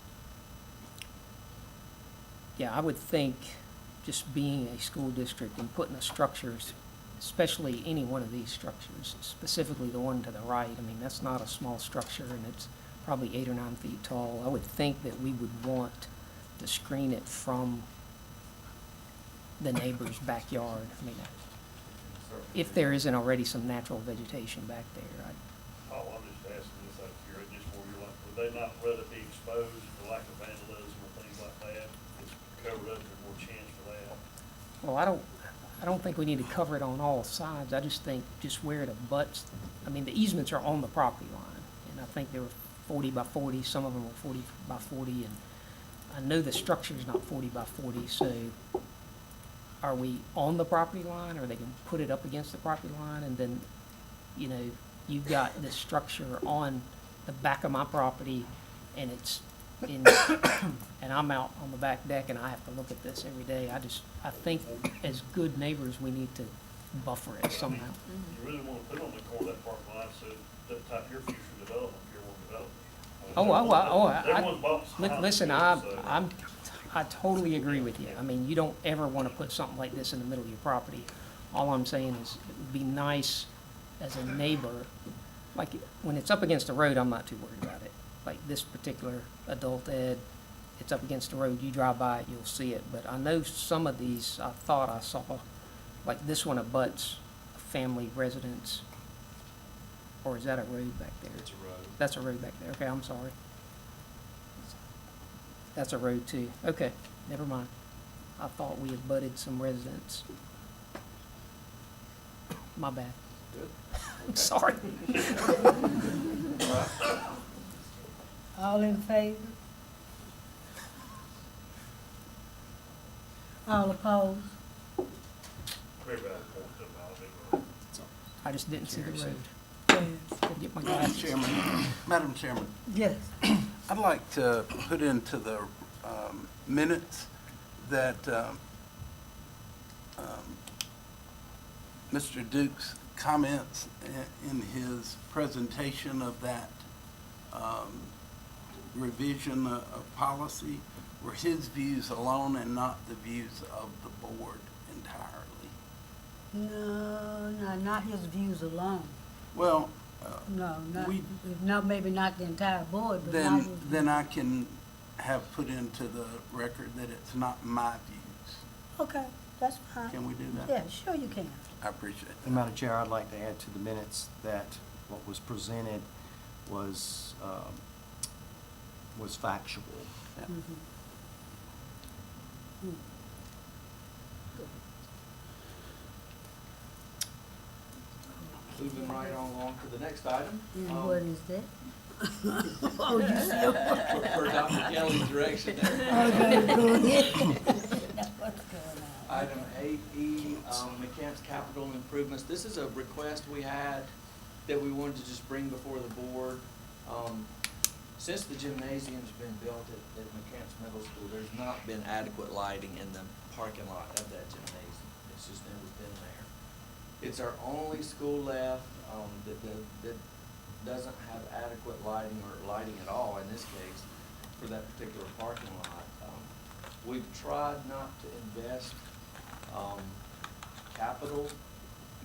yeah, I would think just being a school district and putting the structures, especially any one of these structures, specifically the one to the right, I mean, that's not a small structure and it's probably 8 or 9 feet tall. I would think that we would want to screen it from the neighbor's backyard. I mean, if there isn't already some natural vegetation back there. Oh, I'm just asking this out of curiosity, just for your, like, would they not rather be exposed for lack of vandalism or things like that? It's covered up, there's more chance for that. Well, I don't think we need to cover it on all sides. I just think just where it abuts, I mean, the easements are on the property line. And I think they were 40 by 40, some of them were 40 by 40, and I know the structure's not 40 by 40, so are we on the property line, or they can put it up against the property line, and then, you know, you've got this structure on the back of my property, and it's in, and I'm out on the back deck, and I have to look at this every day. I think as good neighbors, we need to buffer it somehow. You really wanna put on the corner of that parking lot, so that type your future development, if you're one development. Everyone's bought houses, Listen, so- I totally agree with you. I mean, you don't ever want to put something like this in the middle of your property. All I'm saying is, it would be nice as a neighbor, like, when it's up against the road, I'm not too worried about it. Like this particular adult ed, it's up against the road, you drive by it, you'll see it. But I know some of these, I thought I saw, like this one abuts a family residence. Or is that a road back there? It's a road. That's a road back there. Okay, I'm sorry. That's a road too. Okay, never mind. I thought we had butted some residents. My bad. Good. I'm sorry. All in favor? All opposed? Everybody wants them out, they go. I just didn't see the road. Yes. Gotta get my Madam glasses. Chairman, Madam Chairman, Yes. I'd like to put into the minutes that Mr. Duke's comments in his presentation of that revision of policy were his views alone and not the views of the board entirely. No, not his views alone. Well, No, not, we- maybe not the entire board, but not his. then I can have put into the record that it's not my views. Okay, that's fine. Can we do that? Yeah, sure you can. I appreciate that. And Madam Chair, I'd like to add to the minutes that what was presented was factual. Mhm. Mm. Moving right on along to the next item. And what is that? Oh, you still? For Dr. Kelly's direction there. Okay, go ahead. What's going on? Item 8E, McCants Capital Improvements. This is a request we had that we wanted to just bring before the board. Since the gymnasium's been built at McCants Middle School, there's not been adequate lighting in the parking lot of that gymnasium. It's just never been there. It's our only school left that doesn't have adequate lighting or lighting at all in this case for that particular parking lot. We've tried not to invest capital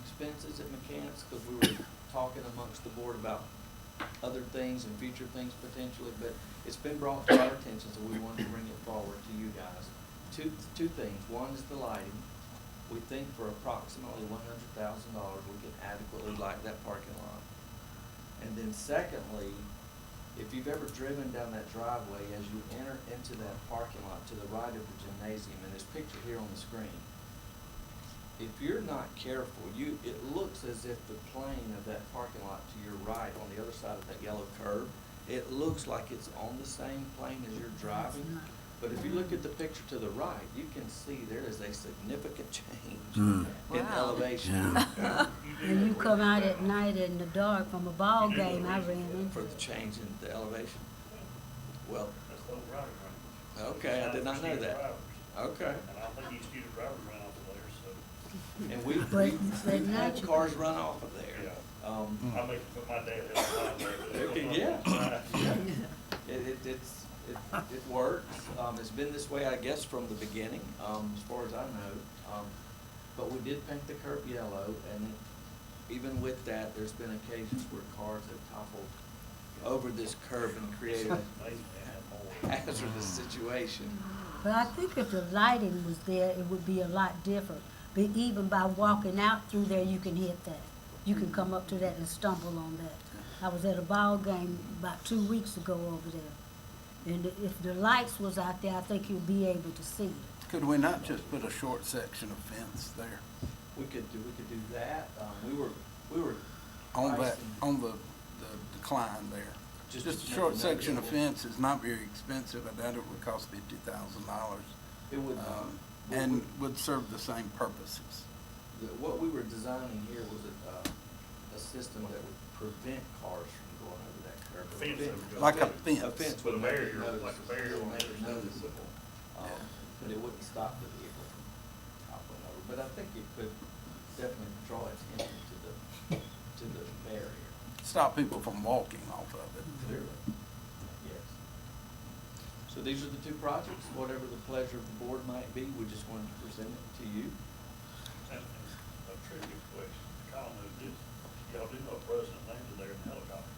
expenses at McCants because we were talking amongst the board about other things and future things potentially, but it's been brought to our attention, so we wanted to bring it forward to you guys. Two things. One is the lighting. We think for approximately $100,000 we can adequately light that parking lot. And then secondly, if you've ever driven down that driveway, as you enter into that parking lot to the right of the gymnasium, and there's a picture here on the screen, if you're not careful, it looks as if the plane of that parking lot to your right on the other side of that yellow curb, it looks like it's on the same plane as you're driving. But if you look at the picture to the right, you can see there is a significant change in Wow. elevation. And you come out at night in the dark from a ball game, I ran into For it. the change in the elevation. Well, That's the old riding range. okay, I did not know that. Okay. And I don't think these student drivers ran off of there, so. And we've But had not you- cars run off of there. Yeah. Um, I make, but my dad had a line there. but it Okay, was yeah. not- It works. It's been this way, I guess, from the beginning, as far as I know. But we did paint the curb yellow, and even with that, there's been occasions where cars have toppled over this curb and created a hazardous situation. But I think if the lighting was there, it would be a lot different. But even by walking out through there, you can hit that. You can come up to that and stumble on that. I was at a ball game about 2 weeks ago over there. And if the lights was out there, I think you'd be able to see it. Could we not just put a short section of fence there? We could do that. We were On that, pricing- on the decline there? Just Just to a short make it section of notable. fence is not very expensive. I doubt it would cost $50,000. It would, And would serve the same purposes. what we were designing here was a system that would prevent cars from going over that Fence over Like a it. fence. With a barrier, like a barrier on Make the it other side. noticeable, but it wouldn't stop the vehicle from hopping over. But I think it could definitely draw attention to the barrier. Stop people from walking off of it. Clearly, yes. So these are the two projects, whatever the pleasure of the board might be, we just wanted to present it to you. And a trivia question, Colin, is this, y'all do know President landed there in a helicopter?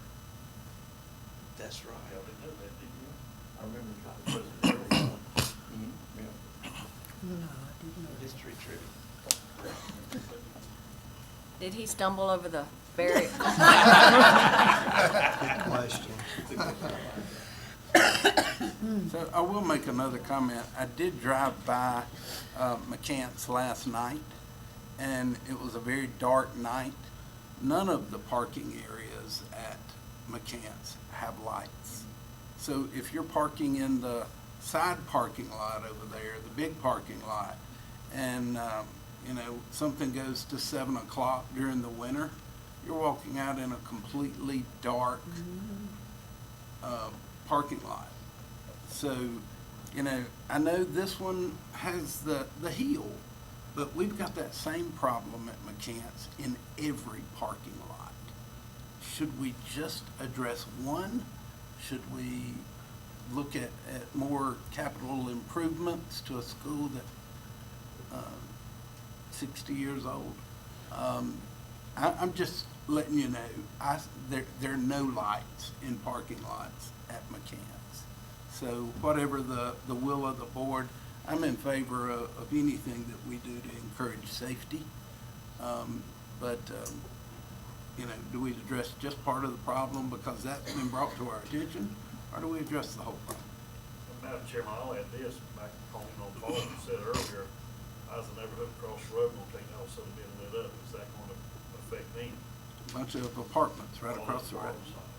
That's right. Y'all didn't know that, did you? I remember the President early on. Yeah. No, I didn't know. History trivia. Did he stumble over the barrier? Question. So I will make another comment. I did drive by McCants last night, and it was a very dark night. None of the parking areas at McCants have lights. So if you're parking in the side parking lot over there, the big parking lot, and something goes to 7 o'clock during the winter, you're walking out in a completely dark parking lot. So, I know this one has the hill, but we've got that same problem at McCants in every parking lot. Should we just address one? Should we look at more capital improvements to a school that 60 years old? I'm just letting you know, there are no lights in parking lots at McCants. So whatever the will of the board, I'm in favor of anything that we do to encourage safety. Do we address just part of the problem because that's been brought to our attention, or do we address the whole problem? Madam Chairman, I'll add this, back on Paul said earlier, I was in the neighborhood across the road, gonna take all of a sudden being lit up, is that gonna affect me? Bunch of apartments right across the road.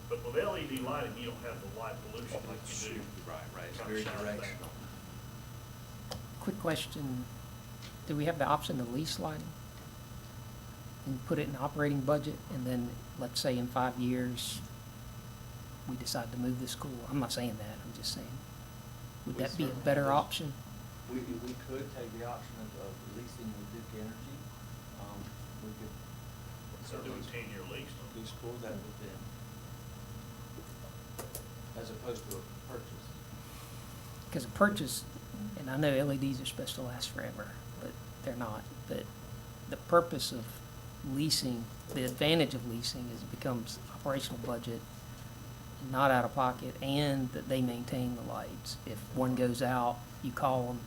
But with LED lighting, you don't have the light pollution like you do. Right, it's Kinda very shine it directional. Quick question, do we have the option to lease lighting? And put it in the operating budget, and then, let's say in 5 years, we decide to move the school? I'm not saying that, I'm just saying, would We that be a certainly better could. option? We could take the option of leasing with Duke Energy. We could So do a 10-year lease. explore that with them, as opposed to a purchase. Because a purchase, and I know LEDs are supposed to last forever, but they're not. But the purpose of leasing, the advantage of leasing is it becomes operational budget, not out of pocket, and that they maintain the lights. If one goes out, you call them,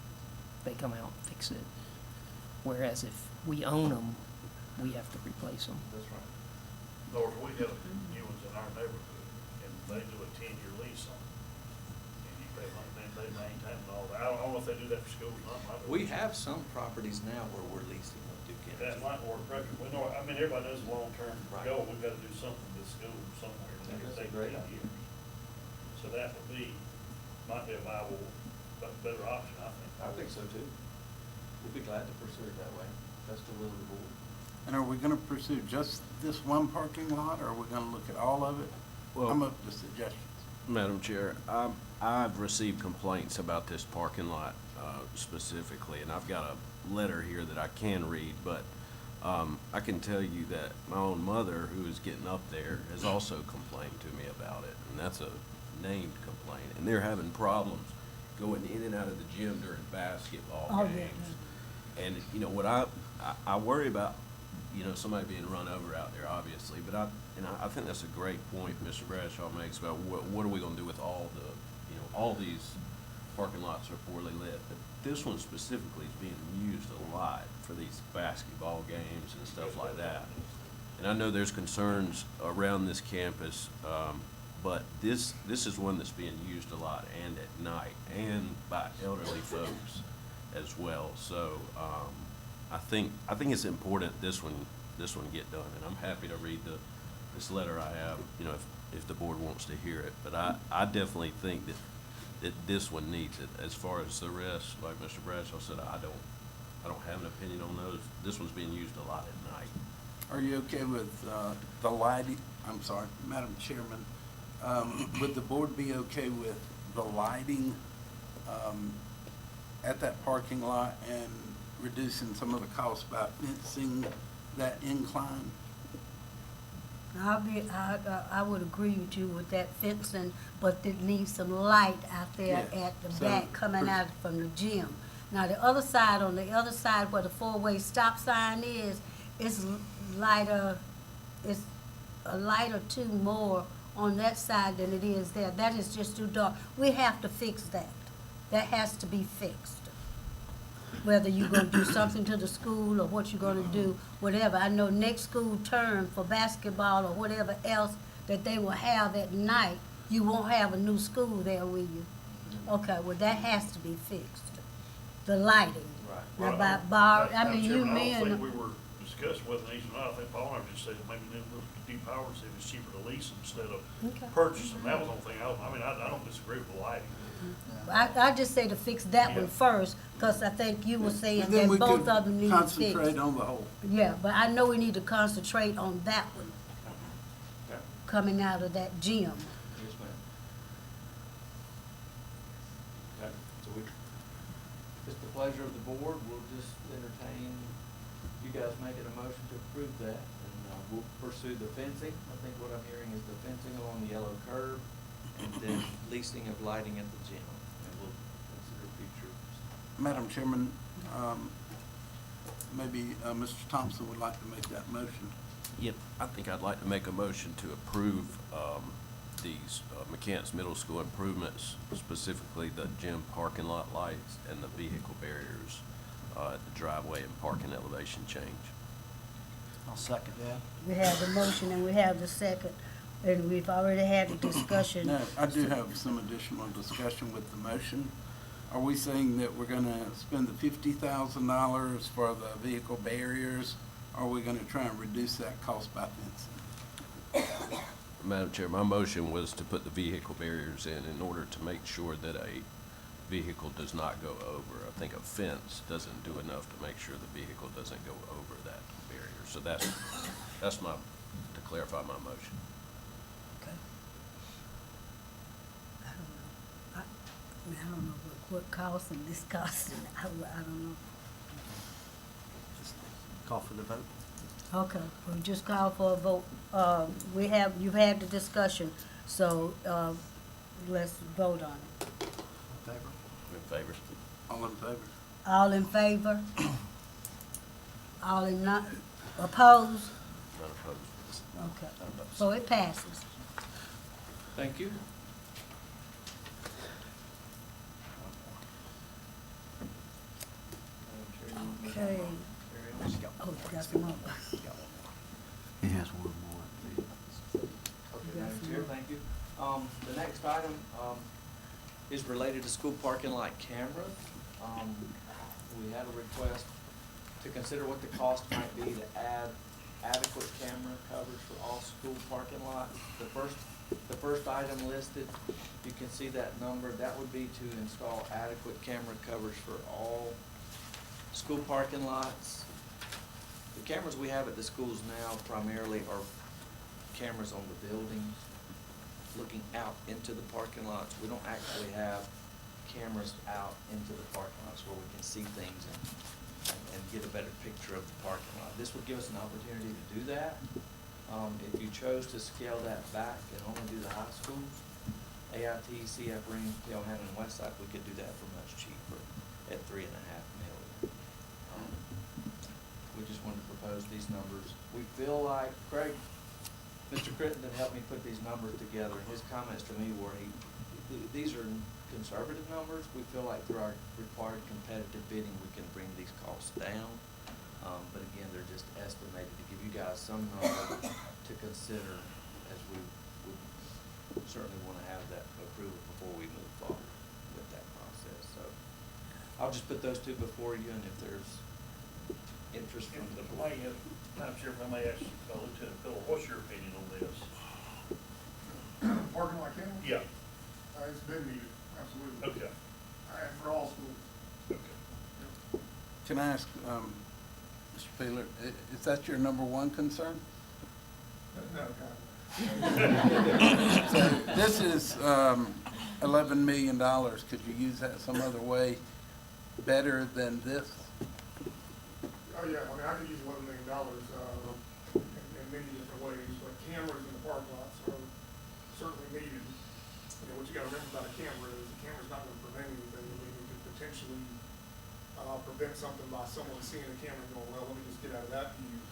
they come out and fix it. Whereas if we own them, we have to replace them. That's right. Lord, we have new ones in our neighborhood, and they do a 10-year lease on them. And you pay money, and they maintain and all that. I don't know if they do that for schools or not. We have some properties now where we're leasing with Duke That Energy. might work perfect. We know, everybody knows the long-term Right. goal, we've got to do something to the school somewhere. I think that's a Take great 10 idea. years. So that would might be a viable, but better option, I think. I think so too. We'd be glad to pursue it that way. That's the will of the board. And are we gonna pursue just this one parking lot, or are we gonna look at all of it? Well- I'm up to suggestions. Madam Chair, I've received complaints about this parking lot specifically, and I've got a letter here that I can read, but I can tell you that my own mother, who is getting up there, has also complained to me about it, and that's a named complaint, and they're having problems going in and out of the gym during basketball Oh, yeah. games. And, what I worry about, somebody being run over out there, obviously, but I think that's a great point Mr. Bradshaw makes about what are we gonna do with all all these parking lots are poorly lit. But this one specifically is being used a lot for these basketball games and stuff like that. And I know there's concerns around this campus, but this is one that's being used a lot and at night and by elderly folks as well. So, I think it's important this one get done, and I'm happy to read this letter I have, if the board wants to hear it. But I definitely think that this one needs it. As far as the rest, like Mr. Bradshaw said, I don't have an opinion on those. This one's being used a lot at night. Are you okay with the lighting, I'm sorry, Madam Chairman, would the board be okay with the lighting at that parking lot and reducing some of the costs by fencing that incline? I would agree with you with that fencing, but it needs some light out there Yeah. at the So, back coming out from the gym. Now, the other side, on the other side where the four-way stop sign is, it's lighter, it's a light or two more on that side than it is there. That is just too dark. We have to fix that. That has to be fixed. Whether you're gonna do something to the school or what you're gonna do, whatever. I know next school term for basketball or whatever else that they will have at night, you won't have a new school there, will you? Okay, well, that has to be fixed. The lighting. Well, Now, by bar, I Madam mean, you Chairman, I men. don't think we were discussing whether these or not. I think Paul and I just said maybe do a little depower, see if it's cheaper to lease them instead of Okay. purchasing. That was the only thing I don't disagree with the lighting. I just say to fix that one Yeah. first, cause I think you were saying And then that we both could of them need fixed. concentrate on the whole. Yeah, but I know we need to concentrate on that one, Okay. coming out of that gym. Yes, ma'am. Okay, so it's the pleasure of the board, we'll just entertain you guys making a motion to approve that, and we'll pursue the fencing. I think what I'm hearing is the fencing along the yellow curb, and then leasing of lighting at the gym, and we'll consider future. Madam Chairman, maybe Mr. Thompson would like to make that motion. Yep, I think I'd like to make a motion to approve these McCants Middle School improvements, specifically the gym parking lot lights and the vehicle barriers at the driveway and parking elevation change. I'll second that. We have the motion and we have the second, and we've already had a discussion. No, I do have some additional discussion with the motion. Are we saying that we're gonna spend the $50,000 for the vehicle barriers? Or are we gonna try and reduce that cost by fencing? Madam Chair, my motion was to put the vehicle barriers in order to make sure that a vehicle does not go over. I think a fence doesn't do enough to make sure the vehicle doesn't go over that barrier. So that's to clarify my motion. Okay. I don't know what cost and this cost, and I don't know. Just call for the vote. Okay, we just call for a vote. You've had the discussion, so, let's vote on it. Favor? In favor? All in favor? All in favor? All in not, opposed? None opposed. Okay, so it passes. Thank you. Okay. Oh, you got some more. He has one more, please. Okay, Madam Chair, thank you. The next item, is related to school parking lot cameras. We had a request to consider what the cost might be to add adequate camera coverage for all school parking lots. The first item listed, you can see that number, that would be to install adequate camera coverage for all school parking lots. The cameras we have at the schools now primarily are cameras on the buildings, looking out into the parking lots. We don't actually have cameras out into the parking lots where we can see things and get a better picture of the parking lot. This would give us an opportunity to do that. If you chose to scale that back and only do the high schools, AIT, CF Ring, Tailhaven, and Westside, we could do that for much cheaper at $3.5 million. We just wanted to propose these numbers. We feel like, Craig, Mr. Crittenden helped me put these numbers together, and his comments to me were, these are conservative numbers. We feel like through our required competitive bidding, we can bring these costs down. But again, they're just estimated to give you guys some number to consider, as we would certainly want to have that approval before we move forward with that process. So I'll just put those two before you, and if there's interest from the board. Madam Chair, if I may ask Lieutenant Phil, what's your opinion on this? Parking lot cameras? Yeah. It's been needed, absolutely. Okay. And for all schools. Okay. Can I ask, Mr. Peeler, is that your number one concern? No, God. So this is $11 million. Could you use that some other way better than this? Oh, yeah, I mean, I could use $11 million, in many different ways, but cameras in the parking lots are certainly needed. You know, what you gotta remember about a camera is the camera's not gonna prevent anything. I mean, it could potentially, prevent something by someone seeing a camera and going, well, let me just get out of that view.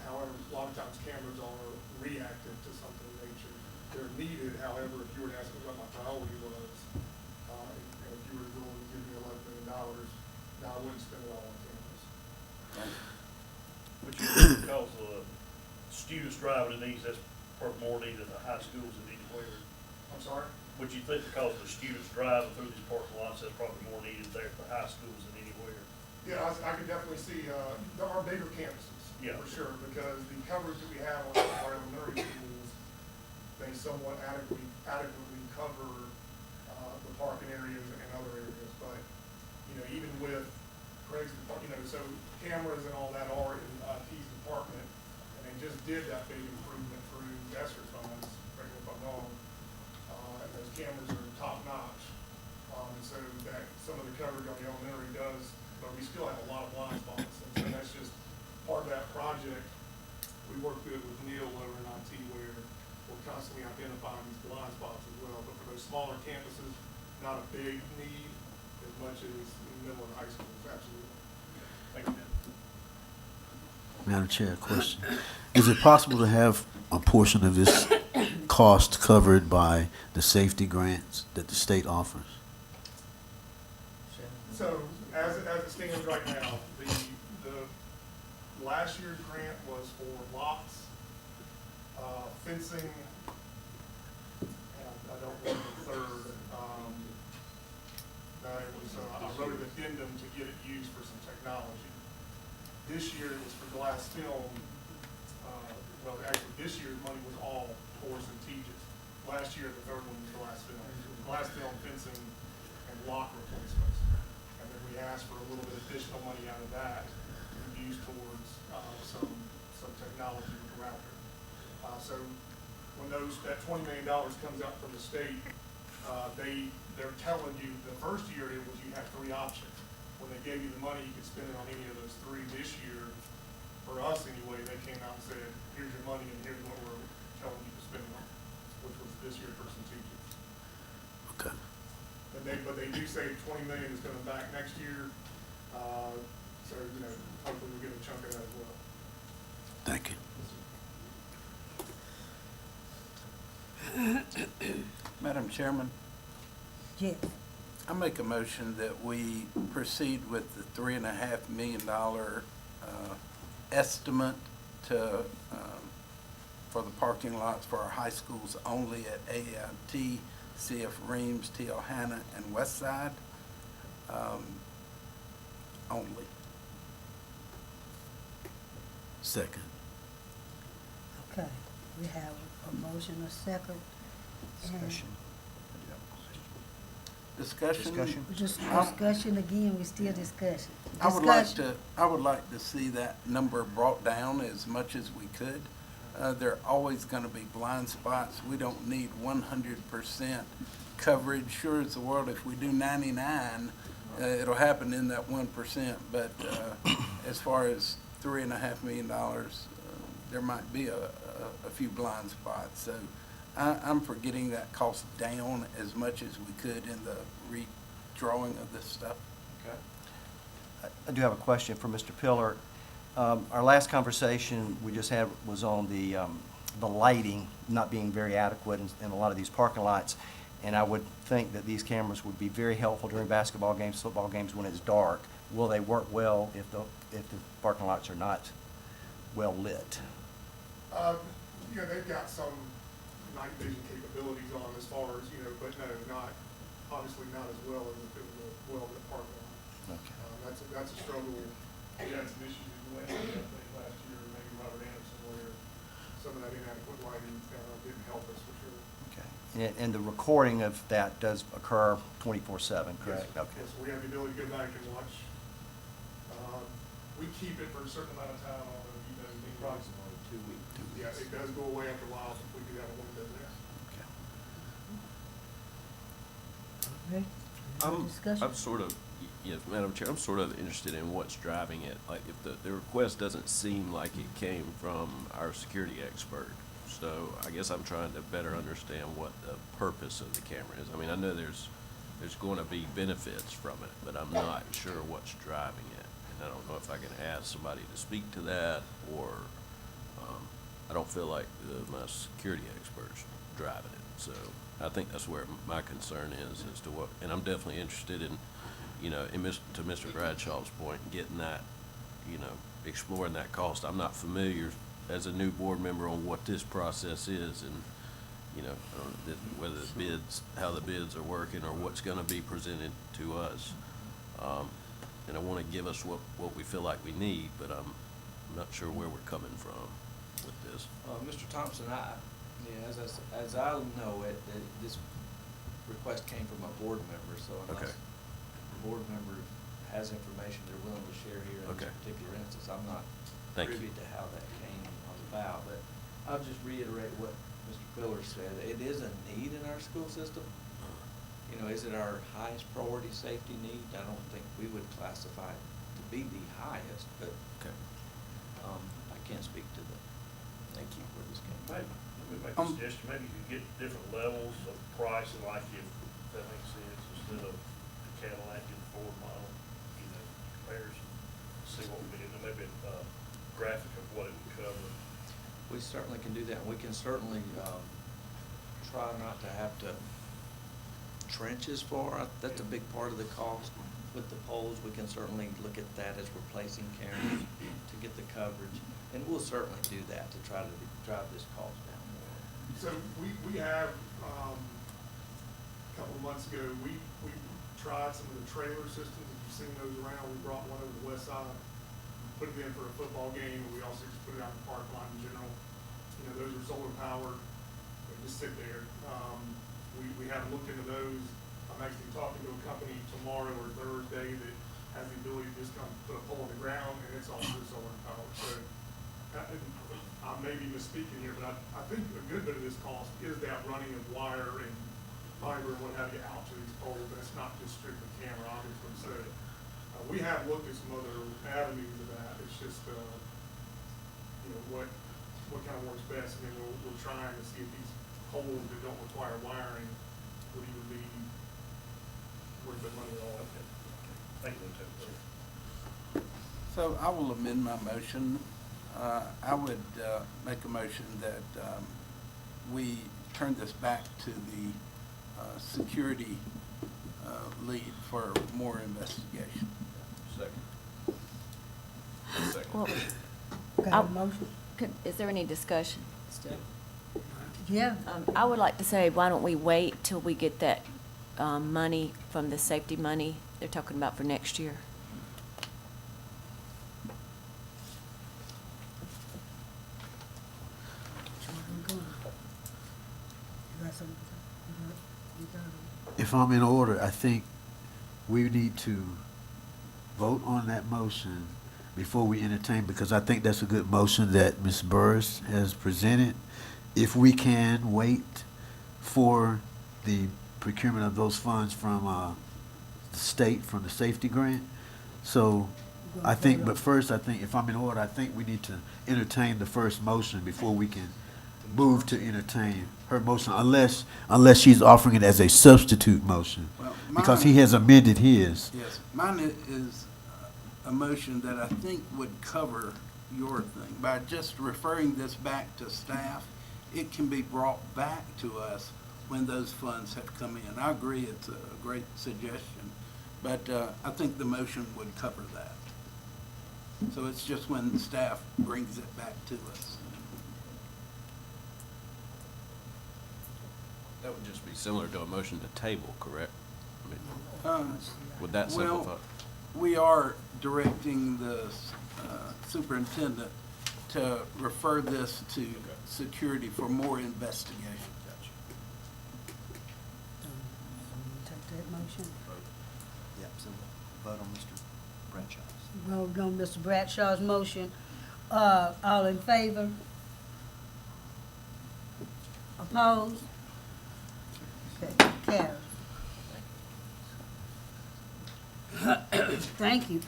However, a lot of times cameras are reactive to something in nature. They're needed, however, if you were to ask me what my priority was, and if you were to go and give me $11 million, no, I wouldn't spend it all on cameras. But you think because of students driving in these, that's probably more needed at the high schools than anywhere. I'm sorry? Would you think because the students driving through these parking lots, that's probably more needed there at the high schools than anywhere? Yeah, I could definitely see, there are bigger campuses. Yeah. For sure, because the coverage that we have on our elementary schools, they somewhat adequately cover, the parking areas and other areas, but, you know, even with Craig's, you know, so cameras and all that are in, T's department, and they just did that big improvement through ESSER funds, correct me if I'm wrong, and those cameras are top notch, and so that, some of the coverage on the elementary does, but we still have a lot of blind spots, and so that's just part of that project. We work good with Neil over in IT where we're constantly identifying these blind spots as well, but for those smaller campuses, not a big need as much as in middle and high schools, absolutely. Thank you, Madam Chair, question. Is it possible to have a portion of this cost covered by the safety grants that the state offers? So, as it stands right now, the last year's grant was for locks, fencing, and I don't remember the third. It was, I wrote an addendum to get it used for some technology. This year it was for glass film. Well, actually, this year's money was all towards and teaches. Last year, the third one was glass film. It was glass film, fencing, and lock replacements. And then we asked for a little bit additional money out of that to use towards some technology with the Raptor. So when that $20 million comes out from the state, they're telling you the first year it was you have three options. When they gave you the money, you could spend it on any of those three. This year, for us anyway, they came out and said, here's your money and here's what we're telling you to spend it on, which was this year for some teachers. Okay. But they do say 20 million is coming back next year, so, you know, hopefully we'll get a chunk of that as well. Thank you. Madam Chairman, Yes. I make a motion that we proceed with the $3.5 million estimate to, for the parking lots for our high schools only at AIT, CF Reams, T.L. Hanna, and Westside, only. Second. Okay, we have a motion, a second. Discussion. Discussion? Just discussion again, we still discussing. I would like to see that number brought down as much as we could. There are always gonna be blind spots. We don't need 100% coverage. Sure as the world, if we do 99, it'll happen in that 1%, but, as far as $3.5 million, there might be a few blind spots. So I'm for getting that cost down as much as we could in the redrawing of this stuff. I do have a question for Mr. Pillar. Our last conversation we just had was on the lighting not being very adequate in a lot of these parking lots. And I would think that these cameras would be very helpful during basketball games, football games when it's dark. Will they work well if the parking lots are not well lit? Yeah, they've got some night vision capabilities on as far as, you know, but no, obviously not as well as if it was a well-lit parking lot. Okay. That's a struggle. We had some issues in Wayne, I think, last year, maybe Robert Anderson, where some of that inadequate lighting didn't help us for sure. Okay. And the recording of that does occur 24/7, correct? Yes. Okay. Yes, we have the ability to go back and watch. we keep it for a certain amount of time, although you know, Approximately 2 weeks. yeah, it does go away after a while, if we do have a window there. I'm sort of, yes, Madam Chair, I'm sort of interested in what's driving it. Like, if the request doesn't seem like it came from our security expert. So I guess I'm trying to better understand what the purpose of the camera is. I mean, I know there's going to be benefits from it, but I'm not sure what's driving it. And I don't know if I can ask somebody to speak to that, or, I don't feel like my security expert's driving it. So I think that's where my concern is as to what, and I'm definitely interested in, to Mr. Bradshaw's point, getting that, exploring that cost. I'm not familiar as a new board member on what this process is, and, whether the bids, how the bids are working, or what's gonna be presented to us. And I wanna give us what we feel like we need, but I'm not sure where we're coming from with this. Mr. Thompson, as I know it, this request came from a board member, so Okay. unless the board member has information they're willing to share here in this Okay. particular instance, I'm not Thank you. privy to how that came about. But I'll just reiterate what Mr. Pillar said. It is a need in our school system. Is it our highest priority safety need? I don't think we would classify it to be the highest, but Okay. I can't speak to Thank you. where this came from. Maybe, let me make a suggestion, maybe you could get different levels of pricing, like if that makes sense, instead of the Cadillac and Ford model, comparison, see what we do, maybe a graphic of what it would cover. We certainly can do that, and we can certainly try not to have to trench as far. That's a big part of the cost. With the poles, we can certainly look at that as replacing cameras to get the coverage, and we'll certainly do that to try to drive this cost down more. So we have, a couple of months ago, we tried some of the trailer systems, if you've seen those around, we brought one over to the west side, put it in for a football game, and we also just put it out in the park lot in general. Those are solar powered, they just sit there. We haven't looked into those. I'm actually talking to a company tomorrow or Thursday that has the ability to just come put a pole in the ground, and it's also solar powered. So I may be misspeaking here, but I think a good bit of this cost is that running of wire and fiber and what have you out to these poles, and it's not just strictly camera, obviously. So we have looked at some other avenues of that. It's just, what kind of works best. I mean, we're trying to see if these poles that don't require wiring would even be worth the money at all. Thank you, Lieutenant. So I will amend my motion. I would make a motion that we turn this back to the security lead for more investigation. Second. Well, Got a motion? is there any discussion? Yeah. I would like to say, why don't we wait till we get that money from the safety money they're talking about for next year? If I'm in order, I think we need to vote on that motion before we entertain, because I think that's a good motion that Ms. Burris has presented. If we can wait for the procurement of those funds from the state, from the safety grant. So I think, but first, I think, if I'm in order, I think we need to entertain the first motion before we can move to entertain her motion, unless she's offering it as a substitute motion, Well, because he has amended his. Yes, mine is a motion that I think would cover your thing. By just referring this back to staff, it can be brought back to us when those funds have come in. I agree, it's a great suggestion, but I think the motion would cover that. So it's just when the staff brings it back to us. That would just be similar to a motion to table, correct? I mean, would that Well, simplify? we are directing the superintendent to refer this to security for more investigation. Take that motion. Yep, so vote on Mr. Bradshaw's. Voting on Mr. Bradshaw's motion. All in favor? Opposed? Okay, carries. Thank you.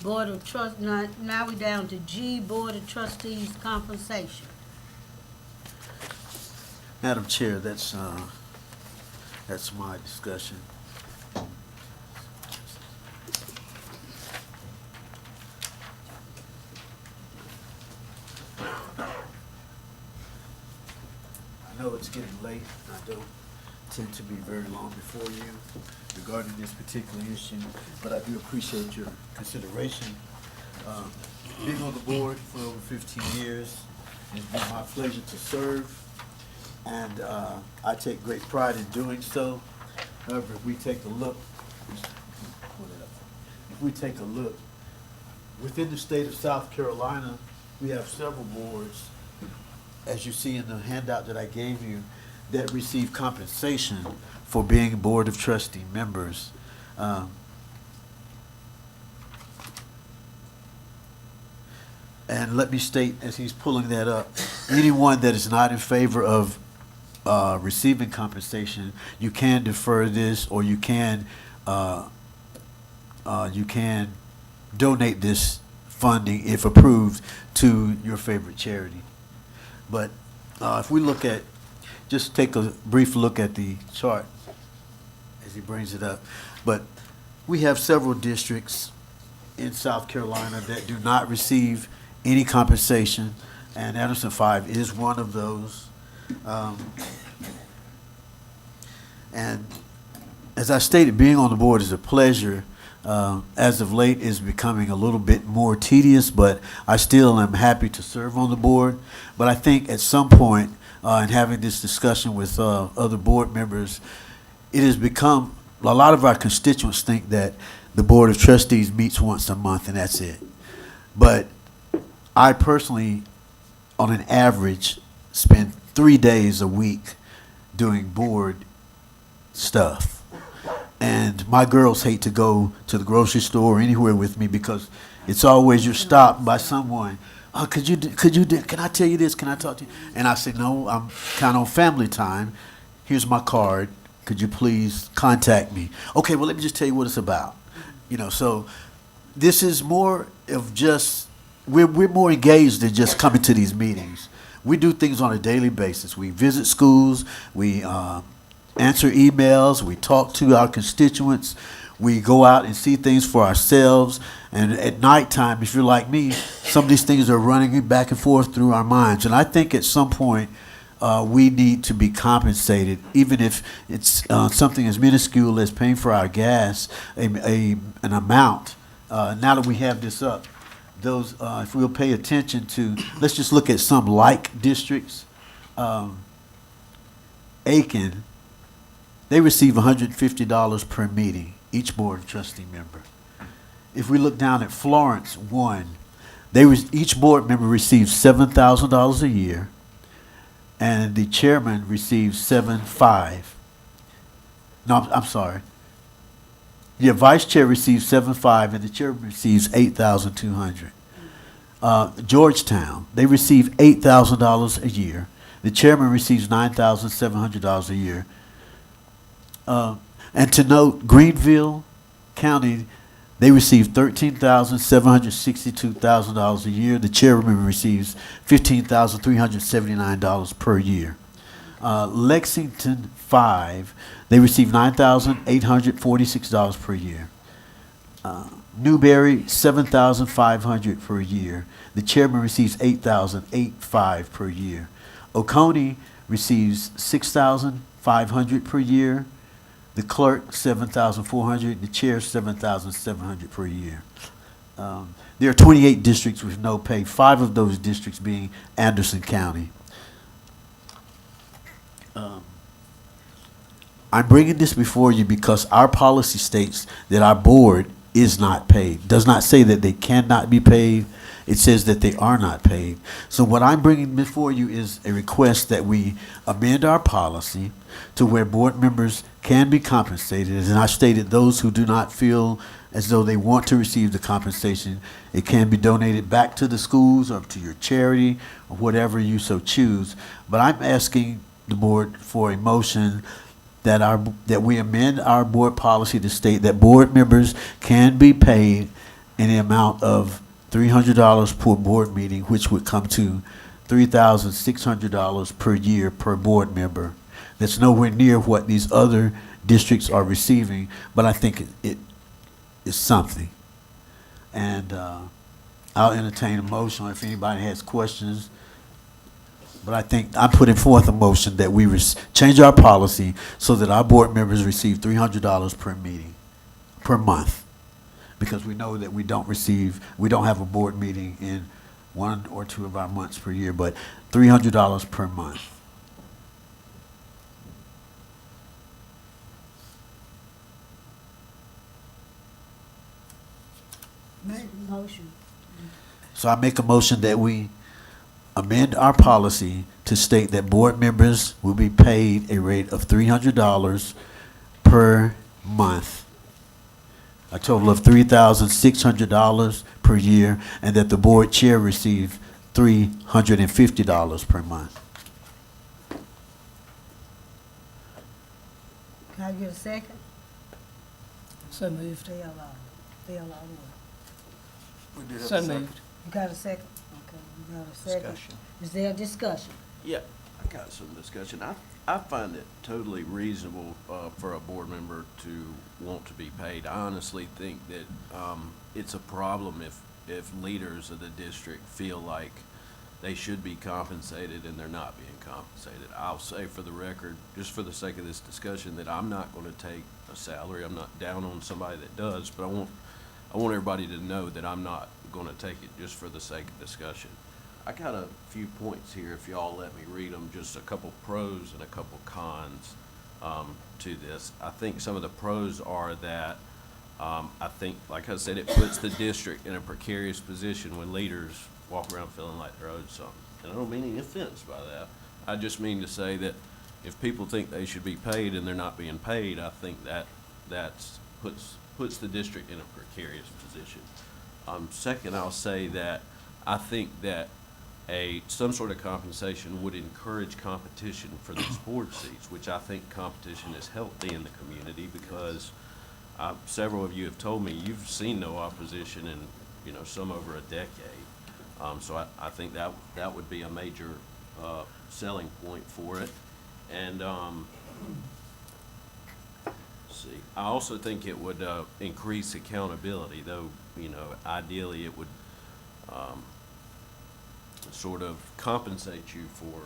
Board of Trust, now we down to G, Board of Trustees compensation. Madam Chair, that's my discussion. I know it's getting late, and I don't tend to be very long before you regarding this particular issue, but I do appreciate your consideration. Being on the board for over 15 years, it's been my pleasure to serve, and I take great pride in doing so. However, if we take a look, within the state of South Carolina, we have several boards, as you see in the handout that I gave you, that receive compensation for being Board of Trustee members. And let me state, as he's pulling that up, anyone that is not in favor of receiving compensation, you can defer this, or you can donate this funding, if approved, to your favorite charity. But if we look at, just take a brief look at the chart as he brings it up. But we have several districts in South Carolina that do not receive any compensation, and ASD5 is one of those. And as I stated, being on the board is a pleasure. As of late, is becoming a little bit more tedious, but I still am happy to serve on the board. But I think at some point, in having this discussion with other board members, it has become, a lot of our constituents think that the Board of Trustees meets once a month and that's it. But I personally, on an average, spend 3 days a week doing board stuff. And my girls hate to go to the grocery store or anywhere with me because it's always you're stopped by someone. Oh, can I tell you this? Can I talk to you? And I say, no, I'm kind of on family time. Here's my card. Could you please contact me? Okay, well, let me just tell you what it's about. You know, so this is more of just, we're more engaged than just coming to these meetings. We do things on a daily basis. We visit schools. We answer emails. We talk to our constituents. We go out and see things for ourselves. And at nighttime, if you're like me, some of these things are running back and forth through our minds. And I think at some point, we need to be compensated, even if it's something as minuscule as paying for our gas, an amount. Now that we have this up, those, if we'll pay attention to, let's just look at some like districts. Aiken, they receive $150 per meeting, each Board of Trustee member. If we look down at Florence, each board member receives $7,000 a year, and the chairman receives $7,500. No, I'm sorry. The vice chair receives $7,500, and the chairman receives $8,200. Georgetown, they receive $8,000 a year. The chairman receives $9,700 a year. And to note, Greenville County, they receive $13,762 a year. The chairman receives $15,379 per year. Lexington 5, they receive $9,846 per year. Newberry, $7,500 per year. The chairman receives $8,805 per year. Oconee receives $6,500 per year. The clerk, $7,400. The chair, $7,700 per year. There are 28 districts with no pay, 5 of those districts being Anderson County. I'm bringing this before you because our policy states that our board is not paid. Does not say that they cannot be paid. It says that they are not paid. So what I'm bringing before you is a request that we amend our policy to where board members can be compensated. And I stated those who do not feel as though they want to receive the compensation. It can be donated back to the schools or to your charity or whatever you so choose. But I'm asking the board for a motion that we amend our board policy to state that board members can be paid in the amount of $300 per board meeting, which would come to $3,600 per year per board member. That's nowhere near what these other districts are receiving, but I think it is something. And I'll entertain a motion if anybody has questions. But I think I'm putting forth a motion that we change our policy so that our board members receive $300 per meeting, per month. Because we know that we don't have a board meeting in 1 or 2 of our months per year, but $300 per month. Motion. So I make a motion that we amend our policy to state that board members will be paid a rate of $300 per month, a total of $3,600 per year, and that the board chair receive $350 per month. Can I get a second? So moved. They allow. We do have So a second. moved. You got a second? Okay, you got a second. Discussion. Is there a discussion? Yeah, I got some discussion. I find it totally reasonable for a board member to want to be paid. I honestly think that it's a problem if leaders of the district feel like they should be compensated and they're not being compensated. I'll say for the record, just for the sake of this discussion, that I'm not going to take a salary. I'm not down on somebody that does, but I want everybody to know that I'm not going to take it just for the sake of discussion. I got a few points here, if y'all let me read them, just a couple pros and a couple cons to this. I think some of the pros are that I think, like I said, it puts the district in a precarious position when leaders walk around feeling like they're owed something. And I don't mean any offense by that. I just mean to say that if people think they should be paid and they're not being paid, I think that puts the district in a precarious position. Second, I'll say that I think that some sort of compensation would encourage competition for these board seats, which I think competition is healthy in the community because several of you have told me you've seen no opposition in some over a decade. So I think that would be a major selling point for it. And see, I also think it would increase accountability, though ideally it would sort of compensate you for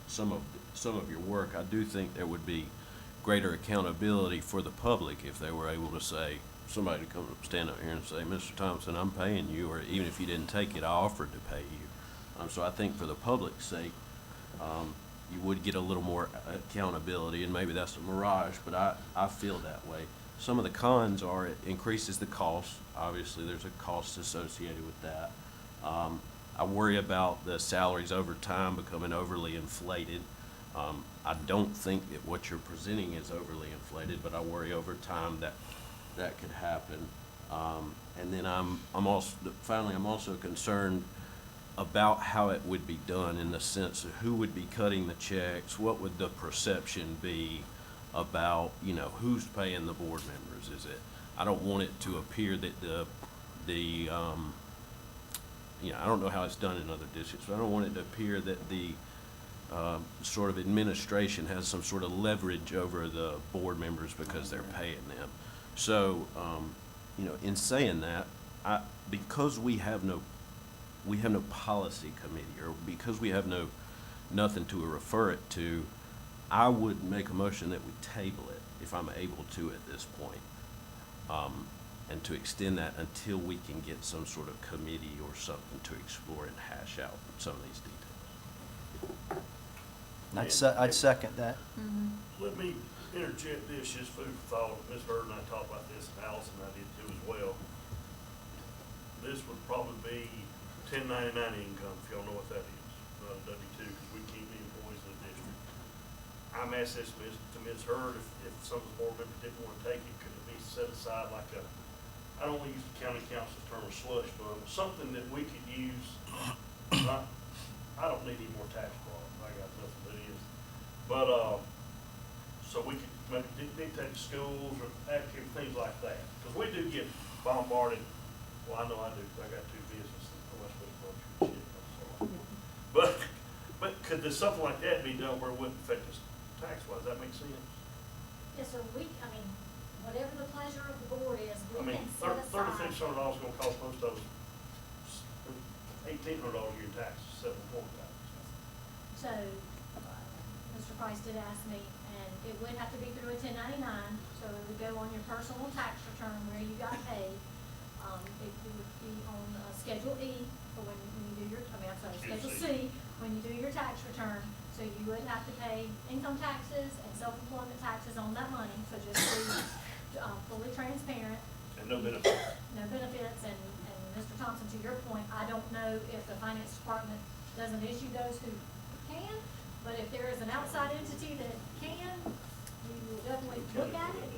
some of your work. I do think there would be greater accountability for the public if they were able to say, somebody to come stand up here and say, Mr. Thompson, I'm paying you, or even if you didn't take it, I offered to pay you. So I think for the public's sake, you would get a little more accountability, and maybe that's a mirage, but I feel that way. Some of the cons are it increases the cost. Obviously, there's a cost associated with that. I worry about the salaries over time becoming overly inflated. I don't think that what you're presenting is overly inflated, but I worry over time that could happen. And then I'm also concerned about how it would be done, in the sense of who would be cutting the checks, what would the perception be about, who's paying the board members. I don't want it to appear that I don't know how it's done in other districts, but I don't want it to appear that the sort of administration has some sort of leverage over the board members because they're paying them. So, in saying that, because we have no policy committee, or because we have nothing to refer it to, I would make a motion that we table it, if I'm able to at this point, and to extend that until we can get some sort of committee or something to explore and hash out some of these details. I'd second that. Let me interject this, just food for thought. Ms. Bird and I talked about this, and Allison and I did too as well. This would probably be 1099 income, if y'all know what that is, not a W-2, because we keep the employees of the district. I'm asking this to Ms. Hurd, if some of the board members didn't want to take it, could it be set aside like a I don't want to use the county council term of slush fund, but something that we could use, not, I don't need any more tax dollars, I got nothing that is. But, so we could maybe dictate to schools or active things like that, because we do get bombarded, well, I know I do, 'cause I got two businesses, West West shit, I'm sorry. But could there something like that be done where it wouldn't affect us tax-wise, that make sense? Yes, sir, whatever the pleasure of the board is, I we mean, can set aside. $3,600 is gonna cost most of us $1,800 a year in taxes, $740. So, Mr. Price did ask me, and it would have to be through a 1099, so it would go on your personal tax return where you got paid. It would be on Schedule E for when you do your, Schedule C, when you do your tax return. So you would have to pay income taxes and self-employment taxes on that money, so just be fully transparent. And no benefits. No benefits, and Mr. Thompson, to your point, I don't know if the finance department doesn't issue those who can, but if there is an outside entity that can, we will definitely look at it.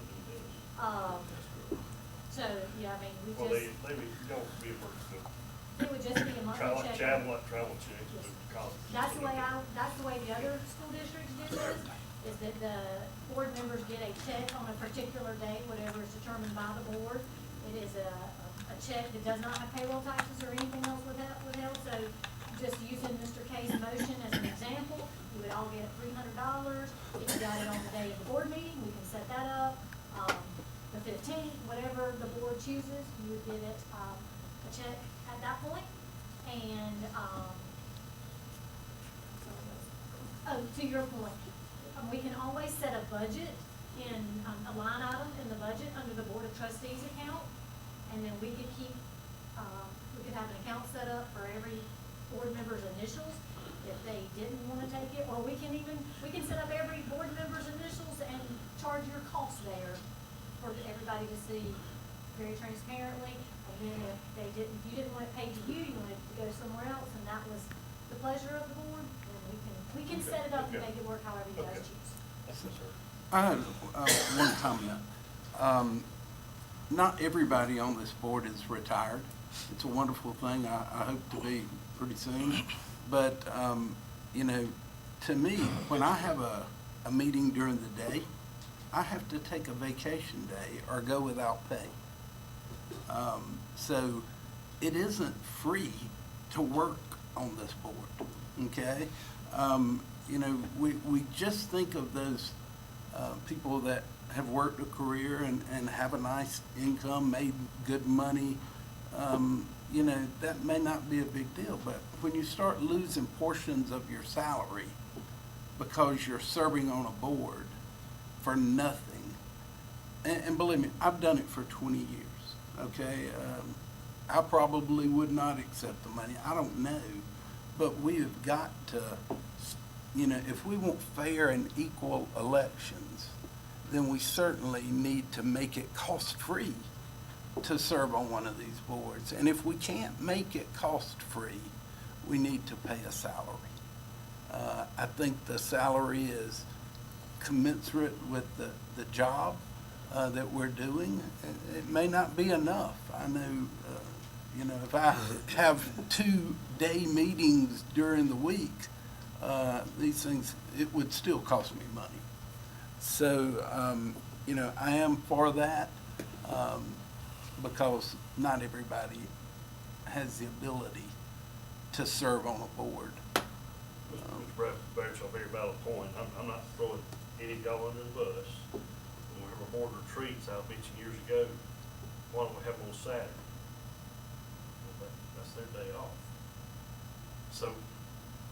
So, yeah, I mean, we Well, just, they don't reimburse them. it would just be a monthly check. Like travel checks, to college. That's the way the other school districts do this, is that the board members get a check on a particular day, whatever is determined by the board. It is a check that does not have payroll taxes or anything else withheld, so just using Mr. K's motion as an example, you would all get $300. If you got it on the day of the board meeting, we can set that up. The 15th, whatever the board chooses, you would get it, a check at that point. And, to your point, we can always set a budget in, a line item in the budget under the Board of Trustees account. And then we could keep, we could have an account set up for every board member's initials if they didn't want to take it. Or we can set up every board member's initials and charge your cost there for everybody to see very transparently. And then if you didn't want it paid to you, you wanted it to go somewhere else, and that was the pleasure of the board, then we can set it up and make it work however you guys choose. I have one comment. Not everybody on this board is retired. It's a wonderful thing. I hope to be pretty soon. But, to me, when I have a meeting during the day, I have to take a vacation day or go without pay. So it isn't free to work on this board, okay? We just think of those people that have worked a career and have a nice income, made good money. That may not be a big deal, but when you start losing portions of your salary because you're serving on a board for nothing, and believe me, I've done it for 20 years, okay? I probably would not accept the money. I don't know, but we have got to, if we want fair and equal elections, then we certainly need to make it cost-free to serve on one of these boards. And if we can't make it cost-free, we need to pay a salary. I think the salary is commensurate with the job that we're doing. It may not be enough. I know, if I have 2-day meetings during the week, these things, it would still cost me money. So, I am for that because not everybody has the ability to serve on a board. Mr. Barrett's a very valid point. I'm not throwing any of y'all under the bus. When we have our board retreats, I mentioned years ago, why don't we have them on Saturday? Well, that's their day off. So,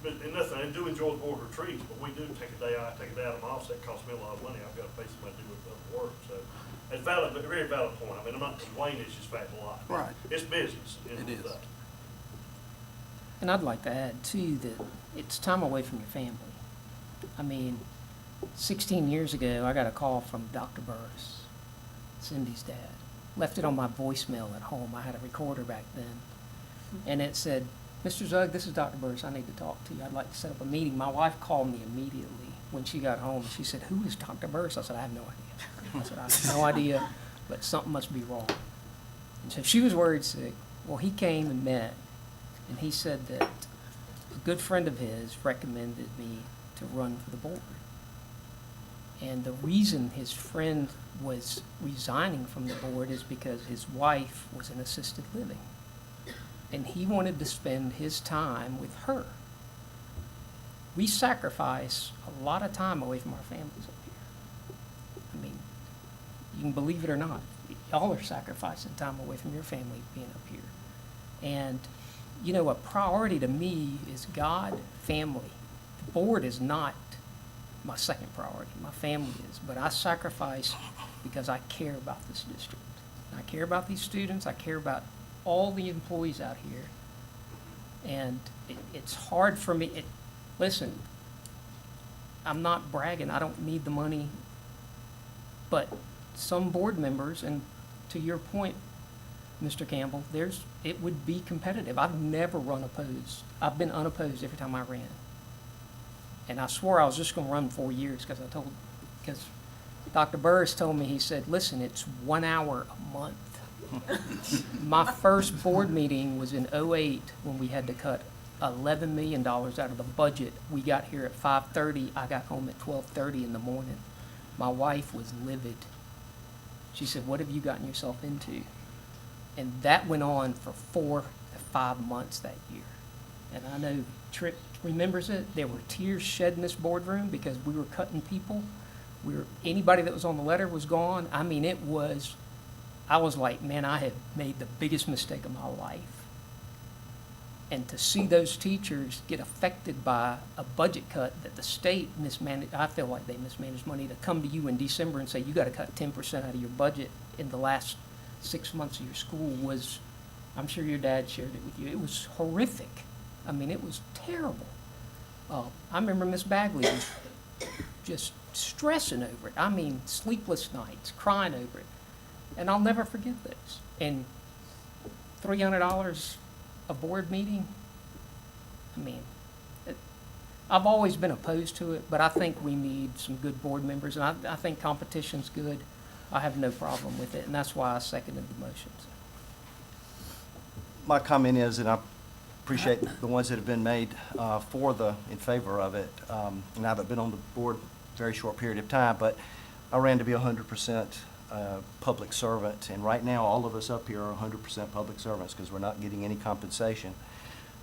and nothing, I do enjoy the board retreats, but we do take a day out of my office. That costs me a lot of money. I've got to pay somebody to do it other work. So it's valid, but a very valid point. I mean, I'm not complaining, it's just fact of life. Right. It's business. It is. And I'd like to add too that it's time away from your family. I mean, 16 years ago, I got a call from Dr. Burris, Cindy's dad. Left it on my voicemail at home. I had a recorder back then. And it said, "Mr. Zug, this is Dr. Burris. I need to talk to you. I'd like to set up a meeting." My wife called me immediately when she got home. She said, "Who is Dr. Burris?" I said, "I have no idea." I said, "I have no idea, but something must be wrong." And so she was worried sick. Well, he came and met, and he said that a good friend of his recommended me to run for the board. And the reason his friend was resigning from the board is because his wife was in assisted living. And he wanted to spend his time with her. We sacrifice a lot of time away from our families up here. I mean, you can believe it or not, y'all are sacrificing time away from your family being up here. And, you know, a priority to me is God, family. The board is not my second priority. My family is. But I sacrifice because I care about this district. I care about these students. I care about all the employees out here. And it's hard for me. Listen, I'm not bragging. I don't need the money. But some board members, and to your point, Mr. Campbell, it would be competitive. I've never run opposed. I've been unopposed every time I ran. And I swore I was just going to run 4 years because Dr. Burris told me, he said, listen, it's 1 hour a month. My first board meeting was in '08 when we had to cut $11 million out of the budget. We got here at 5:30. I got home at 12:30 in the morning. My wife was livid. She said, what have you gotten yourself into? And that went on for 4 to 5 months that year. And I know Tripp remembers it. There were tears shed in this boardroom because we were cutting people. Anybody that was on the letter was gone. I mean, I was like, man, I had made the biggest mistake of my life. And to see those teachers get affected by a budget cut that the state mismanaged, I feel like they mismanaged money, to come to you in December and say, you got to cut 10% out of your budget in the last 6 months of your school was, I'm sure your dad shared it with you, it was horrific. I mean, it was terrible. I remember Miss Bagley was just stressing over it. I mean, sleepless nights, crying over it. And I'll never forget this. And $300 a board meeting, I mean, I've always been opposed to it, but I think we need some good board members, and I think competition's good. I have no problem with it, and that's why I seconded the motions. My comment is, and I appreciate the ones that have been made in favor of it. And I've been on the board a very short period of time, but I ran to be 100% public servant, and right now all of us up here are 100% public servants because we're not getting any compensation.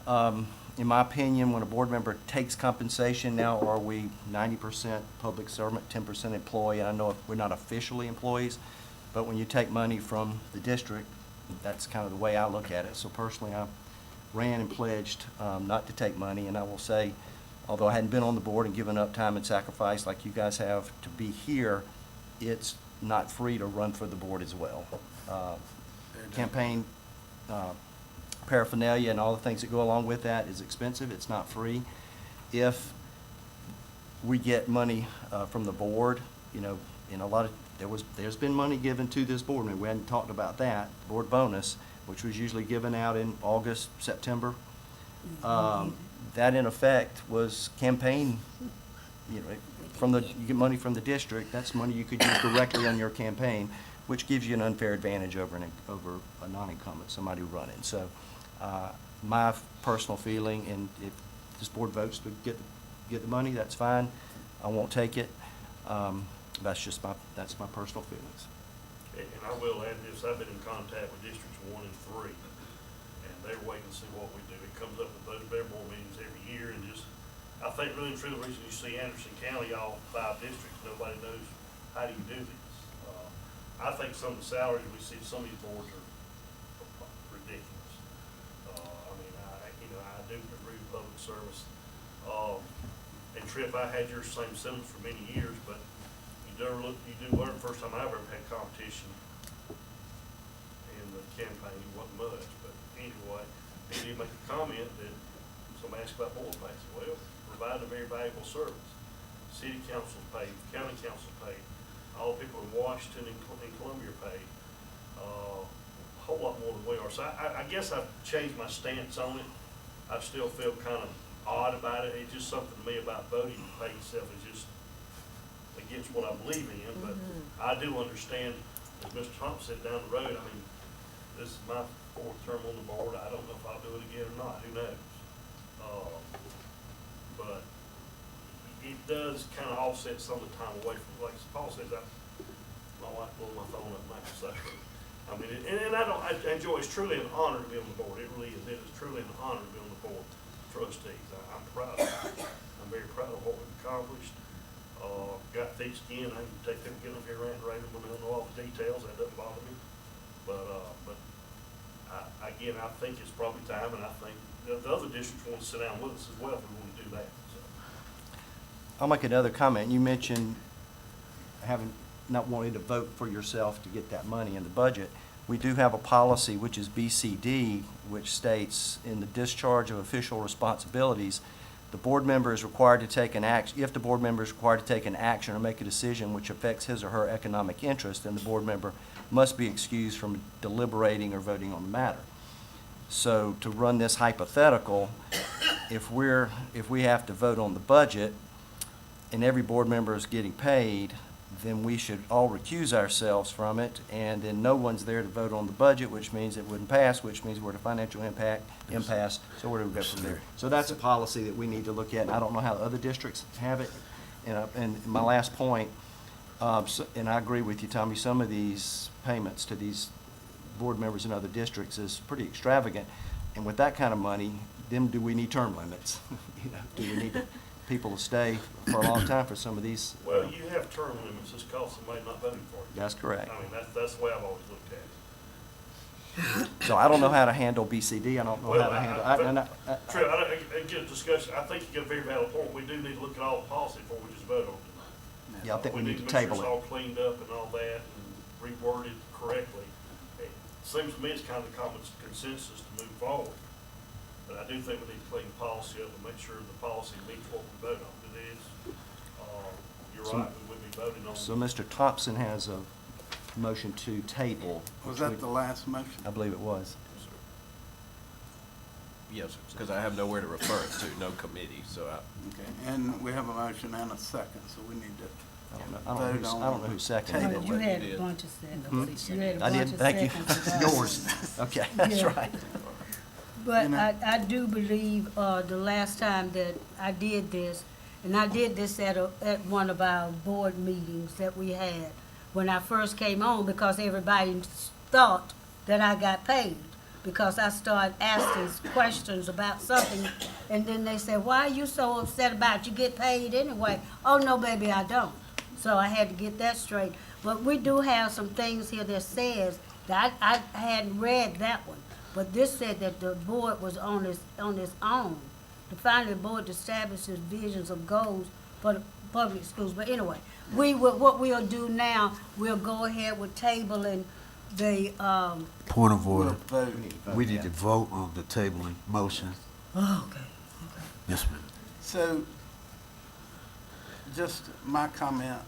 In my opinion, when a board member takes compensation, now are we 90% public servant, 10% employee? And I know we're not officially employees, but when you take money from the district, that's kind of the way I look at it. So personally, I ran and pledged not to take money, and I will say, although I hadn't been on the board and given up time and sacrifice like you guys have to be here, it's not free to run for the board as well. Campaign paraphernalia and all the things that go along with that is expensive. It's not free. If we get money from the board, you know, in a lot of, there's been money given to this board, and we hadn't talked about that, board bonus, which was usually given out in August, September. That in effect was campaign, you know, you get money from the district, that's money you could use directly on your campaign, which gives you an unfair advantage over a non-incumbent, somebody running. So my personal feeling, and if this board votes to get the money, that's fine. I won't take it. That's my personal feelings. And I will add this, I've been in contact with districts 1 and 3, and they're waiting to see what we do. It comes up with those bear board meetings every year, and just, I think really and truly the reason you see Anderson County, all 5 districts, nobody knows how do you do this. I think some of the salaries we see, some of these boards are ridiculous. I mean, I do agree with public service. And Tripp, I had your same sentiments for many years, but you do learn. First time I ever had competition in the campaign, it wasn't much, but anyway, he did make a comment that somebody asked about board pay. Well, provide a very valuable service. City council paid, county council paid, all people in Washington and Columbia paid a whole lot more than we are. So I guess I've changed my stance on it. I still feel kind of odd about it. It's just something to me about voting to pay yourself is just against what I believe in. But I do understand, as Mr. Trump said down the road, I mean, this is my fourth term on the board. I don't know if I'll do it again or not, who knows? But it does kind of offset some of the time away from, like Paul says, my wife blew my phone up, like I say. I mean, and I enjoy, it's truly an honor to be on the board. It really is. It is truly an honor to be on the board of trustees. I'm proud of it. I'm very proud of what we've accomplished. Got thick skin. I can take them, get them here ranting, raving when I don't know all the details. That doesn't bother me. But again, I think it's probably time, and I think the other districts want to sit down with us as well if we want to do that. So. I'll make another comment. You mentioned not wanting to vote for yourself to get that money in the budget. We do have a policy, which is BCD, which states in the discharge of official responsibilities, the board member is required to take an action. If the board member is required to take an action or make a decision which affects his or her economic interest, then the board member must be excused from deliberating or voting on the matter. So to run this hypothetical, if we have to vote on the budget and every board member is getting paid, then we should all recuse ourselves from it, and then no one's there to vote on the budget, which means it wouldn't pass, which means we're at a financial impasse. So where do we go from there? So that's a policy that we need to look at, and I don't know how other districts have it. And my last point, and I agree with you, Tommy, some of these payments to these board members in other districts is pretty extravagant. And with that kind of money, then do we need term limits? Do we need people to stay for a long time for some of these? Well, you have term limits, this costs somebody not voting for you. That's correct. I mean, that's the way I've always looked at it. So I don't know how to handle BCD. I don't know how to handle. True, I get a discussion. I think you got a very valid point. We do need to look at all the policy before we just vote on it. Yeah, I think we need to make sure table it's it. all cleaned up and all that and reworded correctly. It seems to me it's kind of the common consensus to move forward. But I do think we need to clean the policy up and make sure the policy meets what we vote on. It is, you're right, we would be voting on. So Mr. Thompson has a motion to table. Was that the last motion? I believe it was. Yes, sir, because I have nowhere to refer it to, no committee, so I. Okay, and we have a motion and a second, so we need to I don't know who seconded table it. You it. had a bunch of seconds. You had a I bunch did, of thank you. seconds. Yours. Okay, that's Yeah. right. But You know- I do believe, the last time that I did this, and I did this at one of our board meetings that we had when I first came on, because everybody thought that I got paid, because I started asking questions about something, and then they said, why are you so upset about it? You get paid anyway. Oh, no, baby, I don't. So I had to get that straight. But we do have some things here that says, that I hadn't read that one, but this said that the board was on its own. Finally, the board establishes visions of goals for the public schools. But anyway, what we'll do now, we'll go ahead with tabling the, Point of order. Vote. We need to vote on the tabling motion. okay. Yes, ma'am. So, just my comment,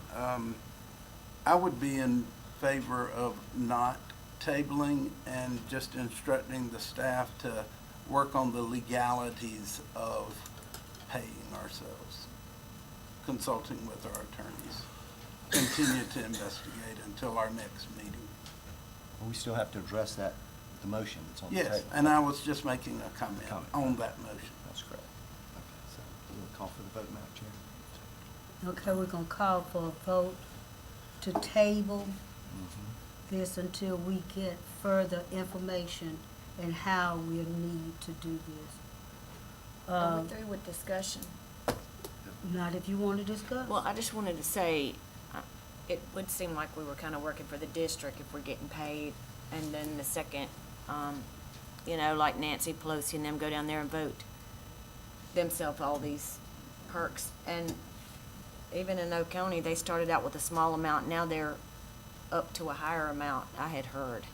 I would be in favor of not tabling and just instructing the staff to work on the legalities of paying ourselves, consulting with our attorneys, continue to investigate until our next meeting. We still have to address that, the motion that's on the table. Yes, and I was just making a comment on that motion. That's correct. Okay, so we'll call for the vote, Madam Chair. Okay, we're gonna call for a vote to table this until we get further information and how we'll need to do this. Are we through with discussion? Not if you want to discuss. Well, I just wanted to say, it would seem like we were kind of working for the district if we're getting paid. And then the second, like Nancy Pelosi and them go down there and vote themselves all these perks. And even in Oconee, they started out with a small amount. Now they're up to a higher amount, I had heard.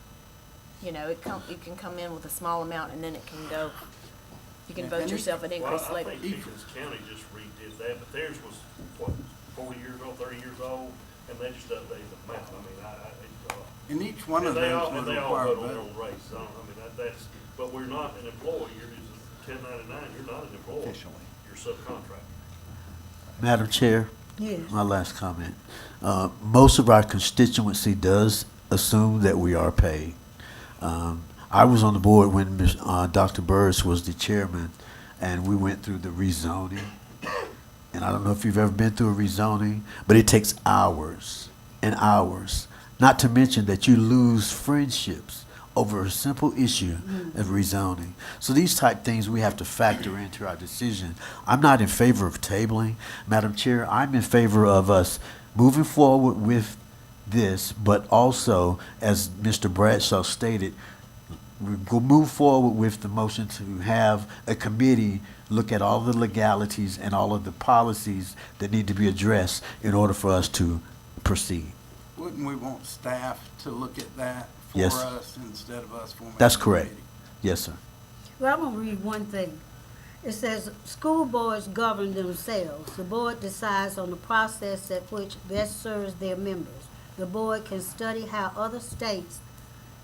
You can come in with a small amount and then it can go, you can vote yourself an increase later. I think Pickens County just redid that, but theirs was, 40 years old, 30 years old, and they just updated the amount. And each one of and they those all, would and they all require a vote on their vote. own race. That's, but we're not an employee. You're just a 1099. You're not an employee. Officially. You're subcontract. Madam Chair, Yes. my last comment. Most of our constituency does assume that we are paid. I was on the board when Dr. Burris was the chairman, and we went through the rezoning. And I don't know if you've ever been through a rezoning, but it takes hours and hours. Not to mention that you lose friendships over a simple issue of rezoning. So these type things we have to factor into our decision. I'm not in favor of tabling, Madam Chair. I'm in favor of us moving forward with this, but also, as Mr. Bradshaw stated, we'll move forward with the motion to have a committee look at all the legalities and all of the policies that need to be addressed in order for us to proceed. Wouldn't we want staff to look at that for Yes. us instead of us forming? That's a correct. committee? Yes, sir. Well, I'm gonna read one thing. It says, school boards govern themselves. The board decides on the process at which best serves their members. The board can study how other states,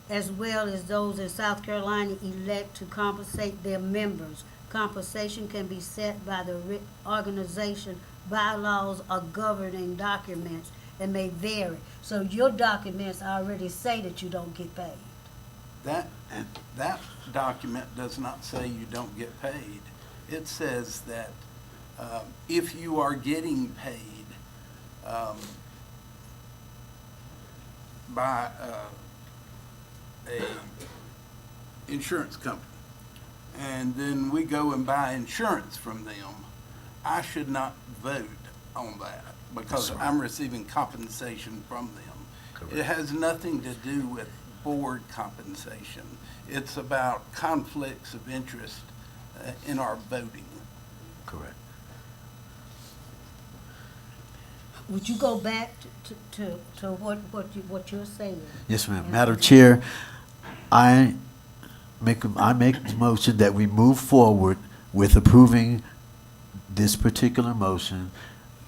as well as those in South Carolina, elect to compensate their members. Compensation can be set by the organization, bylaws, or governing documents, and may vary. So your documents already say that you don't get paid. That document does not say you don't get paid. It says that if you are getting paid by a insurance company, and then we go and buy insurance from them, I should not vote on that because That's right. I'm receiving compensation from them. Correct. It has nothing to do with board compensation. It's about conflicts of interest in our voting. Correct. Would you go back to what you're saying? Yes, ma'am. Madam Chair, I make the motion that we move forward with approving this particular motion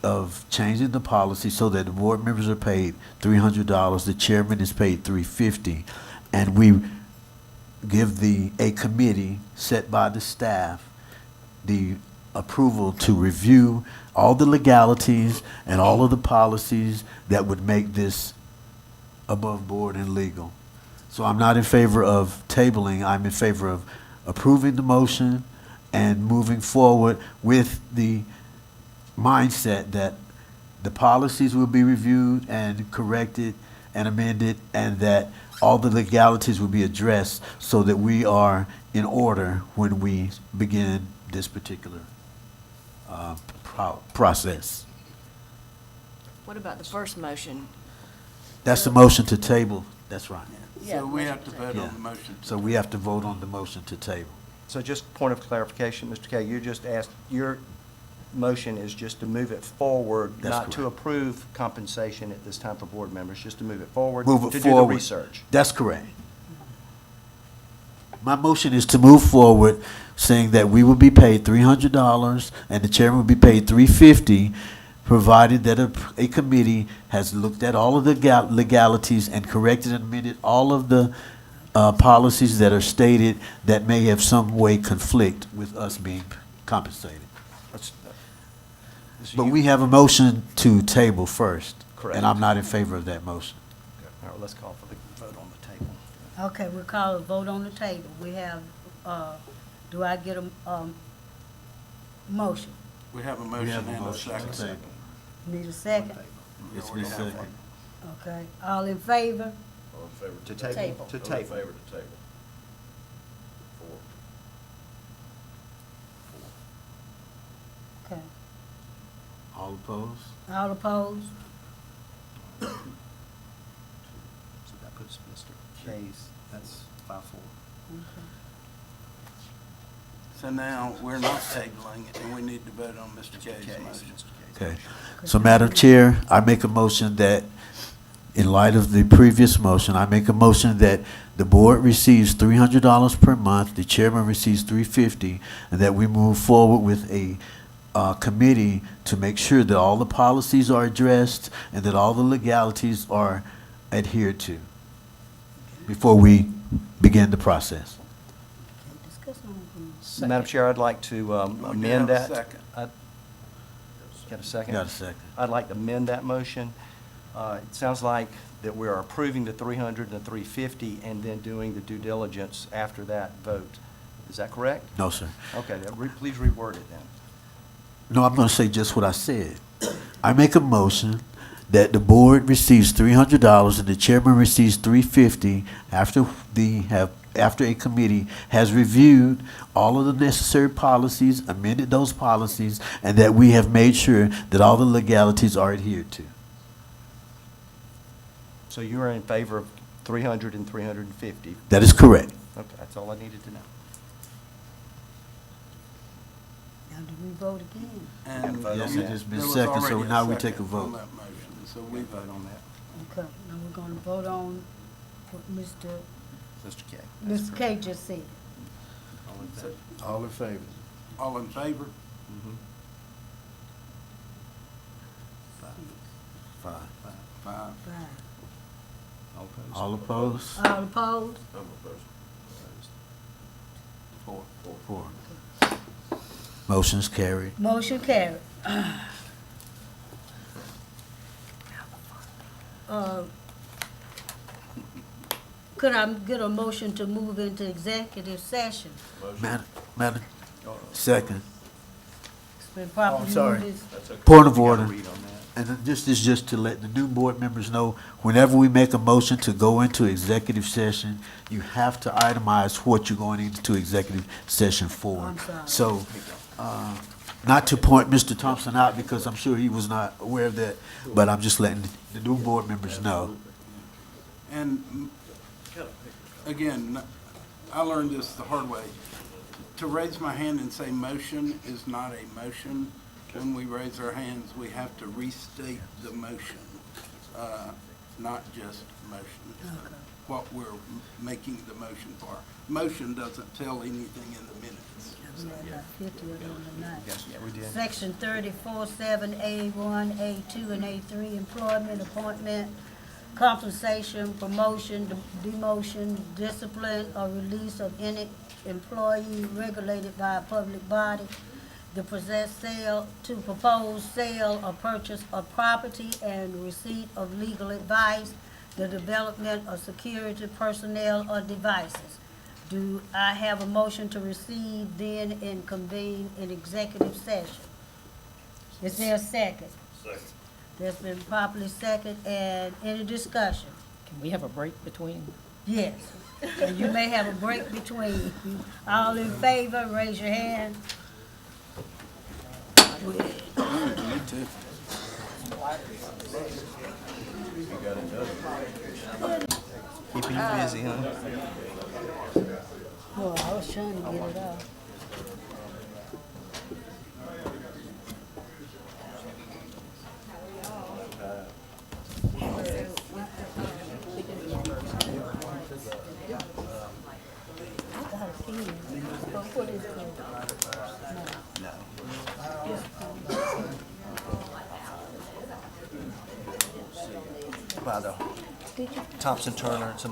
of changing the policy so that the board members are paid $300, the chairman is paid $350, and we give a committee set by the staff the approval to review all the legalities and all of the policies that would make this above board and legal. So I'm not in favor of tabling. I'm in favor of approving the motion and moving forward with the mindset that the policies will be reviewed and corrected and amended, and that all the legalities will be addressed so that we are in order when we begin this particular process. What about the first motion? That's the motion to table. That's right. Yeah, So we motion have to to vote Yeah. on the motion. So we have to vote on the motion to table. So just point of clarification, Mr. Kay, you just asked, your motion is just to move it forward, That's not to correct. approve compensation at this time for board members, just to move it forward. Move it to do the forward. research. That's correct. My motion is to move forward, saying that we will be paid $300 and the chairman will be paid $350, provided that a committee has looked at all of the legalities and corrected and amended all of the policies that are stated that may have some way conflict with us being compensated. But we have a motion to table first. Correct. And I'm not in favor of that motion. All right, let's call for the vote on the table. Okay, we'll call a vote on the table. We have, do I get a motion? We have a We motion have a and a motion to second. table. Need a second? It's We been have seconded. one. Okay, all in favor? All in favor To table? table. To All in table. favor to table? Four. Okay. All opposed? All opposed? So that puts Mr. Kay's, that's 5-4. So now, we're not tabling, and we need to vote on Mr. Kay's motion. Okay. So, Madam Chair, I make a motion that, in light of the previous motion, I make a motion that the board receives $300 per month, the chairman receives $350, and that we move forward with a committee to make sure that all the policies are addressed and that all the legalities are adhered to before we begin the process. Madam Chair, I'd like to We amend have a that. second. Got a second? Got a second? I'd like to amend that motion It sounds like that we are approving the 300 and the 350 and then doing the due diligence after that vote. Is that correct? No, sir. Okay, then please reword it then. No, I'm going to say just what I said. I make a motion that the board receives $300 and the chairman receives $350 after a committee has reviewed all of the necessary policies, amended those policies, and that we have made sure that all the legalities are adhered to. So you are in favor of 300 and 350? That is correct. Okay, that's all I needed to know. Now, do we vote again? And vote on Yes, that. it has been there was seconded, so already a now we take a second vote. on that motion, so we vote on that. Okay, now we're gonna vote on what Mr. K. K just said. All in favor? All in favor? All in favor? Mhm. Five. Five. Five. All opposed? All opposed? All opposed? I'm opposed. Four. Motion's carried. Motion carried. Could I get a motion to move into executive session? Madam, second. It's been properly sorry. moved. That's okay. Point of You gotta order. read on that. And this is just to let the new board members know, whenever we make a motion to go into executive session, you have to itemize what you're going into executive session for. I'm sorry. So, not to point Mr. Thompson out, because I'm sure he was not aware of that, but I'm just letting the new board members know. And again, I learned this the hard way. To raise my hand and say motion is not a motion. When we raise our hands, we have to restate the motion, not just motion. What we're making the motion for. Motion doesn't tell anything in the minutes. We had about 50 of them tonight. Yes, we did. Section 34(7), A1, A2, and A3, employment, appointment, compensation, promotion, demotion, discipline, or release of any employee regulated by a public body, the propose sale or purchase of property and receipt of legal advice, the development of security personnel or devices. Do I have a motion to receive then and convene in executive session? Is there a second? Second. There's been properly second, and any discussion? Can we have a break between? Yes. And you may have a break between. All in favor, raise your hand. Keeping you busy, huh? Well, I was trying to get it off. I got a pen, but what is it? By the Thompson Turner and some other